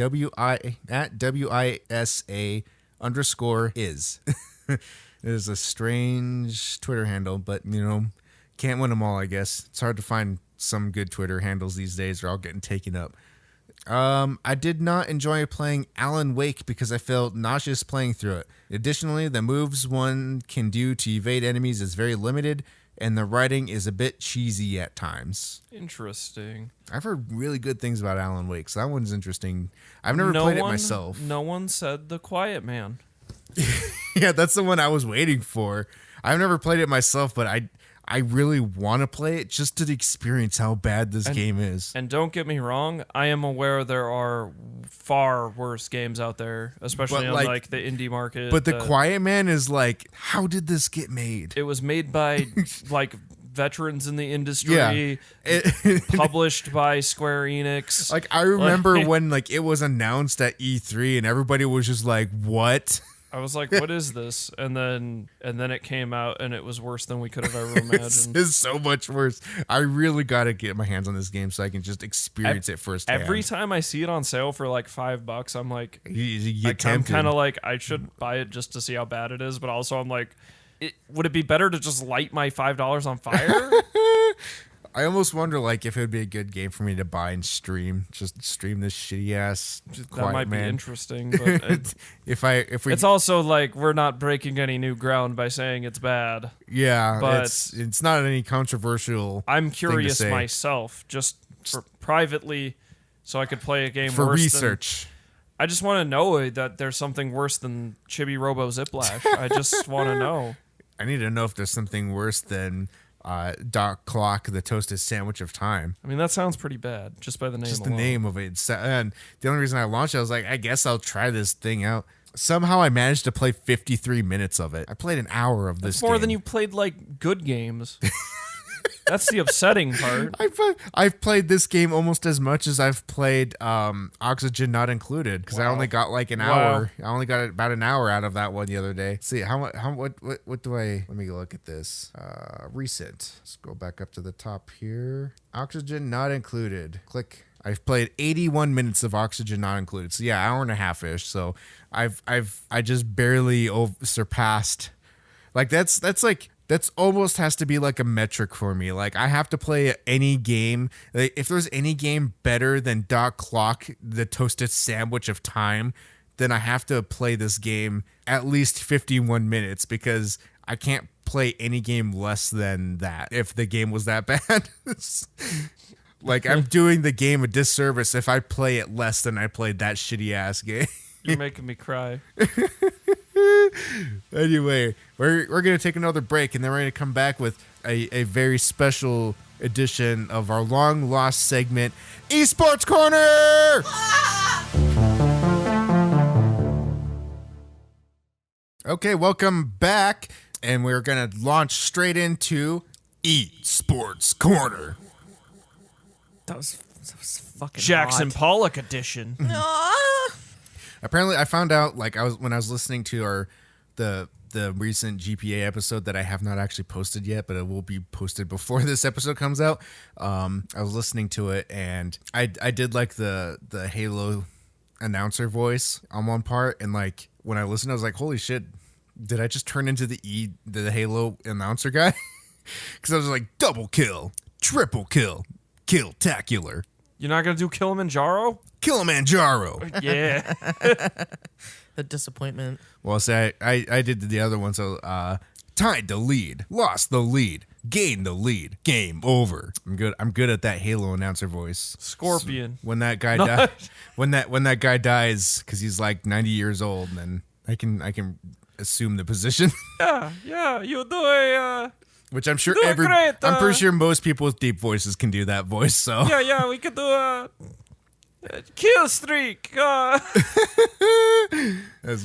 _ is. It is a strange Twitter handle, but can't win them all, I guess. It's hard to find some good Twitter handles these days. They're all getting taken up. I did not enjoy playing Alan Wake because I felt nauseous playing through it. Additionally, the moves one can do to evade enemies is very limited, and the writing is a bit cheesy at times. Interesting. I've heard really good things about Alan Wake, so that one's interesting. I've never played it myself. No one said The Quiet Man. Yeah, that's the one I was waiting for. I've never played it myself, but I really want to play it just to experience how bad this game is. And don't get me wrong, I am aware there are far worse games out there, especially on like the indie market. But The Quiet Man is like, how did this get made? It was made by like veterans in the industry, Yeah. published by Square Enix. Like, I remember when like it was announced at E3 and everybody was just like, what? I was like, what is this? And then it came out and it was worse than we could have ever imagined. It's so much worse. I really got to get my hands on this game so I can just experience it firsthand. Every time I see it on sale for like $5, I'm like, you get I'm tempted. kind of like, I should buy it just to see how bad it is. But also I'm like, would it be better to just light my $5 on fire? I almost wonder like if it would be a good game for me to buy and stream. Just stream this shitty ass That might be interesting. But if we, it's also like we're not breaking any new ground by saying it's bad. Yeah, but it's not any controversial. I'm thing to curious say. myself, just for privately, so I could play a game For worse research. I just want to know that there's something worse than Chibi Robo Ziplash. I just want to know. I need to know if there's something worse than Doc Clock, the toasted sandwich of time. I mean, that sounds pretty bad just by the name Just alone. the name of it. And the only reason I launched it, I was like, I guess I'll try this thing out. Somehow I managed to play 53 minutes of it. I played an hour of this That's more game. than you played like good games. That's the upsetting part. I've played this game almost as much as I've played Oxygen Not Included, because I only got like an hour. I only got about an hour out of that one the other day. See what do I? Let me look at this. Recent. Let's go back up to the top here. Oxygen Not Included. Click. I've played 81 minutes of Oxygen Not Included. So yeah, hour and a half ish. So I just barely surpassed. Like that's almost has to be like a metric for me. Like I have to play any game. Like, if there's any game better than Doc Clock, the toasted sandwich of time, then I have to play this game at least 51 minutes, because I can't play any game less than that if the game was that bad. Like I'm doing the game a disservice if I play it less than I played that shitty ass game. You're making me cry. Anyway, we're going to take another break, and then we're going to come back with a very special edition of our long lost segment, Esports Corner! Okay, welcome back, and we're going to launch straight into Esports Corner. That was fucking Jackson hot. Pollock edition. Apparently, I found out when I was listening to the recent GPA episode that I have not actually posted yet, but it will be posted before this episode comes out. I was listening to it, and I did like the Halo announcer voice on one part, and like when I listened, I was like, "Holy shit! Did I just turn into the Halo announcer guy?" Because I was like, "Double kill, triple kill, kill-tacular, You're not gonna do Kilimanjaro? Kilimanjaro." Yeah. The disappointment. Well, say I did the other one. So tied the lead, lost the lead, gained the lead, game over. I'm good at that Halo announcer voice. Scorpion. So when that guy dies, when that guy dies, because he's like 90 years old, then I can assume the position. Yeah. You do a. Which I'm sure Doing great, I'm pretty sure most people with deep voices can do that voice. So Yeah. We could do a kill streak. That's-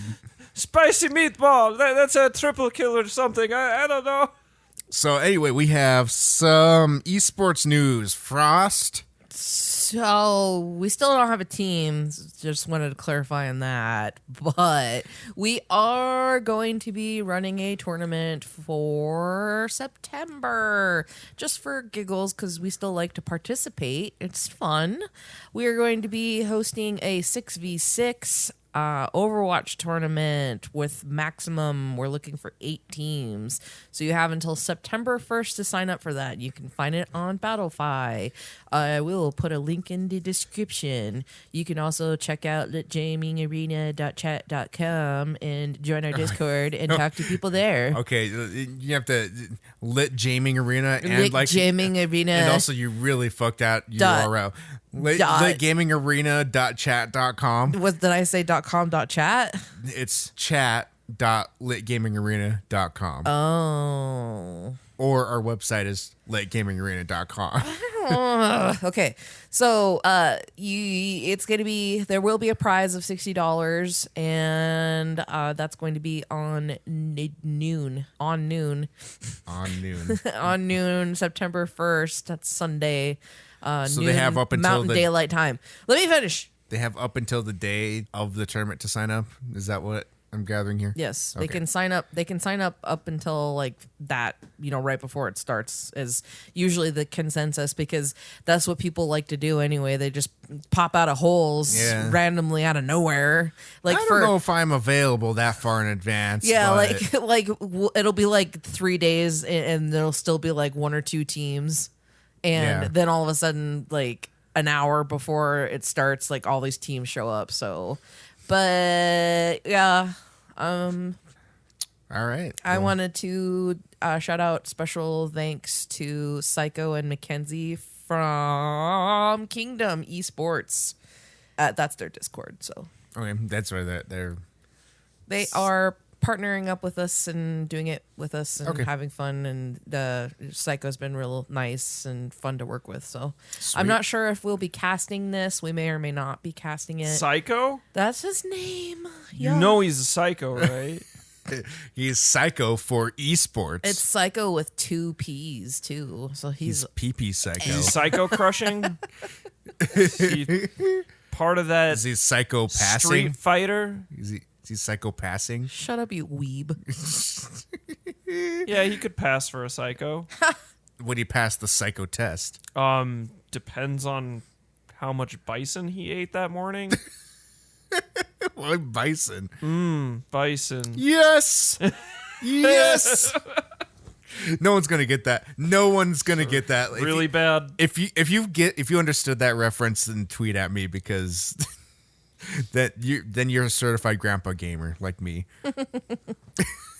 Spicy meatball. That's a triple kill or something. I don't know. so anyway, we have some esports news. Frost. So we still don't have a team. Just wanted to clarify on that. But we are going to be running a tournament for September, just for giggles, because we still like to participate. It's fun. We are going to be hosting a 6v6 Overwatch tournament with maximum. We're looking for 8 teams. So you have until September 1st to sign up for that. You can find it on Battlefy. I will put a link in the description. You can also check out litgamingarena.chat.com and join our Discord and talk to people there. Okay, you have to lit Gaming Arena and Lit like Gaming Arena. and also you really fucked out URL. Litgamingarena.chat.com. What did I say? .com.chat? It's chat.litgamingarena.com. Oh. Or our website is litgamingarena.com. Okay, so it's gonna be, there will be a prize of $60, and that's going to be on noon On noon. on noon, September 1st. That's Sunday. So noon, they have up until Mountain Daylight Time. Let me finish. They have up until the day of the tournament to sign up. Is that what I'm gathering here? Yes, they Okay. can sign up. They can sign up until like that, right before it starts is usually the consensus, because that's what people like to do anyway. They just pop out of holes randomly out of nowhere. Like I don't know if I'm available that far in advance. yeah, but like it'll be like 3 days, and there'll still be like 1 or 2 teams, and Yeah. then all of a sudden, like an hour before it starts, like all these teams show up. So, but yeah. all right. I wanted to shout out special thanks to Psycho and Mackenzie from Kingdom Esports. That's their Discord. So Okay, that's why they're they are partnering up with us and doing it with us and Okay. having fun. And Psycho's been real nice and fun to work with. So Sweet. I'm not sure if we'll be casting this. We may or may not be casting it. Psycho? That's his name. You know he's a psycho, right? He's Psycho for esports. It's Psycho with 2 P's too. So he's PP Psycho. Is he psycho crushing? Is he part of that Is he Psycho passing? Street Fighter? Is he Psycho passing? Shut up, you weeb. Yeah, he could pass for a psycho. Would he pass the Psycho test? Depends on how much bison he ate that morning. Like bison. Bison. Yes. Yes. No one's gonna get that. No one's gonna get that. Really bad. If you understood that reference, then tweet at me, because then you're a certified grandpa gamer like me.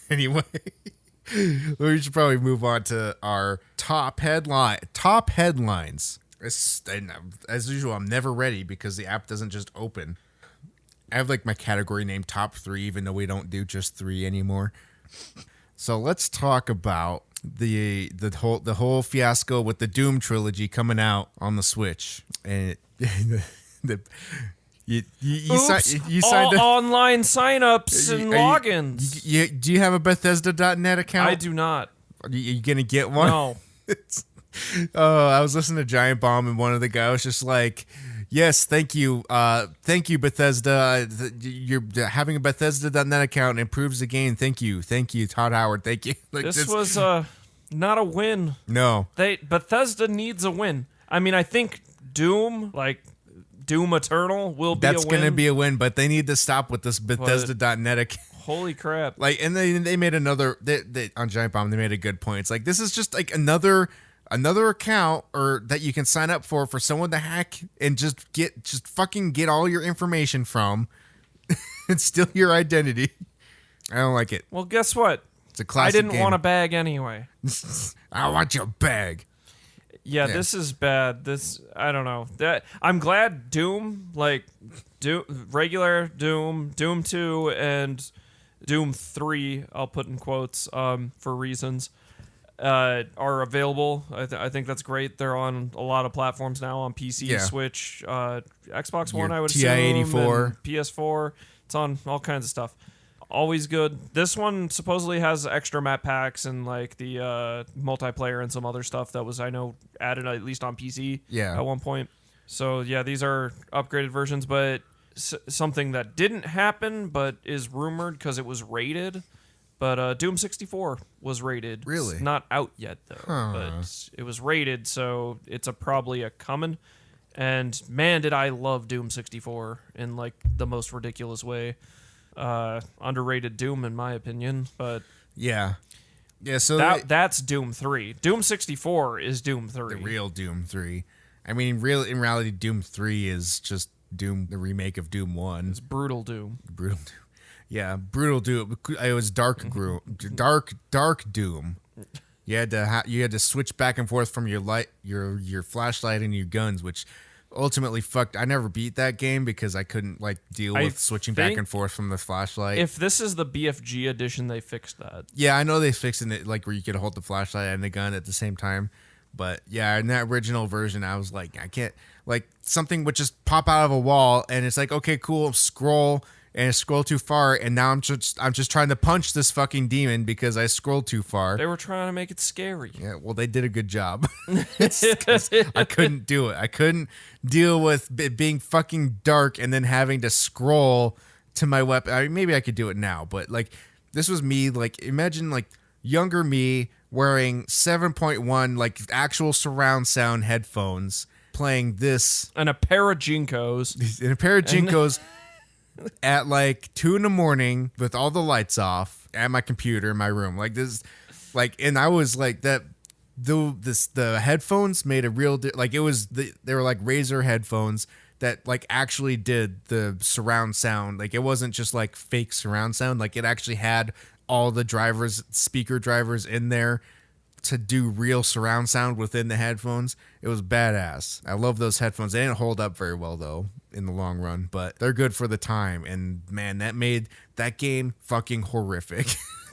Anyway, we should probably move on to our top headlines. As usual, I'm never ready because the app doesn't just open. I have like my category named top 3, even though we don't do just 3 anymore. So let's talk about the whole fiasco with the Doom trilogy coming out on the Switch, and you signed up. Online signups and logins. Do you have a Bethesda.net account? I do not. You gonna get one? No. Oh, I was listening to Giant Bomb, and one of the guys was just like, "Yes, thank you, Bethesda. You're having a Bethesda.net account improves the game. Thank you, Todd Howard. Thank you." Like, This was not a win. no. Bethesda needs a win. I mean, I think Doom, like Doom Eternal will be That's a win. gonna be a win, but they need to stop with this Bethesda.net. Holy crap. Like, and they made another they on Giant Bomb. They made a good point. It's like, this is just like another account or that you can sign up for someone to hack and just fucking get all your information from and steal your identity. I don't like it. Well, guess what? It's a classic I didn't game. want a bag anyway. I want your bag. Yeah, this is bad. I don't know. I'm glad Doom, regular Doom, Doom 2, and Doom 3, I'll put in quotes for reasons, are available. I think that's great. They're on a lot of platforms now, on PC, Switch, Xbox One, I would assume, TI-84, and PS4. It's on all kinds of stuff. Always good. This one supposedly has extra map packs and like the multiplayer and some other stuff that was, I know, added at least on PC at one point. So yeah, these are upgraded versions, but something that didn't happen but is rumored because it was rated. But Doom 64 was rated. Really? It's not out yet though, but it was rated, so it's probably a coming. And man, did I love Doom 64 in like the most ridiculous way. Underrated Doom in my opinion, but so that's Doom 3. Doom 64 is Doom 3. The real Doom 3. I mean, in reality, Doom 3 is just Doom, the remake of Doom 1. It's brutal Doom. Brutal Doom. Yeah, brutal Doom. It was dark Doom. You had to switch back and forth from your flashlight and your guns, which ultimately fucked. I never beat that game because I couldn't deal with switching back and forth from the flashlight. If this is the BFG edition, they fixed that. Yeah, I know they fixed it where you could hold the flashlight and the gun at the same time. But yeah, in that original version, I was like, I can't, something would just pop out of a wall and it's like, okay, cool, scroll, and I scroll too far, and now I'm just trying to punch this fucking demon because I scrolled too far. They were trying to make it scary. Yeah, well, they did a good job. I couldn't do it. I couldn't deal with it being fucking dark and then having to scroll to my weapon. I mean, maybe I could do it now, but this was me. Imagine younger me wearing 7.1 actual surround sound headphones, playing this, and a pair of Jinkos. And a pair of Jinkos. At 2 a.m. with all the lights off at my computer in my room, and I was that. The headphones made a real they were Razer headphones that actually did the surround sound. It wasn't just fake surround sound. It actually had all the speaker drivers in there to do real surround sound within the headphones. It was badass. I love those headphones. They didn't hold up very well though in the long run, but they're good for the time. And man, that made that game fucking horrific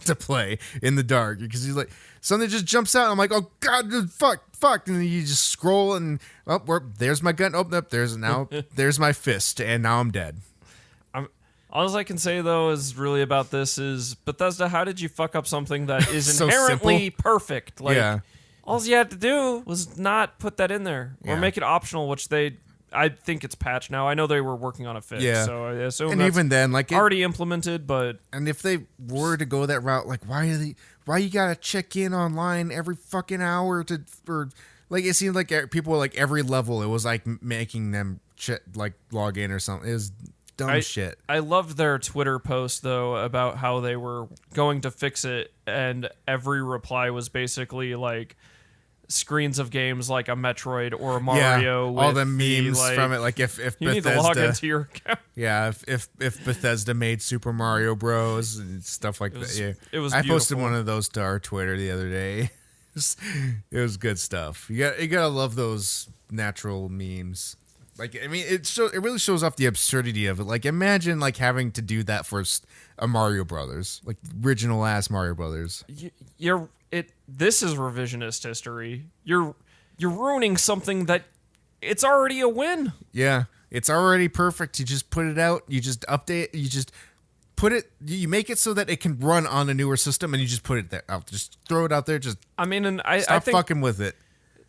to play in the dark because he's something just jumps out. And I'm like, oh god, fuck, and then you just scroll and there's my gun. There's my fist, and now I'm dead. All I can say, though, is really about this is, Bethesda, how did you fuck up something that is So inherently perfect? Yeah. All you had to do was not put that in there or make it optional, which I think it's patched now. I know they were working on a fix, so I assume and that's even then, already implemented, but... And if they were to go that route, why you gotta check in online every fucking hour it seemed like people were every level, it was making them log in or something. It was dumb shit. I loved their Twitter post though about how they were going to fix it, and every reply was basically screens of games like a Metroid or a Mario. Yeah, all the memes from it. If you Bethesda, need to log into your account. Yeah, if Bethesda made Super Mario Bros. And stuff like that. Yeah, it was. I beautiful. posted one of those to our Twitter the other day. It was good stuff. You gotta love those natural memes. It really shows off the absurdity of it. Imagine having to do that for a Mario Brothers, original ass Mario Brothers. This is revisionist history. You're ruining something that it's already a win. Yeah, it's already perfect. You just put it out. You just update. You just put it. You make it so that it can run on a newer system, and you just put it there. Just throw it out there. I think fucking with it.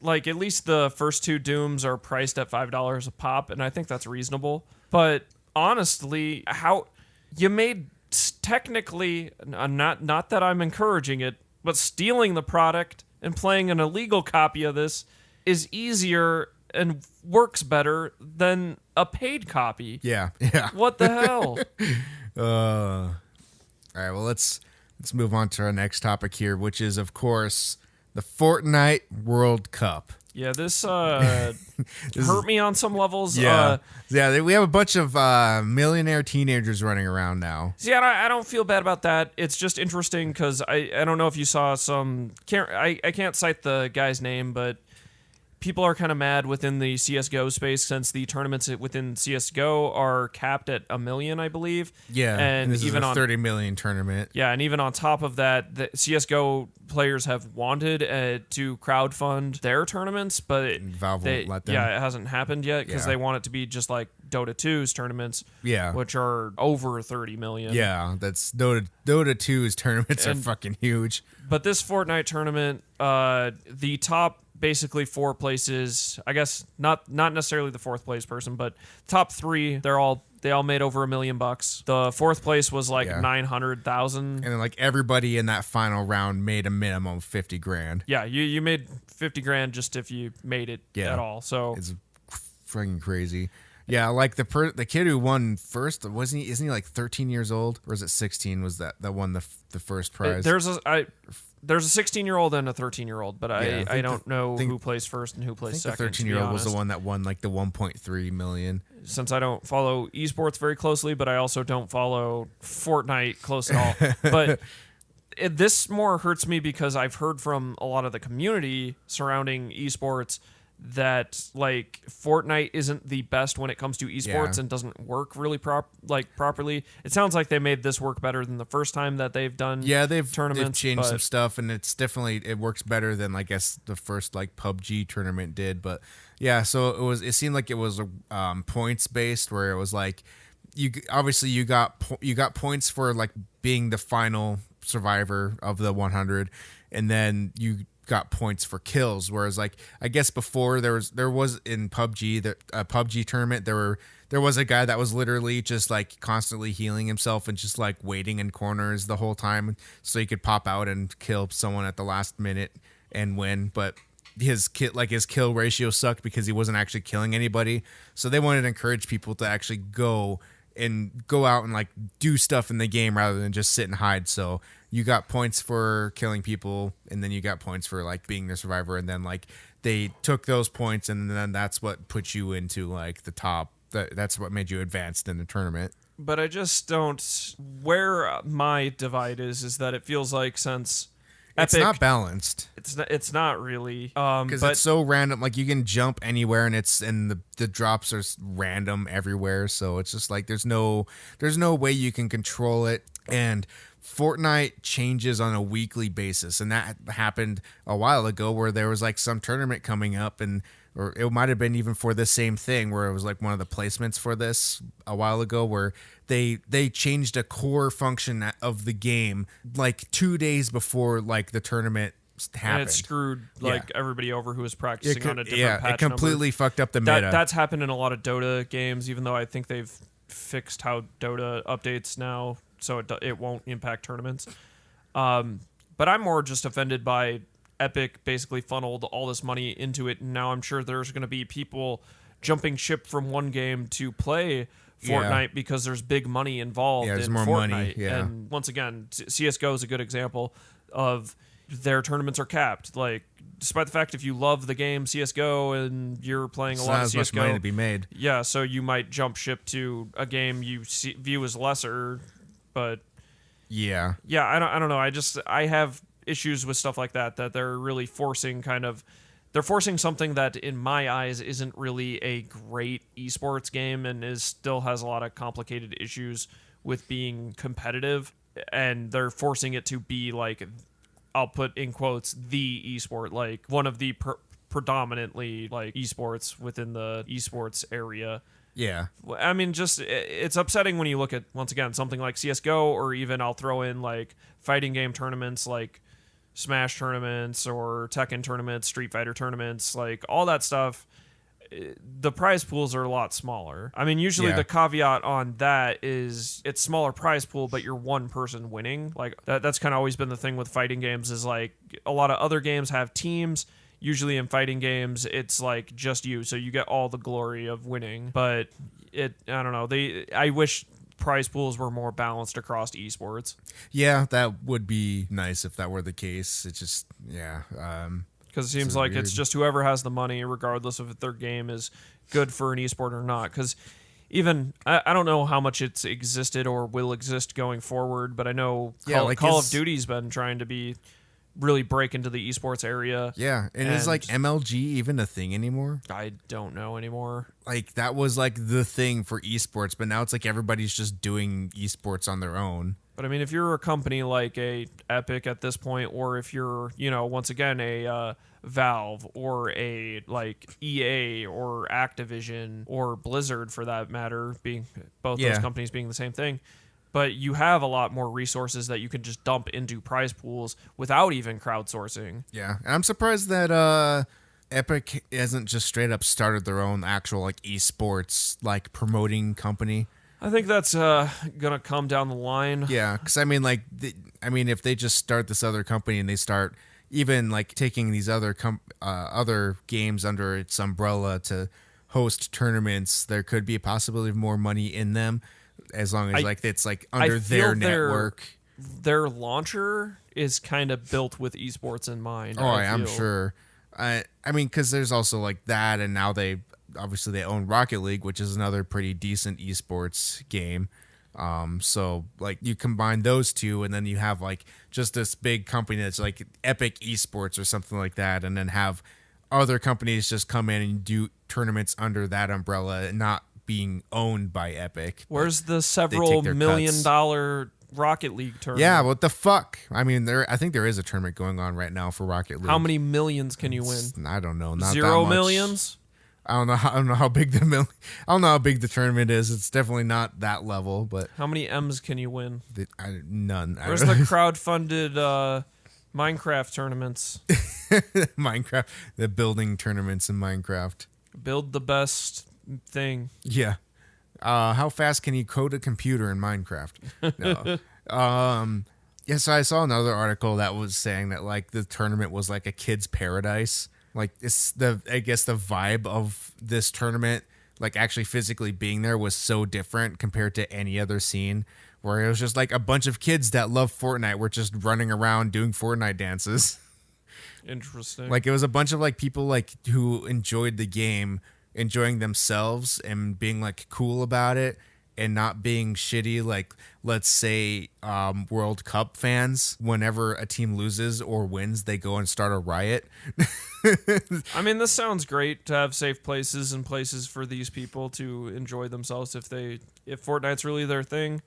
At least the first two Dooms are priced at $5 a pop, and I think that's reasonable. But honestly, how you made technically not that I'm encouraging it, but stealing the product and playing an illegal copy of this is easier and works better than a paid copy. Yeah. What the hell? All right, well, let's move on to our next topic here, which is, of course, the Fortnite World Cup. Yeah, this hurt me on some levels. We have a bunch of millionaire teenagers running around now. See, I don't feel bad about that. It's just interesting because I don't know if you saw some. I can't cite the guy's name, but people are kind of mad within the CS:GO space since the tournaments within CS:GO are capped at $1 million, I believe. Yeah, and this even is a on 30 million tournament. Yeah, and even on top of that, the CS:GO players have wanted to crowdfund their tournaments, but Valve won't let them. Yeah, it hasn't happened yet because Yeah. they want it to be just like Dota 2's tournaments, Yeah. which are over 30 million. Yeah, that's Dota 2's tournaments are fucking huge. But this Fortnite tournament, the top basically 4 places, I guess not necessarily the 4th place person, but top 3, they all made over $1 million. The 4th place was like 900,000. And then like everybody in that final round made a minimum of 50 grand. Yeah, you made 50 grand just if you made it at all. So it's freaking crazy. Yeah, like the kid who won first, isn't he like 13 years old, or is it 16? Was that won the first prize? There's a 16-year-old and a 13-year-old, but I don't know who plays first and who plays second. The 13-year-old was the one that won like the 1.3 million. Since I don't follow esports very closely, but I also don't follow Fortnite close at all. But this more hurts me because I've heard from a lot of the community surrounding esports that like Fortnite isn't the best when it comes to esports and doesn't work really properly. It sounds like they made this work better than the first time that they've done tournaments. They've changed some stuff, and it's definitely, it works better than I guess the first like PUBG tournament did. But yeah, so it seemed like it was points based, where it was like you got points for like being the final survivor of the 100, and then you got points for kills, whereas like I guess before there was in PUBG, the PUBG tournament, there was a guy that was literally just like constantly healing himself and just like waiting in corners the whole time so he could pop out and kill someone at the last minute and win. But his kill ratio sucked because he wasn't actually killing anybody, so they wanted to encourage people to actually go out and like do stuff in the game rather than just sit and hide. So you got points for killing people, and then you got points for like being the survivor, and then like they took those points, and then that's what put you into like the top. That's what made you advanced in the tournament. But I just don't. Where my divide is that it feels like since Epic, it's not balanced. It's not really because it's so random. Like you can jump anywhere, and the drops are random everywhere. So it's just like there's no way you can control it. And Fortnite changes on a weekly basis, and that happened a while ago where there was like some tournament coming up, or it might have been even for the same thing where it was like one of the placements for this a while ago where they changed a core function of the game like 2 days before like the tournament happened. And it screwed like everybody over who was practicing on a different patch it completely fucked up the meta. That's happened in a lot of Dota games, even though I think they've fixed how Dota updates now, so it won't impact tournaments. But I'm more just offended by Epic basically funneled all this money into it, and now I'm sure there's going to be people jumping ship from one game to play Fortnite because there's big money involved in more Fortnite. Money. Yeah. And once again, CS:GO is a good example of their tournaments are capped. Like, despite the fact if you love the game CS:GO and you're playing a lot of CS:GO, much money to be made. Yeah, so you might jump ship to a game you view as lesser, but yeah, I don't know. I have issues with stuff like that they're really forcing they're forcing something that in my eyes isn't really a great esports game and still has a lot of complicated issues with being competitive, and they're forcing it to be like, I'll put in quotes, the esport, like one of the predominantly like esports within the esports area. Yeah. I mean, just it's upsetting when you look at, once again, something like CS:GO, or even I'll throw in like fighting game tournaments like Smash tournaments or Tekken tournaments, Street Fighter tournaments, like all that stuff. The prize pools are a lot smaller. I mean, usually the caveat on that is it's smaller prize pool, but you're one person winning. Like that's kind of always been the thing with fighting games, is like a lot of other games have teams. usually in fighting games, it's like just you, so you get all the glory of winning. But I don't know. I wish prize pools were more balanced across esports. Yeah, that would be nice if that were the case. It's just, Because it seems like it's just whoever has the money, regardless of if their game is good for an esport or not. Because even, I don't know how much it's existed or will exist going forward, but I know Call of Duty's been trying to really break into the esports area. Yeah, and is like MLG even a thing anymore? I don't know anymore. Like that was like the thing for esports, but now it's like everybody's just doing esports on their own. But I mean, if you're a company like a Epic at this point, or if you're, once again, a Valve or a like EA or Activision or Blizzard for that matter, being both those companies being the same thing, but you have a lot more resources that you can just dump into prize pools without even crowdsourcing. Yeah, and I'm surprised that Epic hasn't just straight up started their own actual like esports like promoting company. I think that's gonna come down the line. Yeah, because I mean, if they just start this other company and they start even like taking these other games under its umbrella to host tournaments, there could be a possibility of more money in them, as long as it's like under their network. Their launcher is kind of built with esports in mind. Oh, I'm sure. I mean, because there's also like that, and now they own Rocket League, which is another pretty decent esports game. So like you combine those two, and then you have like just this big company that's like Epic Esports or something like that, and then have other companies just come in and do tournaments under that umbrella, and not being owned by Epic. Where's the several $1 million Rocket League tournament? Yeah, what the fuck? I mean, I think there is a tournament going on right now for Rocket League. How many millions can you win? I don't know. Not 0 that much. millions? I don't know how big I don't know how big the tournament is. It's definitely not that level, but how many M's can you win? None. Where's the crowdfunded Minecraft tournaments? Minecraft, the building tournaments in Minecraft. Build the best thing. Yeah. How fast can you code a computer in Minecraft? No. Yeah, so I saw another article that was saying that like the tournament was like a kid's paradise. Like I guess the vibe of this tournament, like actually physically being there, was so different compared to any other scene, where it was just like a bunch of kids that love Fortnite were just running around doing Fortnite dances. Interesting. Like it was a bunch of like people like who enjoyed the game, enjoying themselves and being like cool about it, and not being shitty, like let's say World Cup fans. Whenever a team loses or wins, they go and start a riot. I mean, this sounds great to have safe places and places for these people to enjoy themselves if Fortnite's really their thing.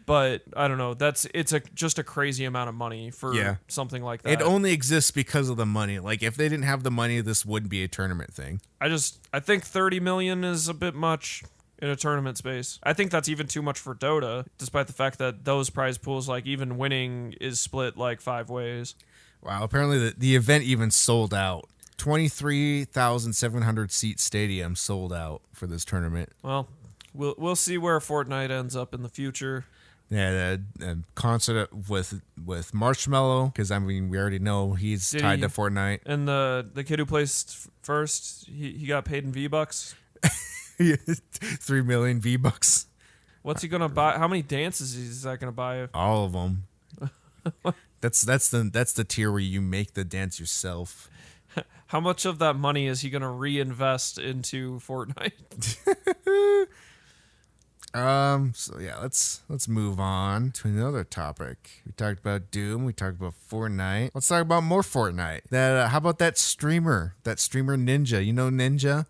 But I don't know. It's just a crazy amount of money for something like that. It only exists because of the money. Like if they didn't have the money, this wouldn't be a tournament thing. I think 30 million is a bit much in a tournament space. I think that's even too much for Dota, despite the fact that those prize pools, like even winning, is split like 5 ways. Wow, apparently the event even sold out. 23,700 seat stadium sold out for this tournament. Well, we'll see where Fortnite ends up in the future. Yeah, a concert with Marshmello, because I mean we already know he's tied to Fortnite. And the kid who placed first, he got paid in V-Bucks. 3 million V-Bucks. What's he gonna buy? How many dances is that gonna buy? All of them. That's the tier where you make the dance yourself. How much of that money is he gonna reinvest into Fortnite? So yeah, let's move on to another topic. We talked about Doom. We talked about Fortnite. Let's talk about more Fortnite. How about that streamer Ninja? You know Ninja?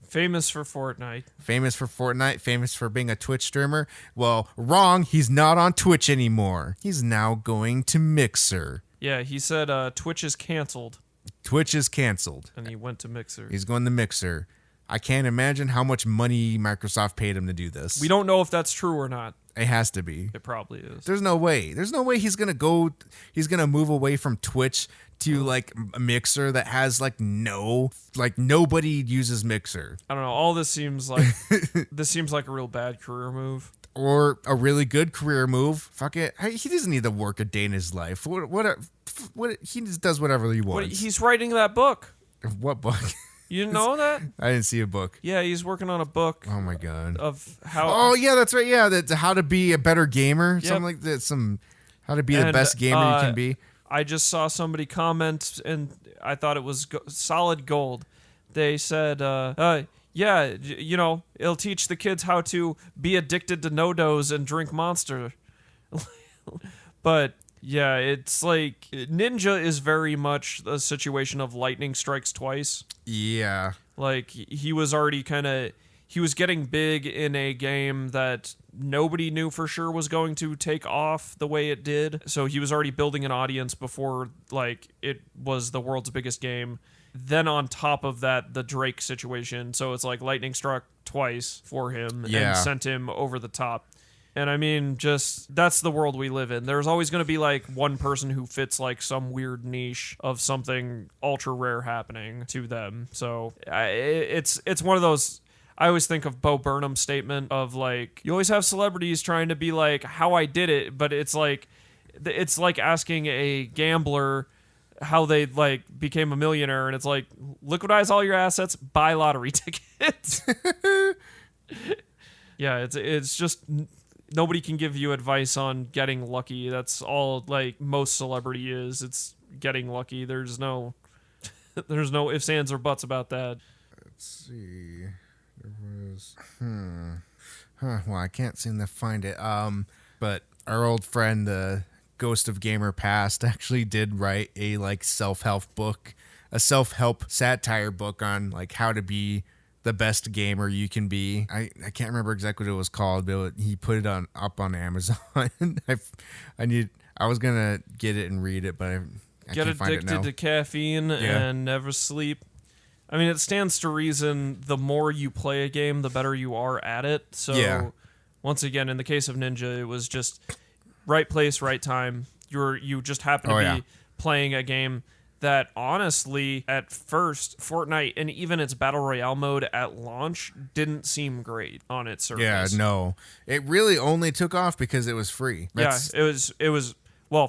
Famous for Fortnite. Famous for Fortnite. Famous for being a Twitch streamer. Well, wrong. He's not on Twitch anymore. He's now going to Mixer. Yeah, he said Twitch is canceled. Twitch is canceled. And he went to Mixer. He's going to Mixer. I can't imagine how much money Microsoft paid him to do this. We don't know if that's true or not. It has to be. It probably is. There's no way. There's no way he's going to move away from Twitch to like a Mixer that has nobody uses Mixer. I don't know. All this seems like a real bad career move. Or a really good career move. Fuck it. He doesn't need to work a day in his life. What he just does whatever he wants. He's writing that book. What book? You didn't know that? I didn't see a book. Yeah, he's working on a book Oh my god. of how. Oh yeah, that's right. Yeah, that's how to be a better gamer. Something like that. How to be the And, best gamer you can be. I just saw somebody comment, and I thought it was solid gold. They said, yeah, it'll teach the kids how to be addicted to no-dos and drink Monster. But yeah, it's like Ninja is very much a situation of lightning strikes twice. Yeah. Like he was already he was getting big in a game that nobody knew for sure was going to take off the way it did. So he was already building an audience before like it was the world's biggest game. Then on top of that, the Drake situation. So it's like lightning struck twice for him and sent him over the top. And I mean, just that's the world we live in. There's always going to be like one person who fits like some weird niche of something ultra rare happening to them. So it's one of those. I always think of Bo Burnham's statement of like, you always have celebrities trying to be like how I did it, but it's like asking a gambler how they like became a millionaire, and it's like liquidize all your assets, buy lottery tickets. Yeah, it's just. Nobody can give you advice on getting lucky. That's all like most celebrity is. It's getting lucky. There's no ifs, ands, or buts about that. Let's see. There was well, I can't seem to find it. But our old friend, the Ghost of Gamer Past, actually did write a like self-help book, a self-help satire book on like how to be the best gamer you can be. I can't remember exactly what it was called, but he put it up on Amazon. I was gonna get it and read it, but I Get can't find it now. addicted to caffeine and never sleep. I mean, it stands to reason the more you play a game, the better you are at it. So once again, in the case of Ninja, it was just right place, right time. You just happen to be playing a game that honestly, at first, Fortnite and even its Battle Royale mode at launch didn't seem great on its surface. Yeah, no. It really only took off because it was free. It was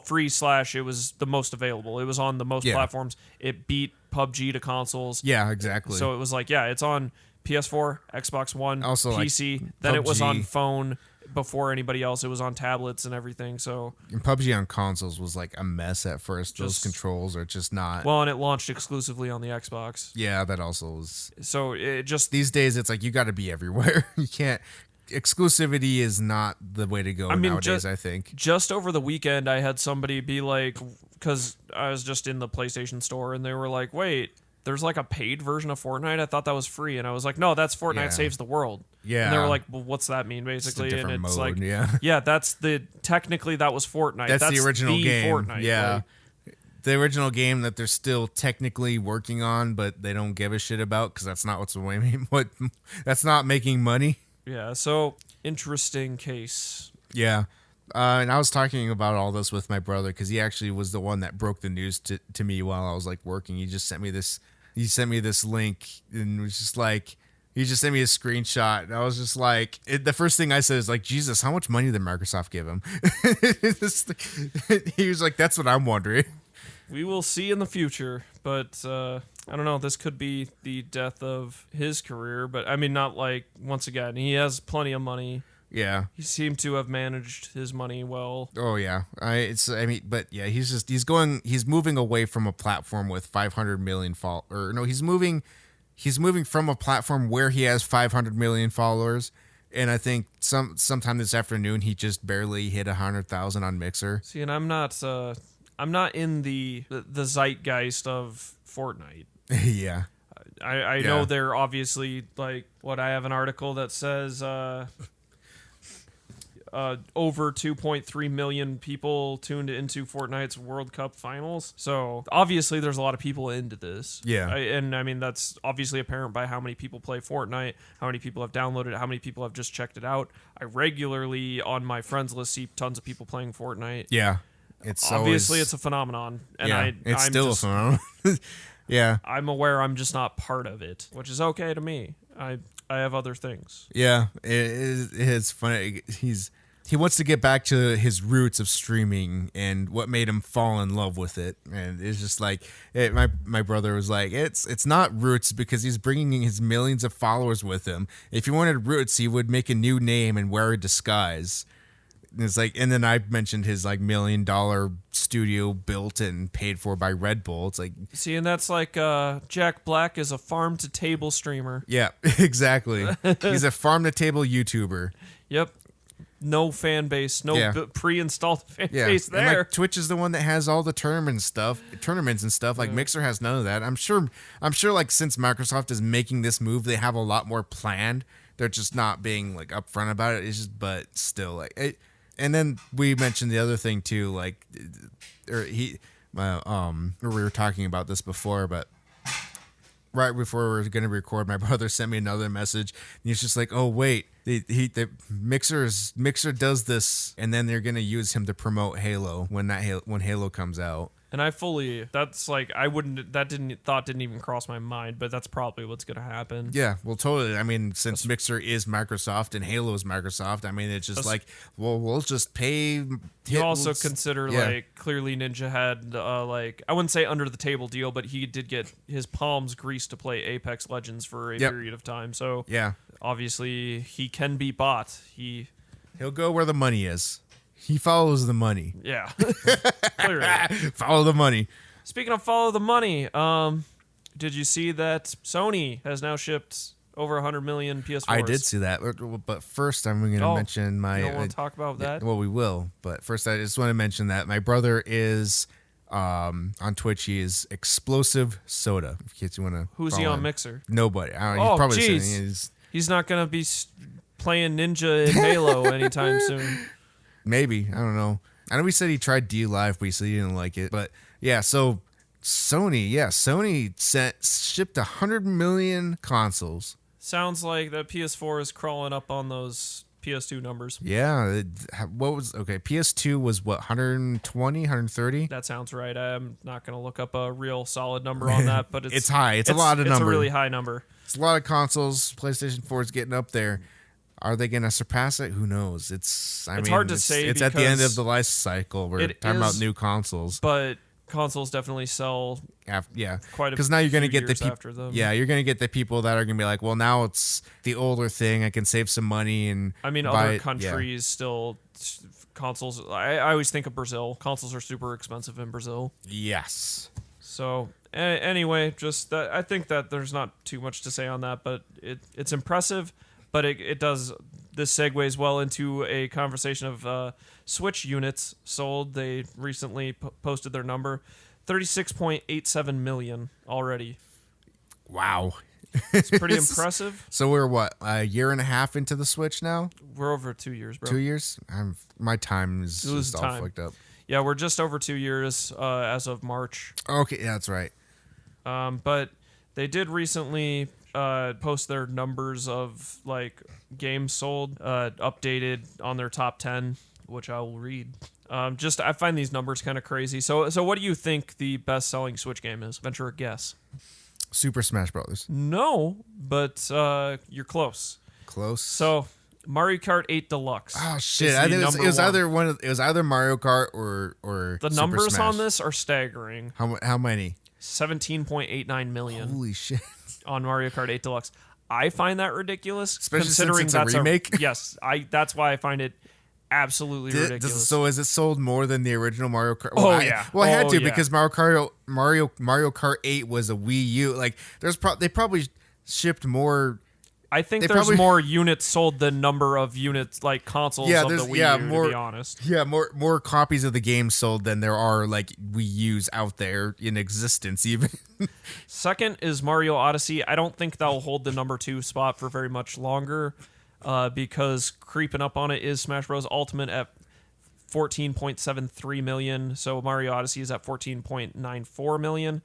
free / it was the most available. It was on the most platforms. It beat PUBG to consoles. Yeah, exactly. So it was like, it's on PS4, Xbox One, also PC. Like then PUBG. It was on phone before anybody else. It was on tablets and everything. So and PUBG on consoles was like a mess at first. Those controls are just not. Well, and it launched exclusively on the Xbox. Yeah, that also was. So it just these days it's like you got to be everywhere. You can't. Exclusivity is not the way to go nowadays. I think. Just over the weekend, I had somebody be like, because I was just in the PlayStation store, and they were like, "Wait, there's like a paid version of Fortnite. I thought that was free." And I was like, "No, that's Fortnite Saves the World." Yeah. And they were like, "Well, what's that mean, basically?" Just a different it's mode, like, yeah, that's technically that was Fortnite. That's the original game. Fortnite. Yeah. The original game that they're still technically working on, but they don't give a shit about because that's not that's not making money. Yeah. So interesting case. Yeah. And I was talking about all this with my brother because he actually was the one that broke the news to me while I was like working. He just sent me this. He sent me this link and was just like, he just sent me a screenshot. And I was just like, the first thing I said is like, Jesus, how much money did Microsoft give him? He was like, that's what I'm wondering. We will see in the future, but I don't know. This could be the death of his career, but I mean, not like, once again, he has plenty of money. Yeah. He seemed to have managed his money well. Oh yeah. He's moving away from a platform with 500 million he's moving from a platform where he has 500 million followers. And I think sometime this afternoon he just barely hit 100,000 on Mixer. See, and I'm not in the zeitgeist of Fortnite. Yeah. I know they're obviously like what I have an article that says over 2.3 million people tuned into Fortnite's World Cup finals. So obviously there's a lot of people into this. Yeah. And I mean, that's obviously apparent by how many people play Fortnite, how many people have downloaded it, how many people have just checked it out. I regularly on my friends list see tons of people playing Fortnite. Yeah. It's obviously it's a phenomenon. And it's still a phenomenon. Yeah. I'm aware I'm just not part of it, which is okay to me. I have other things. Yeah. It's funny. he wants to get back to his roots of streaming and what made him fall in love with it. And it's just like my brother was like, it's not roots because he's bringing his millions of followers with him. If he wanted roots, he would make a new name and wear a disguise. And it's like, and then I mentioned his like $1 million studio built and paid for by Red Bull. It's like, See, and that's like Jack Black is a farm to table streamer. yeah, exactly. He's a farm to table YouTuber. Yep. No fan base, no Yeah. pre-installed fan Yeah, base and there. like Twitch is the one that has all the tournaments and stuff. Like Mixer has none of that. I'm sure. Like since Microsoft is making this move, they have a lot more planned. They're just not being like upfront about it. It's just, but still, like it. And then we mentioned the other thing too, like, we were talking about this before, but right before we were gonna record, my brother sent me another message, and he's just like, "Oh wait, the Mixer does this, and then they're gonna use him to promote Halo when Halo comes out." And that's like, didn't even cross my mind, but that's probably what's going to happen. Yeah, well, totally. I mean, since Mixer is Microsoft and Halo is Microsoft, I mean, it's just like, well, we'll just pay. You also consider, like, clearly Ninja had, like, I wouldn't say under the table deal, but he did get his palms greased to play Apex Legends for a period of time. So, yeah, obviously, he can be bought. He'll go where the money is. He follows the money. Yeah. Clearly. Follow the money. Speaking of follow the money, did you see that Sony has now shipped over 100 million PS4s? I did see that, but first I'm going to mention my. You don't want to talk about that? Well, we will, but first I just want to mention that my brother is on Twitch. He is Explosive Soda. In case you want to. Who's he on Mixer? Nobody. I don't know, he's probably jeez. He's not going to be playing Ninja in Halo anytime soon. Maybe. I don't know. I know he said he tried D Live, but he said he didn't like it. But yeah, so Sony shipped 100 million consoles. Sounds like that PS4 is crawling up on those PS2 numbers. Yeah. PS2 was what, 120, 130? That sounds right. I'm not going to look up a real solid number on that, but it's high. It's a lot of numbers. It's a really high number. It's a lot of consoles. PlayStation 4 is getting up there. Are they going to surpass it? Who knows? It's hard to say. It's at the end of the life cycle. We're talking about new consoles. But consoles definitely sell quite a because now you're going to get the people. Yeah, you're going to get the people that are going to be like, well, now it's the older thing. I can save some money and I mean, buy other countries still consoles. I always think of Brazil. Consoles are super expensive in Brazil. Yes. So anyway, just that, I think that there's not too much to say on that, but it's impressive. But it does. This segues well into a conversation of Switch units sold. They recently posted their number, 36.87 million already. Wow, it's pretty impressive. So we're what, a year and a half into the Switch now? We're over 2 years, bro. 2 years? My time is just all fucked up. Yeah, we're just over 2 years as of March. Okay, yeah, that's right. But they did recently post their numbers of like games sold, updated on their top 10, which I will read. I find these numbers kind of crazy. So what do you think the best-selling Switch game is? Venture a guess. Super Smash Brothers. No, but you're close. Close. So Mario Kart 8 Deluxe. Oh shit! I think it was either Mario Kart or the Super numbers Smash. on this are staggering. How many? 17.89 million. Holy shit! On Mario Kart 8 Deluxe. I find that ridiculous, especially considering since it's a remake. Yes, that's why I find it absolutely ridiculous. So is it sold more than the original Mario Kart? Well, yeah. Well, I had to because Mario Kart 8 was a Wii U. Like they probably shipped more. I think there's more units sold than number of units, like consoles of the Wii U, to be honest. Yeah, more copies of the game sold than there are like Wii U's out there in existence even. Second is Mario Odyssey. I don't think that'll hold the number 2 spot for very much longer because creeping up on it is Smash Bros. Ultimate at 14.73 million. So Mario Odyssey is at 14.94 million.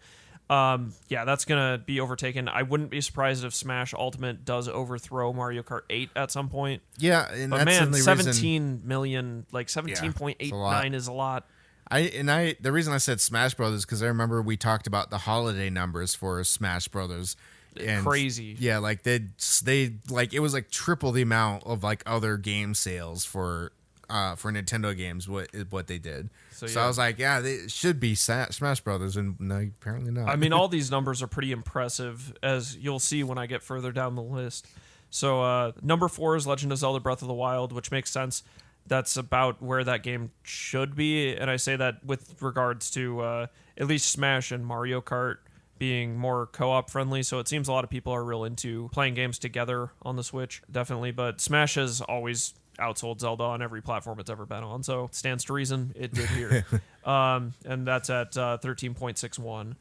That's going to be overtaken. I wouldn't be surprised if Smash Ultimate does overthrow Mario Kart 8 at some point. Yeah, and but that's man, the 17 million, like 17.89 is a lot. The reason I said Smash Brothers because I remember we talked about the holiday numbers for Smash Brothers. And crazy. Yeah, like they like it was like triple the amount of like other game sales for for Nintendo games. What they did. So yeah. I was like, yeah, they should be Smash Brothers, and no, apparently not. I mean, all these numbers are pretty impressive, as you'll see when I get further down the list. So number 4 is Legend of Zelda Breath of the Wild, which makes sense. That's about where that game should be, and I say that with regards to at least Smash and Mario Kart being more co-op friendly. So it seems a lot of people are real into playing games together on the Switch, definitely. But Smash has always outsold Zelda on every platform it's ever been on, so it stands to reason it did here. And that's at 13.61.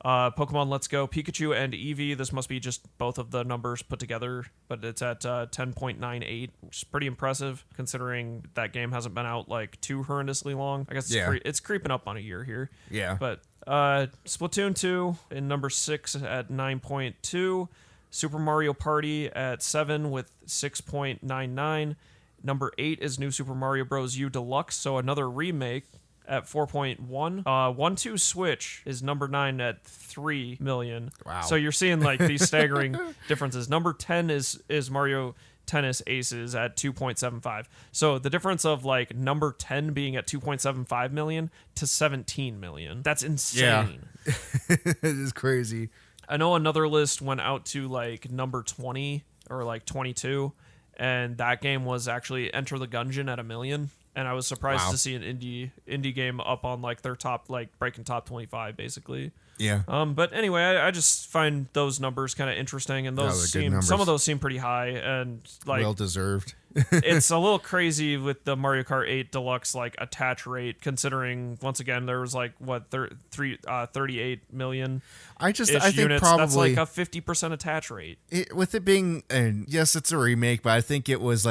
Pokemon Let's Go Pikachu and Eevee, this must be just both of the numbers put together, but it's at 10.98, which is pretty impressive considering that game hasn't been out like too horrendously long. I guess it's creeping up on a year here. Yeah. But Splatoon 2 in number 6 at 9.2, Super Mario Party at 7 with 6.99. Number 8 is New Super Mario Bros. U Deluxe, so another remake at 4.1. 1-2 Switch is number 9 at 3 million. Wow. So you're seeing like these staggering differences. Number 10 is Mario Tennis Aces at 2.75. So the difference of like number 10 being at 2.75 million to 17 million. That's insane. Yeah. It is crazy. I know another list went out to like number 20 or like 22, and that game was actually Enter the Gungeon at 1 million. And I was surprised to see an indie game up on like their top, like breaking top 25 basically. Yeah. But anyway, I just find those numbers kind of interesting, and those some of those seem pretty high, and like well deserved. It's a little crazy with the Mario Kart 8 Deluxe like attach rate, considering once again there was like 38 million. I think units. probably That's like a 50% attach rate. With it being, and yes, it's a remake, but I think it was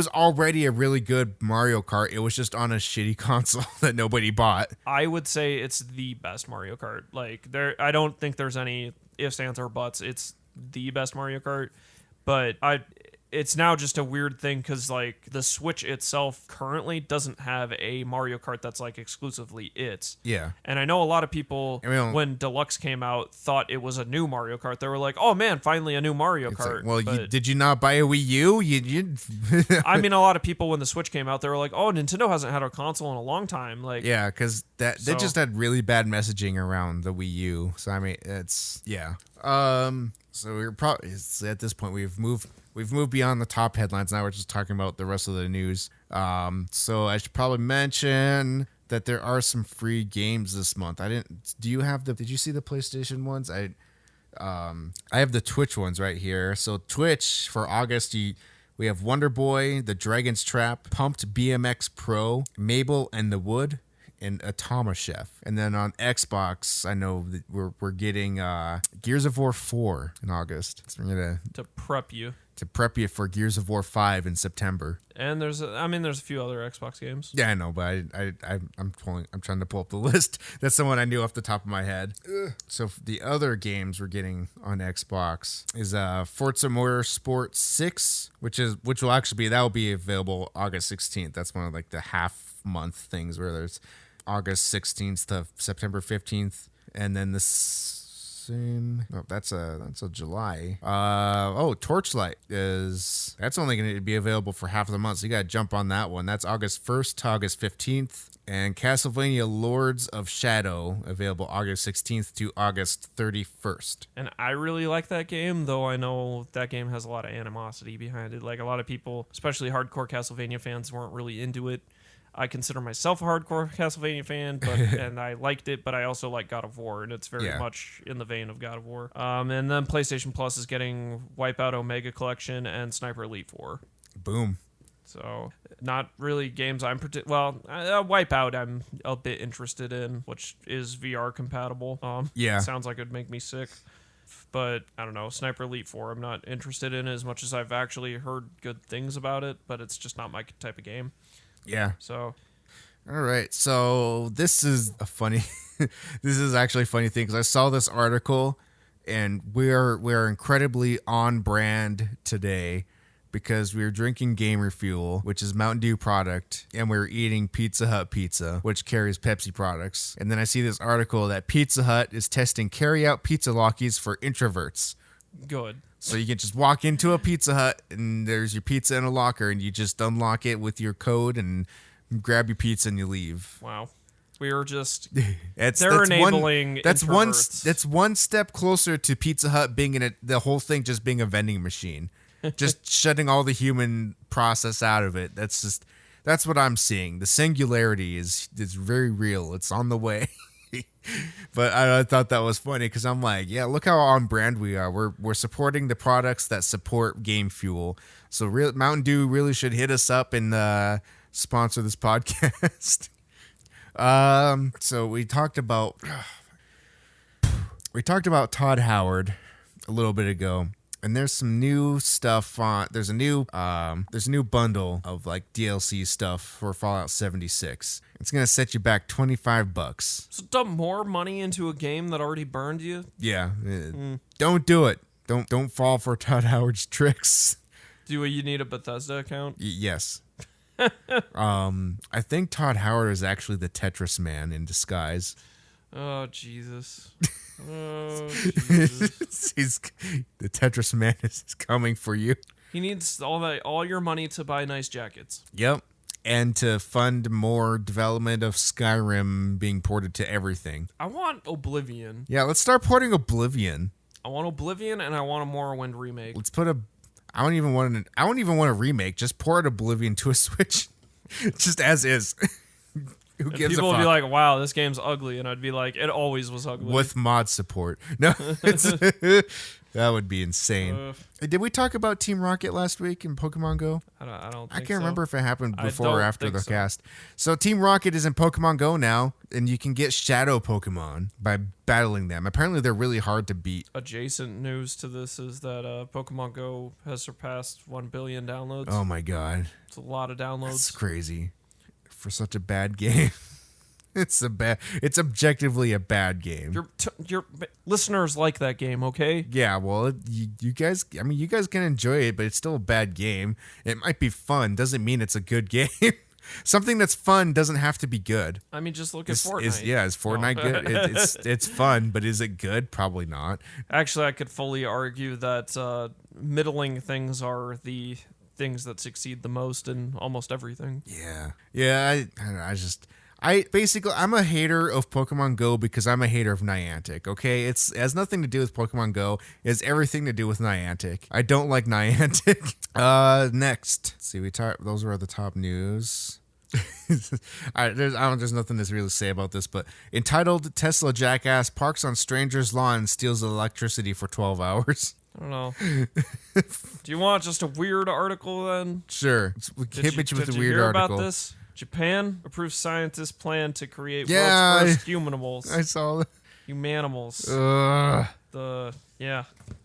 already a really good Mario Kart. It was just on a shitty console that nobody bought. I would say it's the best Mario Kart. Like I don't think there's any ifs, ands, or buts. It's the best Mario Kart, but it's now just a weird thing because like the Switch itself currently doesn't have a Mario Kart that's like exclusively its. Yeah. And I know a lot of people when Deluxe came out thought it was a new Mario Kart. They were like, "Oh man, finally a new Mario Kart." Like, well, did you not buy a Wii U? You I mean, a lot of people when the Switch came out, they were like, "Oh, Nintendo hasn't had a console in a long time." Like, yeah, because they just had really bad messaging around the Wii U. So I mean, it's So we're probably at this point we've moved beyond the top headlines. Now we're just talking about the rest of the news. So I should probably mention that there are some free games this month. Did you see the PlayStation ones? I have the Twitch ones right here. So Twitch for August, we have Wonder Boy, The Dragon's Trap, Pumped BMX Pro, Mabel and the Wood, and Atoma Chef. And then on Xbox, I know that we're getting Gears of War 4 in August. So we're gonna to prep you for Gears of War 5 in September. And there's a few other Xbox games. Yeah, I know, but I'm trying to pull up the list. That's the one I knew off the top of my head. So the other games we're getting on Xbox is Forza Motorsport 6, which will be available August 16th. That's one of like the half month things where there's August 16th to September 15th, and then that's a July. Torchlight that's only going to be available for half of the month, so you got to jump on that one. That's August 1st to August 15th. And Castlevania Lords of Shadow available August 16th to August 31st. And I really like that game, though I know that game has a lot of animosity behind it. Like a lot of people, especially hardcore Castlevania fans, weren't really into it. I consider myself a hardcore Castlevania fan, and I liked it, but I also like God of War, and it's very much in the vein of God of War. And then PlayStation Plus is getting Wipeout Omega Collection and Sniper Elite 4. Boom. So not really games Wipeout I'm a bit interested in, which is VR compatible. Sounds like it'd make me sick. But I don't know, Sniper Elite 4 I'm not interested in as much as I've actually heard good things about it, but it's just not my type of game. Yeah. So, all right. So this is actually a funny thing because I saw this article, and we're incredibly on brand today because we were drinking Gamer Fuel, which is Mountain Dew product, and we were eating Pizza Hut pizza, which carries Pepsi products. And then I see this article that Pizza Hut is testing carry-out pizza lockies for introverts. Good. So you can just walk into a Pizza Hut and there's your pizza in a locker, and you just unlock it with your code and grab your pizza and you leave. Wow. We're just That's enabling that's introverts. one step closer to Pizza Hut being the whole thing just being a vending machine, just shutting all the human process out of it. That's what I'm seeing. The singularity is very real. It's on the way. But I thought that was funny because I'm like, yeah, look how on brand we are. We're supporting the products that support Game Fuel. So Mountain Dew really should hit us up and sponsor this podcast. So we talked about Todd Howard a little bit ago, and there's some new stuff on. There's a new bundle of like DLC stuff for Fallout 76. It's gonna set you back $25. So dump more money into a game that already burned you? Yeah, don't do it. Don't fall for Todd Howard's tricks. Do you need a Bethesda account? Yes. I think Todd Howard is actually the Tetris man in disguise. Oh Jesus! Oh Jesus! The Tetris man is coming for you. He needs all your money to buy nice jackets. Yep, and to fund more development of Skyrim being ported to everything. I want Oblivion. Yeah, let's start porting Oblivion. I want Oblivion, and I want a Morrowind remake. Let's put I don't even want a remake. Just port Oblivion to a Switch, just as is. Who And gives a people fuck? will be like, "Wow, this game's ugly," and I'd be like, "It always was ugly." With mod support. No, that would be insane. Did we talk about Team Rocket last week in Pokemon Go? I don't. I Think can't so. remember if it happened I before or don't after think the so. cast. So Team Rocket is in Pokemon Go now, and you can get Shadow Pokemon by battling them. Apparently, they're really hard to beat. Adjacent news to this is that Pokemon Go has surpassed 1 billion downloads. Oh my god, It's a lot of downloads. that's crazy for such a bad game. It's objectively a bad game. Your listeners like that game, okay? Yeah, well, you guys can enjoy it, but it's still a bad game. It might be fun, doesn't mean it's a good game. Something that's fun doesn't have to be good. I mean, just look at Fortnite. Is Fortnite good? It's fun, but is it good? Probably not. Actually, I could fully argue that middling things are the things that succeed the most in almost everything. Yeah. I'm a hater of Pokemon Go because I'm a hater of Niantic, okay? It has nothing to do with Pokemon Go. It has everything to do with Niantic. I don't like Niantic. Next. Let's see, those were the top news. There's nothing to really say about this, but entitled Tesla Jackass Parks on Stranger's Lawn and Steals Electricity for 12 hours. I don't know. Do you want just a weird article then? Sure. Hit me with a weird hear article. about this? Japan approves scientists' plan to create Yeah, world's first humanimals. I saw that. Humanimals.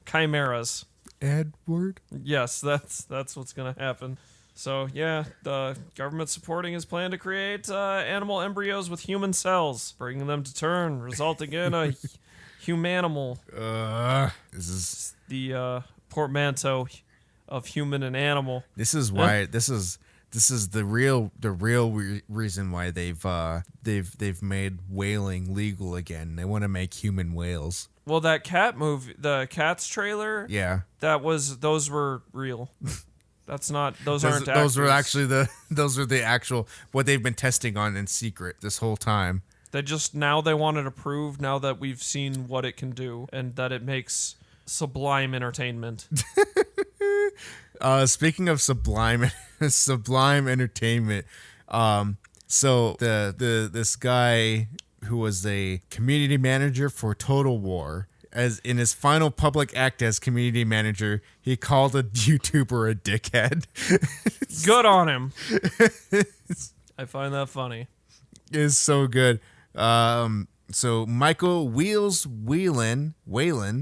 Chimeras. Edward? Yes, that's what's gonna happen. So yeah, the government supporting his plan to create animal embryos with human cells, bringing them to term, resulting in a humanimal. This is The portmanteau of human and animal. This is why this is the real reason why they've made whaling legal again. They want to make human whales. Well, that cat movie, the Cats trailer, Yeah, those were real. That's not. Those aren't. those were actors. actually those are the actual what they've been testing on in secret this whole time. They want it approved now that we've seen what it can do and that it makes sublime entertainment. Speaking of sublime entertainment, so this guy who was a community manager for Total War, as in his final public act as community manager, he called a YouTuber a dickhead. Good on him. I find that funny. It's so good. So Michael Whalen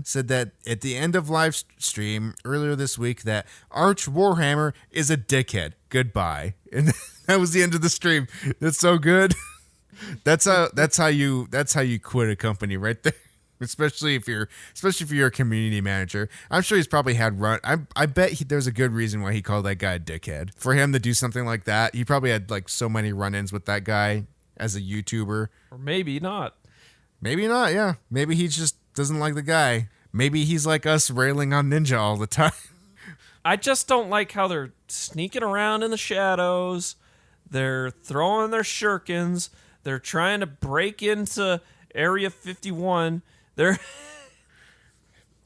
said that at the end of live stream earlier this week that Arch Warhammer is a dickhead. Goodbye. And that was the end of the stream. That's so good. That's how you quit a company right there. Especially if you're a community manager. I'm sure he's probably had I bet there's a good reason why he called that guy a dickhead. For him to do something like that, he probably had like so many run-ins with that guy as a YouTuber. Or maybe not. Maybe not, yeah. Maybe he just doesn't like the guy. Maybe he's like us railing on Ninja all the time. I just don't like how they're sneaking around in the shadows. They're throwing their shurikens. They're trying to break into Area 51. They're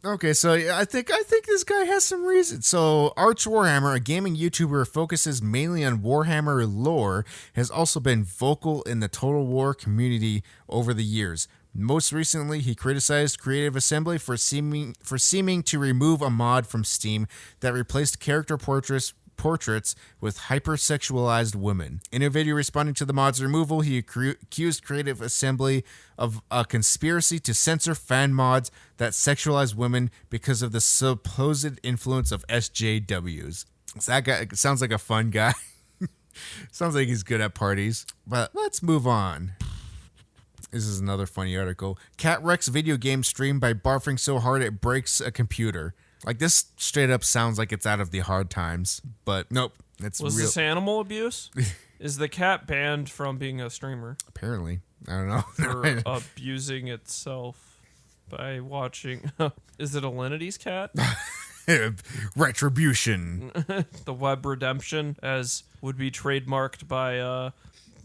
Okay, so I think this guy has some reason. So Arch Warhammer, a gaming YouTuber who focuses mainly on Warhammer lore, has also been vocal in the Total War community over the years. Most recently, he criticized Creative Assembly for seeming to remove a mod from Steam that replaced character portraits with hypersexualized women. In a video responding to the mod's removal, he accused Creative Assembly of a conspiracy to censor fan mods that sexualize women because of the supposed influence of SJWs. So that guy sounds like a fun guy. Sounds like he's good at parties. But let's move on. This is another funny article. Cat wrecks video game stream by barfing so hard it breaks a computer. Like, this straight up sounds like it's out of the Hard Times, but nope. It's Was real. this animal abuse? Is the cat banned from being a streamer Apparently. I don't know. for abusing itself by watching? Is it a Linity's cat? Retribution. The Web Redemption, as would be trademarked by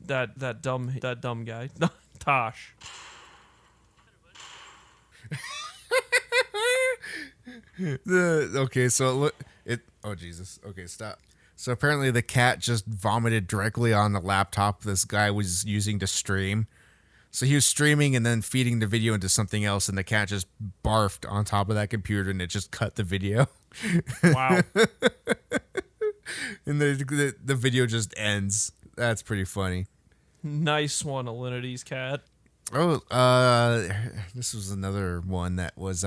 that dumb guy, Tosh. Okay, so oh Jesus. Okay, stop. So apparently the cat just vomited directly on the laptop this guy was using to stream. So he was streaming and then feeding the video into something else, and the cat just barfed on top of that computer, and it just cut the video. Wow. And the video just ends. That's pretty funny. Nice one, Alinity's cat. Oh, this was another one that was,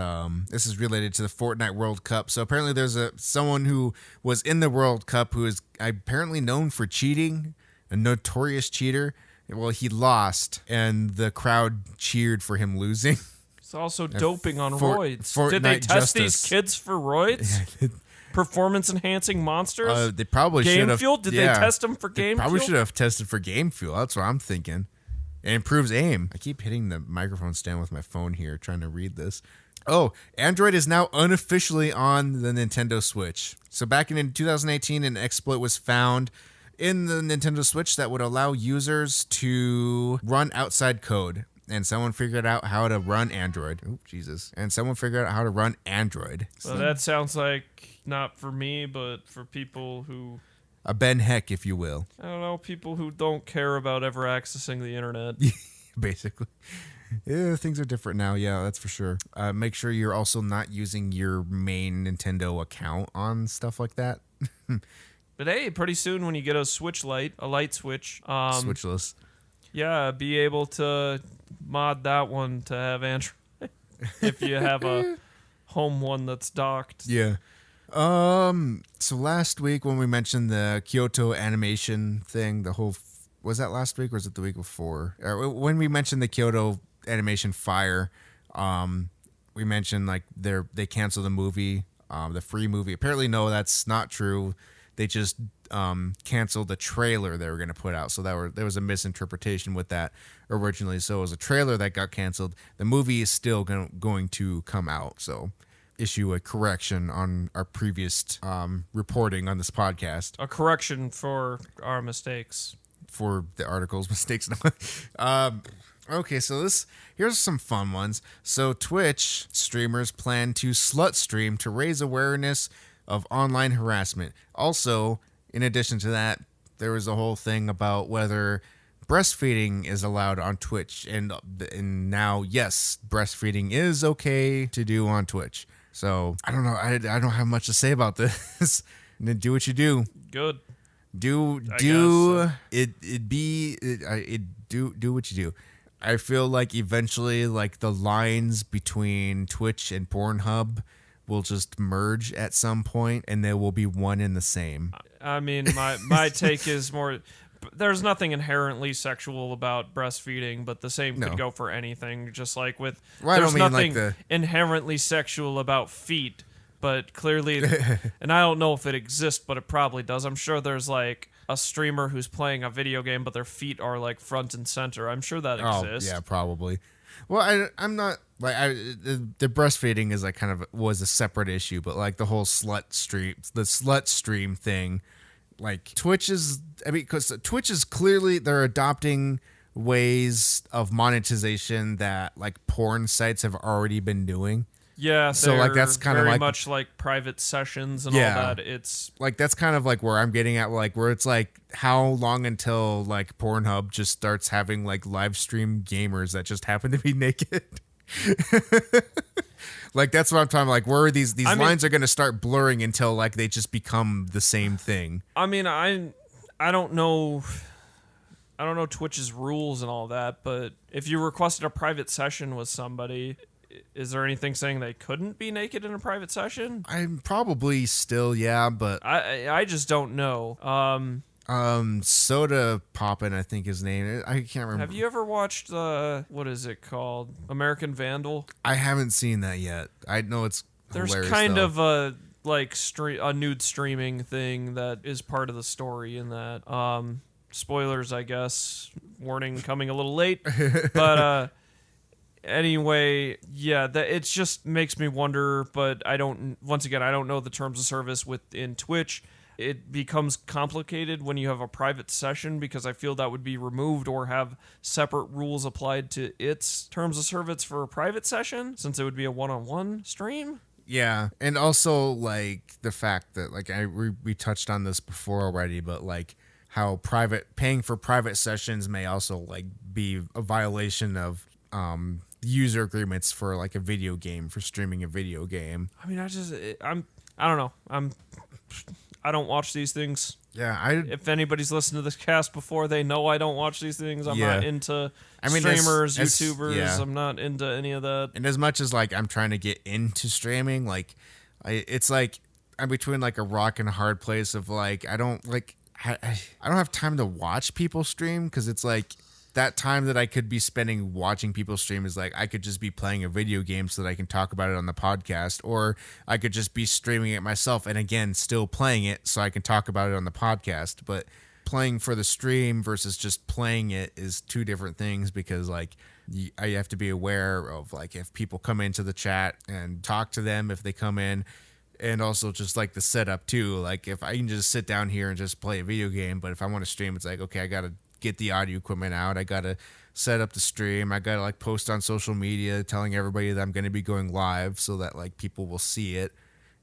this is related to the Fortnite World Cup. So apparently there's someone who was in the World Cup who is apparently known for cheating, a notorious cheater. Well, he lost, and the crowd cheered for him losing. He's also doping on Fortnite roids. Did they test these justice. kids for roids? Performance-enhancing monsters? They probably should Game have. fuel? Did they test them for game Probably fuel? should have tested for game fuel. That's what I'm thinking. It improves aim. I keep hitting the microphone stand with my phone here, trying to read this. Oh, Android is now unofficially on the Nintendo Switch. So back in 2018, an exploit was found in the Nintendo Switch that would allow users to run outside code. And someone figured out how to run Android. Oh, Jesus. And someone figured out how to run Android. Well, that sounds like not for me, but for people who... A Ben Heck, if you will. I don't know, people who don't care about ever accessing the internet. Basically. Yeah, things are different now. Yeah, that's for sure. Make sure you're also not using your main Nintendo account on stuff like that. But hey, pretty soon when you get a Switch Lite, a light switch, Switchless. yeah, be able to mod that one to have Android if you have a home one that's docked. Yeah. So last week when we mentioned the Kyoto animation thing, was that last week or was it the week before? When we mentioned the Kyoto animation fire, we mentioned like they canceled the movie, the free movie. Apparently, no, that's not true. They just canceled the trailer they were going to put out. So there was a misinterpretation with that originally. So it was a trailer that got canceled. The movie is still going to come out. So issue a correction on our previous reporting on this podcast. A correction for our mistakes. For the article's mistakes. Okay, so here's some fun ones. So Twitch streamers plan to slut stream to raise awareness of online harassment. Also, in addition to that, there was a whole thing about whether breastfeeding is allowed on Twitch, and now, yes, breastfeeding is okay to do on Twitch. So I don't know. I don't have much to say about this. Do what you do. Good. Do what you do. I feel like eventually, like the lines between Twitch and Pornhub will just merge at some point, and they will be one and the same. I mean, my take is more. There's nothing inherently sexual about breastfeeding, but the same could go for anything. Just like with, there's nothing inherently sexual about feet, but clearly, and I don't know if it exists, but it probably does. I'm sure there's like a streamer who's playing a video game, but their feet are like front and center. I'm sure that exists. Yeah, probably. Well, I'm not like the breastfeeding is like kind of was a separate issue, but like the whole the slut stream thing, like Twitch is. I mean, because Twitch is clearly they're adopting ways of monetization that like porn sites have already been doing. Yeah, so like that's kind of very like much like private sessions and Yeah. all that. It's like that's kind of like where I'm getting at, like where it's like how long until like Pornhub just starts having like live stream gamers that just happen to be naked. Like that's what I'm talking. Like where these lines are going to start blurring until like they just become the same thing. I mean, I don't know. I don't know Twitch's rules and all that, but if you requested a private session with somebody, is there anything saying they couldn't be naked in a private session? I'm probably still, yeah, but I just don't know. Soda Poppin', I think his name. I can't remember. Have you ever watched what is it called? American Vandal? I haven't seen that yet. I know it's There's hilarious, kind though. of a like a nude streaming thing that is part of the story in that. Spoilers, I guess. Warning coming a little late, but anyway, yeah, that it just makes me wonder. But I don't. Once again, I don't know the terms of service within Twitch. It becomes complicated when you have a private session because I feel that would be removed or have separate rules applied to its terms of service for a private session, since it would be a one-on-one stream. Yeah, and also like the fact that like we touched on this before already, but like how paying for private sessions may also like be a violation of user agreements for like a video game, for streaming a video game. I mean, I don't know. I don't watch these things. Yeah, If anybody's listened to this cast before, they know I don't watch these things. I'm Yeah. not into I mean, streamers, as- YouTubers. yeah. I'm not into any of that. and as much as like I'm trying to get into streaming, like it's like I'm between like a rock and a hard place of like I don't have time to watch people stream, because it's like that time that I could be spending watching people stream is like I could just be playing a video game so that I can talk about it on the podcast, or I could just be streaming it myself and again still playing it so I can talk about it on the podcast. But playing for the stream versus just playing it is two different things, because like I have to be aware of like if people come into the chat and talk to them if they come in. And also just like the setup too. Like if I can just sit down here and just play a video game, but if I want to stream, it's like, okay, I got to get the audio equipment out. I got to set up the stream. I got to like post on social media telling everybody that I'm going to be going live so that like people will see it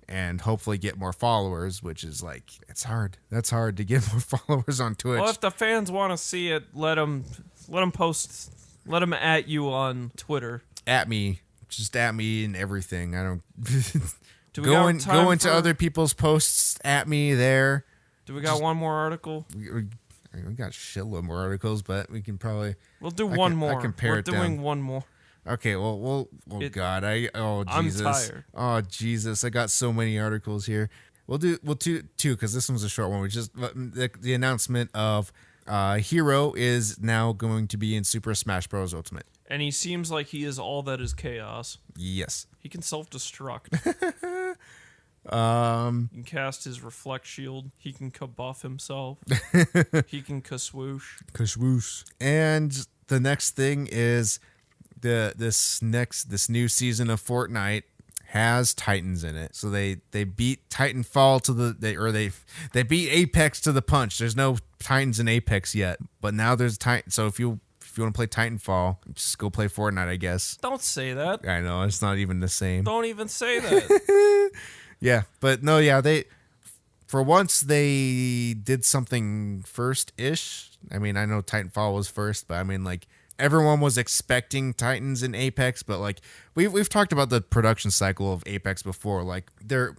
and hopefully get more followers, which is like, it's hard. That's hard to get more followers on Twitch. Well, if the fans want to see it, let them post. Let them at you on Twitter. At me. Just at me and everything. I don't... Do we got time go into for- other people's posts at me there. Do we got one more article? We got a shitload more articles, but we can probably... We'll do I one can- I more. can pare We're it doing down. one more. Okay, well, God, I'm Jesus. tired. Oh, Jesus, I got so many articles here. We'll do two, because this one's a short one. We just the announcement of Hero is now going to be in Super Smash Bros. Ultimate. And he seems like he is all that is chaos. Yes. He can self-destruct. He can cast his reflect shield. He can kabuff himself. He can kaswoosh. Kashwoosh. And the next thing is this new season of Fortnite has Titans in it. So they beat Titanfall they beat Apex to the punch. There's no Titans in Apex yet, but now there's Titan. So if you want to play Titanfall, just go play Fortnite, I guess. Don't say that. I know it's not even the same. Don't even say that. Yeah, but no, yeah, for once they did something first-ish. I mean, I know Titanfall was first, but I mean, like, everyone was expecting Titans in Apex, but like we've talked about the production cycle of Apex before. Like their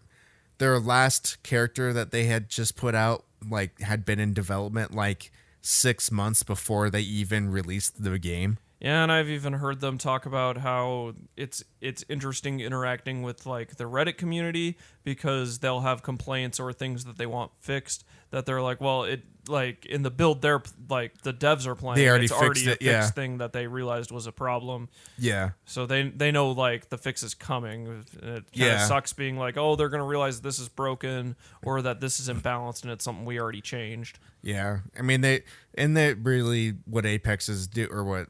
last character that they had just put out like had been in development like 6 months before they even released the game. Yeah, and I've even heard them talk about how it's interesting interacting with like the Reddit community, because they'll have complaints or things that they want fixed that they're like, well, it like in the build they're like the devs are playing, They already it's already fixed a it, yeah. fixed thing that they realized was a problem. Yeah. So they know like the fix is coming. It kind of Yeah. sucks being like, oh, they're gonna realize this is broken or that this is imbalanced and it's something we already changed. Yeah, I mean they really what Apex is do or what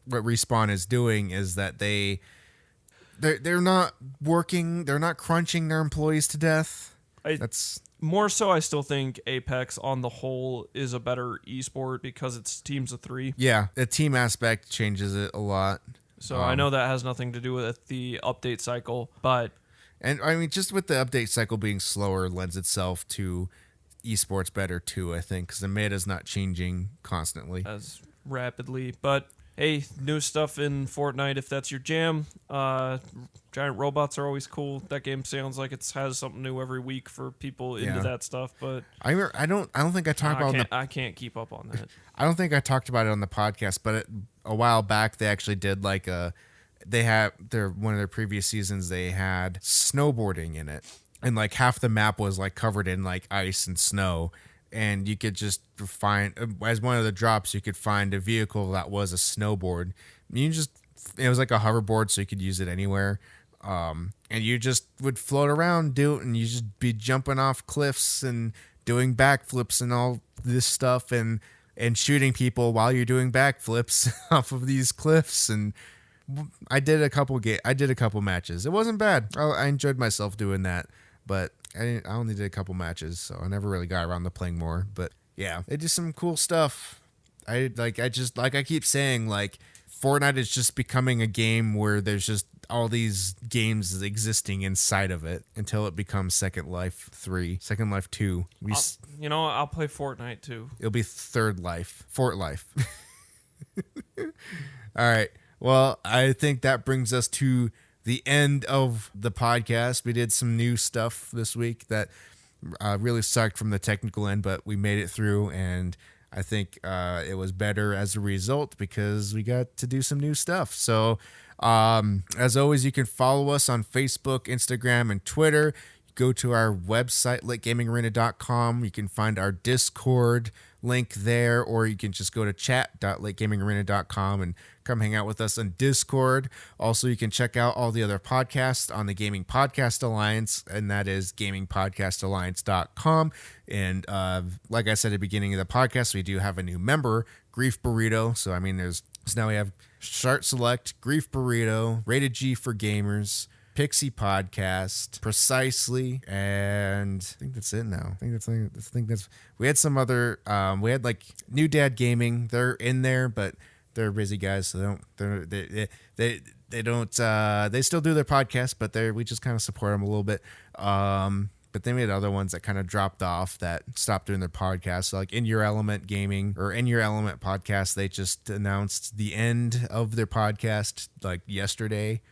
what Respawn is doing is that they're not working, they're not crunching their employees to death. That's more so. I still think Apex on the whole is a better esport because it's teams of 3. Yeah, the team aspect changes it a lot. So I know that has nothing to do with the update cycle, but and I mean, just with the update cycle being slower lends itself to esports better too, I think, because the meta's not changing constantly as rapidly. But hey, new stuff in Fortnite if that's your jam. Giant robots are always cool. That game sounds like it has something new every week for people into that stuff. But I don't think I talked about I can't keep up on that. I don't think I talked about it on the podcast, but a while back they actually did like one of their previous seasons they had snowboarding in it, and like half the map was like covered in like ice and snow, and you could just find, as one of the drops, you could find a vehicle that was a snowboard. It was like a hoverboard, so you could use it anywhere. And you just would float around, do it, and you just be jumping off cliffs and doing backflips and all this stuff, and shooting people while you're doing backflips off of these cliffs. And I did a couple matches. It wasn't bad. I enjoyed myself doing that, but I only did a couple matches, so I never really got around to playing more. But yeah, they did some cool stuff. I keep saying, like, Fortnite is just becoming a game where there's just all these games existing inside of it until it becomes Second Life 3, Second Life 2. I'll play Fortnite too. It'll be Third Life, Fort Life. All right. Well, I think that brings us to the end of the podcast. We did some new stuff this week that really sucked from the technical end, but we made it through, and I think it was better as a result because we got to do some new stuff. So as always, you can follow us on Facebook, Instagram, and Twitter. Go to our website, lategamingarena.com. You can find our Discord link there, or you can just go to chat.lategamingarena.com and come hang out with us on Discord. Also, you can check out all the other podcasts on the Gaming Podcast Alliance, and that is gamingpodcastalliance.com. And like I said at the beginning of the podcast, we do have a new member, Grief Burrito. So, I mean, so now we have Start Select, Grief Burrito, Rated G for Gamers, Pixie Podcast, Precisely, and I think that's it now. I think that's we had some other we had like New Dad Gaming. They're in there, but they're busy guys, so they still do their podcast, but we just kind of support them a little bit. But then we had other ones that kind of dropped off that stopped doing their podcast. So like In Your Element Gaming or In Your Element Podcast, they just announced the end of their podcast like yesterday.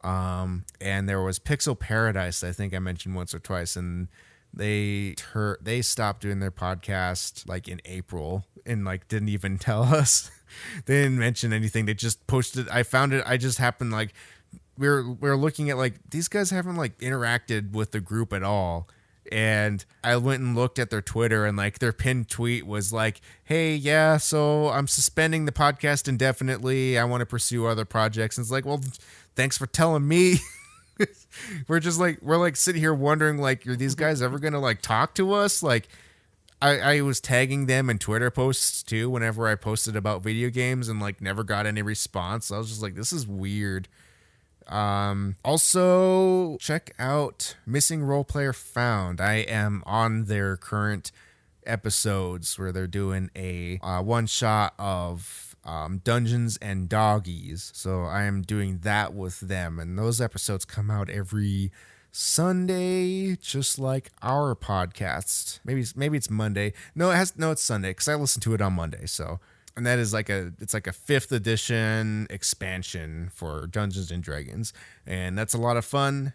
And there was Pixel Paradise, I think I mentioned once or twice, and they stopped doing their podcast like in April and like didn't even tell us. They didn't mention anything. They just posted. I found it. I just happened like we were looking at like these guys haven't like interacted with the group at all. And I went and looked at their Twitter, and like their pinned tweet was like, "Hey, yeah, so I'm suspending the podcast indefinitely. I want to pursue other projects." And it's like, well, thanks for telling me. we're sitting here wondering, like, are these guys ever gonna like talk to us? Like, I was tagging them in Twitter posts too whenever I posted about video games, and like never got any response. I was just like, this is weird. Also check out Missing Role Player Found. I am on their current episodes where they're doing a one shot of Dungeons and Doggies. So I am doing that with them, and those episodes come out every Sunday, just like our podcast. Maybe it's Monday. No, it's Sunday because I listen to it on Monday. So, and that is it's like a 5th edition expansion for Dungeons and Dragons, and that's a lot of fun.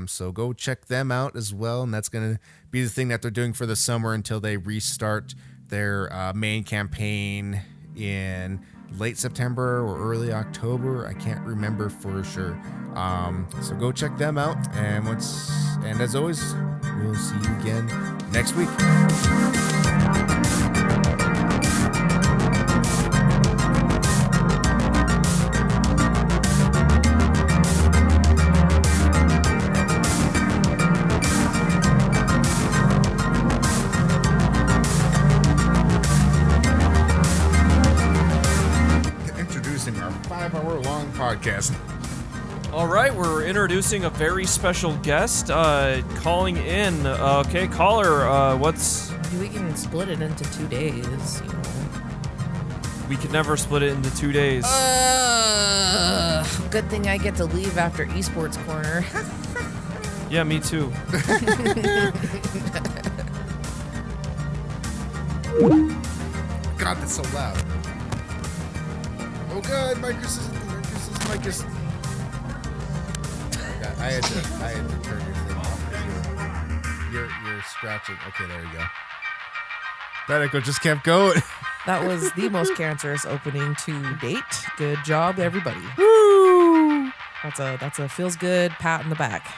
So go check them out as well, and that's gonna be the thing that they're doing for the summer until they restart their main campaign in late September or early October. I can't remember for sure. So go check them out, and as always, we'll see you again next week. Introducing our LGAcast. All right, we're introducing a very special guest calling in. Okay, caller, what's... We can split it into 2 days, you know. We could never split it into 2 days. Good thing I get to leave after Esports Corner. Yeah, me too. God, that's so loud. Oh God, Micro's mic is. Yeah, I had to turn your thing off. You're scratching. Okay, there you go. That echo just kept going. That was the most cancerous opening to date. Good job, everybody. Woo! That's a feels good pat in the back.